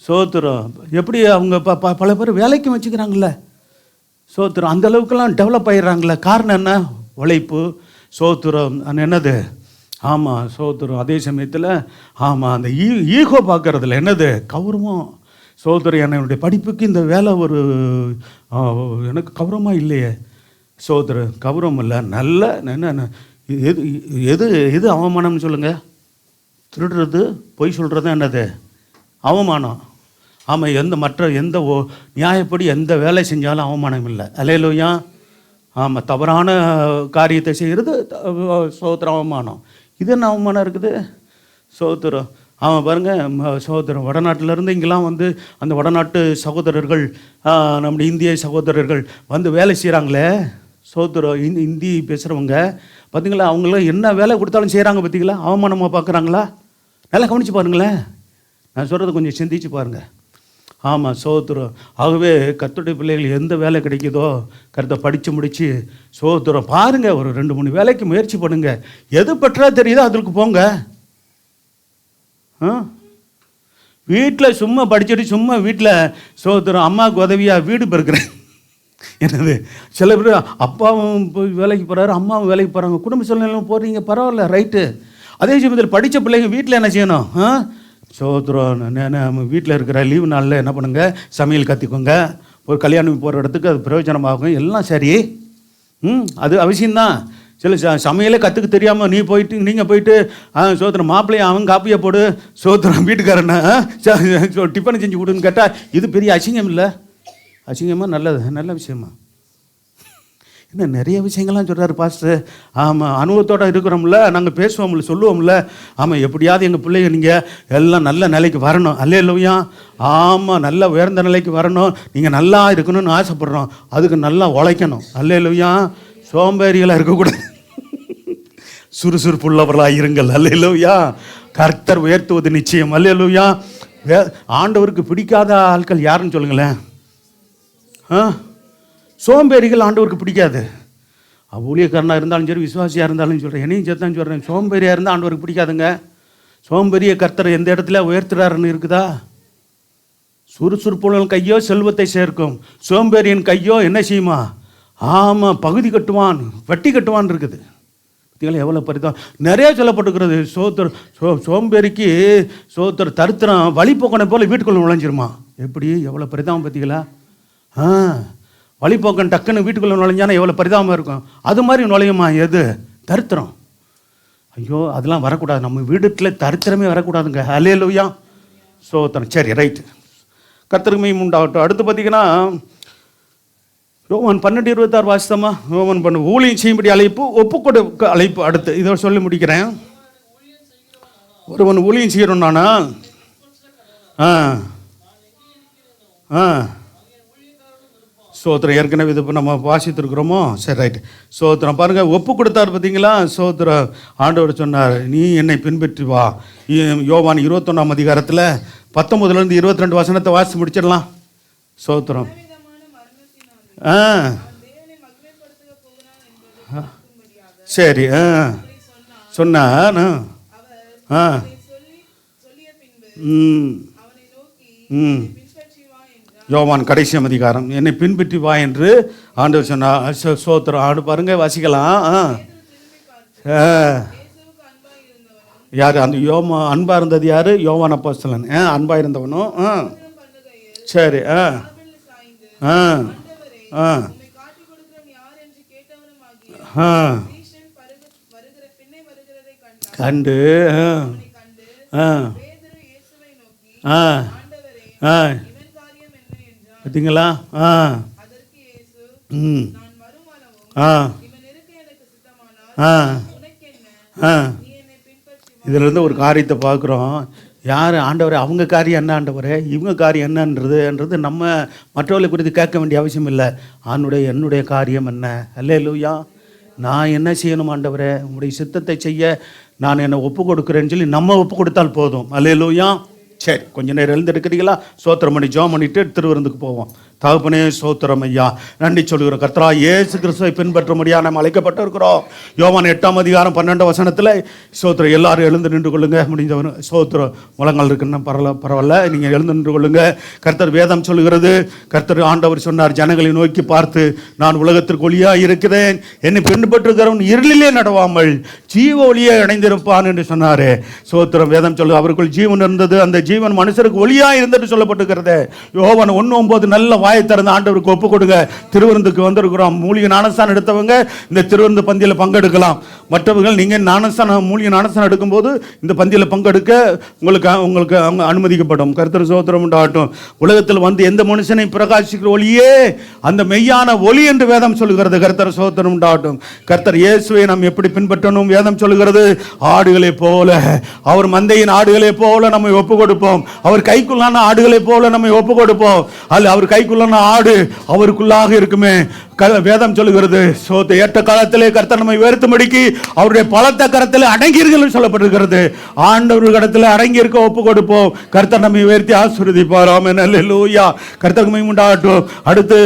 சோத்திரம் எப்படி அவங்க பல பேர் வேலைக்கும் வச்சுக்கிறாங்கள. சோத்திரம் அந்த அளவுக்குலாம் டெவலப் ஆகிடுறாங்களே. காரணம் என்ன? உழைப்பு. சோத்திரம் என்னது? ஆமாம், சோத்திரம். அதே சமயத்தில் ஆமாம், அந்த ஈகோ பார்க்கறதுல என்னது? கௌரவம். சோத்திரம் என்னுடைய படிப்புக்கு இந்த வேலை ஒரு எனக்கு கௌரவமாக இல்லையே. சோத்திரம் கௌரவம் இல்லை. நல்ல என்ன எது எது எது அவமானம்னு சொல்லுங்கள்? திருடுறது, பொய் சொல்கிறது என்னது? அவமானம். ஆமாம், மற்ற எந்த நியாயப்படி எந்த வேலை செஞ்சாலும் அவமானம் இல்லை. அல்லேலூயா. ஆமாம், தவறான காரியத்தை செய்கிறது சோத்திரம் அவமானம். இது என்ன அவமானம் இருக்குது? சோத்திரம். ஆமாம் பாருங்கள், சகோதரர் வடநாட்டிலேருந்து இங்கெல்லாம் வந்து அந்த வடநாட்டு சகோதரர்கள், நம்முடைய இந்திய சகோதரர்கள் வந்து வேலை செய்கிறாங்களே. சகோதரர் இந்தி பேசுகிறவங்க பார்த்தீங்களா, அவங்களாம் என்ன வேலை கொடுத்தாலும் செய்கிறாங்க. பார்த்தீங்களா, அவமானமாக பார்க்குறாங்களா? நல்லா கவனித்து பாருங்களேன். நான் சொல்கிறது கொஞ்சம் சிந்திச்சு பாருங்கள். ஆமாம், சகோதரம். ஆகவே கர்த்தருடைய பிள்ளைகள் எந்த வேலை கிடைக்குதோ கர்த்தரை படித்து முடித்து சகோதரம் பாருங்கள், ஒரு 2-3 வேலைக்கு முயற்சி பண்ணுங்கள். எது பெற்றா தெரியுதோ அதுக்கு போங்க. வீட்டில் சும்மா படிச்சுட்டு சும்மா வீட்டில் சகோதரம் அம்மாவுக்கு உதவியாக வீடு பெருக்கிறேன். என்னது? சில பேர் அப்பாவும் வேலைக்கு போகிறாரு, அம்மாவும் வேலைக்கு போகிறாங்க, குடும்ப சூழ்நிலையும் போகிறீங்க, பரவாயில்ல, ரைட்டு. அதே சமயத்தில் படித்த பிள்ளைங்க வீட்டில் என்ன செய்யணும்? சோத்திரம். நம்ம வீட்டில் இருக்கிற லீவு நாளில் என்ன பண்ணுங்கள்? சமையல் கற்றுக்கோங்க. ஒரு கல்யாணம் போகிற இடத்துக்கு அது பிரயோஜனமாகும். எல்லாம் சரி, அது அவசியம்தான். சில சமையலே கற்றுக்க தெரியாமல் நீங்கள் போயிட்டு சோத்திரம் மாப்பிள்ளையை அவன் காப்பியை போடு, சோத்திரம் வீட்டுக்காரனை டிஃபன் செஞ்சு கொடுன்னு கேட்டால் இது பெரிய அசிங்கம் இல்லை? அசிங்கமாக நல்ல விஷயமா? என்ன நிறைய விஷயங்கள்லாம் சொல்கிறாரு பாஸ்டர். ஆமாம், அனுபவத்தோடு இருக்கிறோம்ல, நாங்கள் பேசுவோம்ல, சொல்லுவோம்ல. ஆமாம், எப்படியாவது எங்கள் பிள்ளைங்க நீங்கள் எல்லாம் நல்ல நிலைக்கு வரணும். அல்லேலூயா. ஆமாம், நல்ல உயர்ந்த நிலைக்கு வரணும், நீங்கள் நல்லா இருக்கணும்னு ஆசைப்படுறோம். அதுக்கு நல்லா உழைக்கணும். அல்லேலூயா. சோம்பேறிகளாக இருக்கக்கூடாது, சுறுசுறுப்புள்ளவர்களாக இருங்கள். அல்லேலூயா. கர்த்தர் உயர்த்துவது நிச்சயம். அல்லேலூயா. ஆண்டவருக்கு பிடிக்காத ஆட்கள் யாருன்னு சொல்லுங்களேன். சோம்பேறிகள் ஆண்டவருக்கு பிடிக்காது. ஊழியக்காரனாக இருந்தாலும் சரி, விசுவாசியாக இருந்தாலும் சொல்கிறேன், என்னையும் சேர்த்தான் சொல்கிறேன். சோம்பேறியாக இருந்தால் ஆண்டவருக்கு பிடிக்காதுங்க. சோம்பேறிய கர்த்தர் எந்த இடத்துல உயர்த்துறாருன்னு இருக்குதா? சுறுசுறுப்புள்ள கையோ செல்வத்தை சேர்க்கும், சோம்பேறியின் கையோ என்ன செய்யுமா? ஆமாம், பகுதி கட்டுவான், வட்டி கட்டுவான் இருக்குது. பார்த்தீங்களா எவ்வளோ பரிதான் நிறையா சொல்லப்பட்டுக்கிறது. சோம்பேறிக்கு தரித்திரம் வழிபோக்கனை போல் வீட்டுக்குள்ளே நுழைஞ்சிருமா? எப்படி எவ்வளோ பரிதாபம் பார்த்தீங்களா? வழிபோக்கன் டக்குன்னு வீட்டுக்குள்ளே நுழைஞ்சானா எவ்வளோ பரிதாபமாக இருக்கும். அது மாதிரி நுழையுமா? எது? தரித்திரம். ஐயோ, அதெல்லாம் வரக்கூடாது. நம்ம வீட்டுல தரித்திரமே வரக்கூடாதுங்க. அல்லேலூயா. சோத்திரம். சரி, ரைட்டு. கர்த்தருக்கு மகிமை உண்டாகட்டும். அடுத்து பார்த்தீங்கன்னா ரோமன் 12:26 வாசித்தமா? ரோமன் ஊழியம் செய்யும்படி அழைப்பு, ஒப்புக்கொடுக்க அழைப்பு. அடுத்து இதை சொல்லி முடிக்கிறேன். ஒருவன் ஊழியம் செய்யணும்னா சோத்திரம் ஏற்கனவே இது நம்ம வாசித்திருக்கிறோமோ? சரி, ரைட்டு. சோத்திரம் பாருங்கள், ஒப்பு கொடுத்தார் பார்த்தீங்களா? சோத்திரம் ஆண்டவர் சொன்னார், நீ என்னை பின்பற்றி வா. யோவான் 21ஆம் அதிகாரத்தில் 19லேருந்து 22 வசனத்தை வாசித்து முடிச்சிடலாம். சோத்திரம். சரி, சொன்னார். யோவான் கடைசியாம் அதிகாரம், என்னை பின்பற்றி வா என்று ஆண்டவர் சொன்னார். சோத்திரம். ஆண்டு பாருங்க, வாசிக்கலாம். யார் அந்த அன்பா இருந்தது? யாரு? யோவான் அப்போஸ்தலன். அன்பா இருந்தவனும். சரி. கண்டு பார்த்தீங்களா? இதிலிருந்து ஒரு காரியத்தை பார்க்குறோம். யார் ஆண்டவரே? அவங்க காரியம் என்ன ஆண்டவரே? இவங்க காரியம் என்னன்றது நம்ம மற்றவர்களை குறித்து கேட்க வேண்டிய அவசியம் இல்லை. என்னுடைய காரியம் என்ன? அல்லேலூயா. நான் என்ன செய்யணும் ஆண்டவரே? உங்களுடைய சித்தத்தை செய்ய நான் என்னை ஒப்பு கொடுக்குறேன்னு சொல்லி நம்ம ஒப்பு கொடுத்தால் போதும். அல்லேலூயா. சரி, கொஞ்சம் நேரம் எழுந்திருக்கிறீங்களா? சோத்திரம் பண்ணி ஜெபம் பண்ணிட்டு திருவிருந்துக்கு போவோம். தகப்பனே சோத்திரம் ஐயா, நன்றி சொல்கிறோம். கர்த்தரா இயேசு கிறிஸ்துவை பின்பற்ற முடியாது நம்ம அழைக்கப்பட்டிருக்கிறோம். யோவான் 8ஆம் அதிகாரம் 12 வசனத்தில் சோத்திரம் எல்லாரும் எழுந்து நின்று கொள்ளுங்க. முடிஞ்சவன் சோத்திரம் முழங்கால் இருக்குன்னு பரவாயில்ல, நீங்கள் எழுந்து நின்று கொள்ளுங்க. கர்த்தர் வேதம் சொல்லுகிறது, கர்த்தர் ஆண்டவர் சொன்னார், ஜனங்களை நோக்கி பார்த்து, நான் உலகத்திற்கு ஒளியாக இருக்கிறேன், என்னை பின்பற்றுகிறவன் இருளிலே நடவாமல் ஜீவ ஒளியை அடைந்திருப்பான் என்று சொன்னார். சோத்திரம். வேதம் சொல்லு, அவருக்குள் ஜீவன் இருந்தது, அந்த ஜீவன் மனுஷருக்கு ஒளியாக இருந்தது சொல்லப்பட்டிருக்கிறது. யோவான் 1:9 நல்ல வாயை திறந்து ஆண்டவருக்கு ஒப்பு கொடுங்க. திருவிருந்துக்கு வந்திருக்கிறோம். மூலிகை ஞானஸ்தானம் எடுத்தவங்க இந்த திருவிருந்து பந்தியில் பங்கெடுக்கலாம். மற்றவர்கள் நீங்கள் மூலிகை ஞானஸ்தானம் எடுக்கும்போது இந்த பந்தியில் பங்கெடுக்க உங்களுக்கு அனுமதிக்கப்படும். கர்த்தர் சோத்திரம் உண்டாகட்டும். உலகத்தில் வந்து எந்த மனுஷனை பிரகாசிக்கிற ஒளியே அந்த மெய்யான ஒளி என்று வேதம் சொல்லுகிறது. கர்த்தர் சோத்திரம் உண்டாகட்டும். கர்த்தர் இயேசுவை நாம் எப்படி பின்பற்றணும்? வேதம் சொல்லுகிறது, ஆடுகளை போல, அவர் மந்தையின் ஆடுகளை போல நம்மை ஒப்பு கொடுப்போம். அவர் கைக்குள்ளான ஆடுகளை போல நம்மை ஒப்பு கொடுப்போம். அல்ல, அவர் கைக்குள்ளான ஆடு அவருக்குள்ளாக இருக்குமே. வேதம் சொல்லுகிறது, சோத்தை ஏற்ற காலத்திலே கர்த்தர் நம்மை உயர்த்தும்படிக்கு அவருடைய பலத்த கரத்தில் அடங்கியிருங்கள் சொல்லப்பட்டிருக்கிறது. ஆண்டவர் கடத்தில் அடங்கி இருக்க ஒப்பு கொடுப்போம். கர்த்தர் நம்மை உயர்த்தி ஆசீர்வதிப்பார். ஆமென். அல்லேலூயா. கர்த்தருக்கு மகிமை உண்டாகட்டும். அடுத்து,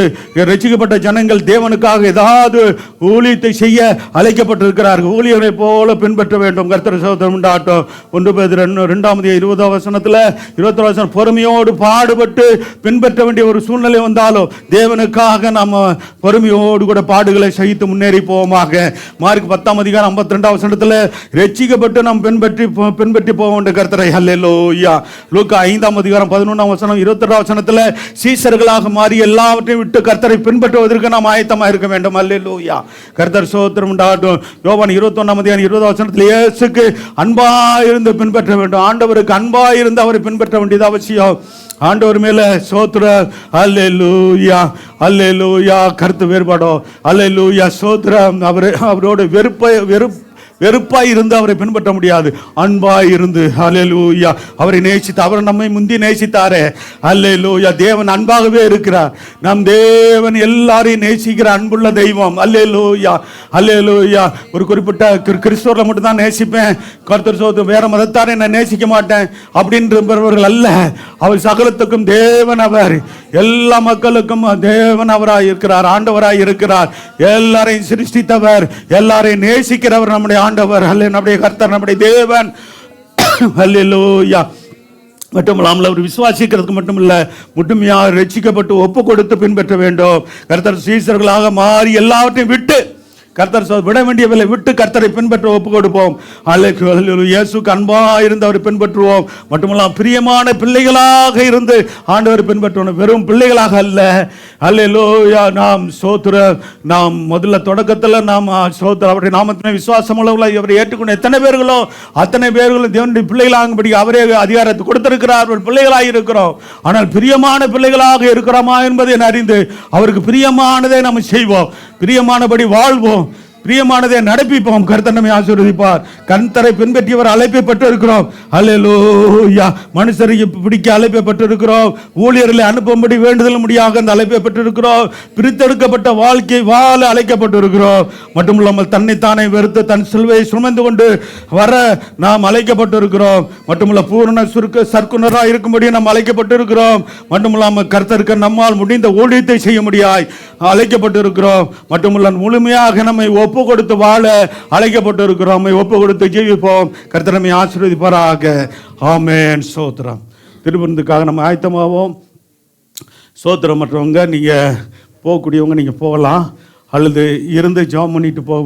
ரட்சிக்கப்பட்ட ஜனங்கள் தேவனுக்காக ஏதாவது ஊழியத்தை செய்ய அழைக்கப்பட்டிருக்கிறார்கள். ஊழியர்களை போல பின்பற்ற வேண்டும். கர்த்தர் சோத்திரம் உண்டாகட்டும். 1 பேதுரு 2:20 வசனத்தில் 21 வசனம், பொறுமையோடு பாடுபட்டு பின்பற்ற வேண்டிய ஒரு சூழ்நிலை வந்தாலும் தேவனுக்காக நம்ம பொறுமையோடு கூட பாடுகளை சகித்து முன்னேறி போவோமாக. மார்க் 10ஆம் அதிகாரம் 52 வசனத்தில் ரட்சிக்கப்பட்டு நாம் பின்பற்றி போக வேண்டிய கர்த்தரை. அல்லேலூயா. லூக்கா 5ஆம் அதிகாரம் 11ஆம் வசனம் 22 வசனத்தில் சீசர்களாக மாறி எல்லாவற்றையும் விட்டு கர்த்தரை பின்பற்றுவதற்கு நாம் ஆயத்தமாக இருக்க வேண்டும். அல்லேலூயா. கர்த்தர் சோத்திரம் உண்டாகட்டும். யோவான் 21ஆம் அதிகாரம் 20 வசனத்தில் இயேசுக்கு அன்பாயிருந்து பின்பற்ற வேண்டும். ஆண்டவருக்கு அன்பாயிருந்து அவரை பின்பற்ற வேண்டியது அவசியம். ஆண்டவர் மேல சோத்திரம். அல்லேலூயா. அல்லேலூயா. கருத்து வேறுபாடோ? அல்லேலூயா. சோத்திரம். அவரோட வெறுப்பாய் இருந்து அவரை பின்பற்ற முடியாது. அன்பாய் இருந்து, அல்லேலூயா, அவரை நேசித்து, அவர் நம்மை முந்தி நேசித்தாரே. அல்லேலூயா. தேவன் அன்பாகவே இருக்கிறார். நம் தேவன் எல்லாரையும் நேசிக்கிற அன்புள்ள தெய்வம். அல்லேலூயா. அல்லேலூயா. ஒரு குறிப்பிட்ட கிறிஸ்தவர்களை மட்டும் தான் நேசிப்பேன், கர்த்தர் சோத்திரம், வேற மதத்தாரை நான் நேசிக்க மாட்டேன் அப்படின்றவர்கள் அல்ல. அவர் சகலத்துக்கும் தேவன். அவர் எல்லா மக்களுக்கும் தேவன் அவராய் இருக்கிறார், ஆண்டவராய் இருக்கிறார். எல்லாரையும் சிருஷ்டித்தவர், எல்லாரையும் நேசிக்கிறவர் நம்முடைய ஆண்டவர். நம்முடைய கர்த்தர், நம்முடைய தேவன். அல்லேலூயா. மட்டுமில்லாமல் அவர் விசுவாசிக்கிறதுக்கு மட்டுமில்ல, முழுமையாக ரட்சிக்கப்பட்டு ஒப்பு கொடுத்து பின்பற்ற வேண்டும். கர்த்தர் சீசர்களாக மாறி எல்லாவற்றையும் விட்டு, கர்த்தர் விட வேண்டியவர்களை விட்டு கர்த்தரை பின்பற்ற ஒப்பு கொடுப்போம். இயேசுக்கு அன்பாக இருந்து அவரை பின்பற்றுவோம். மட்டுமல்லாம் பிரியமான பிள்ளைகளாக இருந்து ஆண்டவரை பின்பற்றணும். வெறும் பிள்ளைகளாக அல்ல, அல்லேலூயா. நாம் ஸ்தோத்திரம். நாம் முதல்ல தொடக்கத்தில் நாம் ஸ்தோத்திரம் அவருடைய நாமத்தினை விசுவாசம் உள்ளவர்களாய் அவரை ஏற்றுக்கொண்ட எத்தனை பேர்களோ அத்தனை பேர்களும் தேவனுடைய பிள்ளைகளாகும்படி அவரே அதிகாரத்தை கொடுத்திருக்கிறார். பிள்ளைகளாக இருக்கிறோம். ஆனால் பிரியமான பிள்ளைகளாக இருக்கிறோமா என்பதை அறிந்து அவருக்கு பிரியமானதை நாம் செய்வோம், பிரியமானபடி வாழ்வோம், பிரியமானதை நடப்பிப்போம். கர்த்தர் நம்மை ஆசீர்வதிப்பார். கர்த்தரை பின்பற்றியவர் அழைப்பப்பட்டு இருக்கிறோம். அல்லேலூயா. மனுஷரை பிடிக்க அழைப்பப்பட்டு இருக்கிறோம். ஊழியர்களை அனுப்பும்படி வேண்டுதல் முடியாக அந்த அழைப்பப்பட்டு இருக்கிறோம். பிரித்தெடுக்கப்பட்ட வாழ்க்கை வாழ அழைக்கப்பட்டு இருக்கிறோம். மட்டுமில்லாமல் தன்னைத்தானே வெறுத்து தன் சிலுவையை சுமந்து கொண்டு வர நாம் அழைக்கப்பட்டு இருக்கிறோம். மட்டுமல்ல பூரண சர்க்குனராக இருக்கும்படி நாம் அழைக்கப்பட்டு இருக்கிறோம். மட்டுமில்லாமல் கர்த்தருக்கு நம்மால் முடிந்த ஊழியத்தை செய்ய முடியாய் அழைக்கப்பட்டு இருக்கிறோம். மட்டுமல்ல முழுமையாக நம்மை ஒப்பு கொடுத்து வாழ அழைக்கப்பட்டு இருக்கிறோம். ஒப்பு கொடுத்து ஜீவிப்போம். கர்த்தர் நம்மை ஆசீர்வதிப்பாராக. ஆமென். ஸ்தோத்திரம். திருவிருந்துக்காக நம்ம ஆயத்தமாவோம். ஸ்தோத்திரம். மற்றவங்க நீங்க போகக்கூடியவங்க நீங்க போகலாம், அல்லது இருந்து ஜெபம் பண்ணிட்டு போக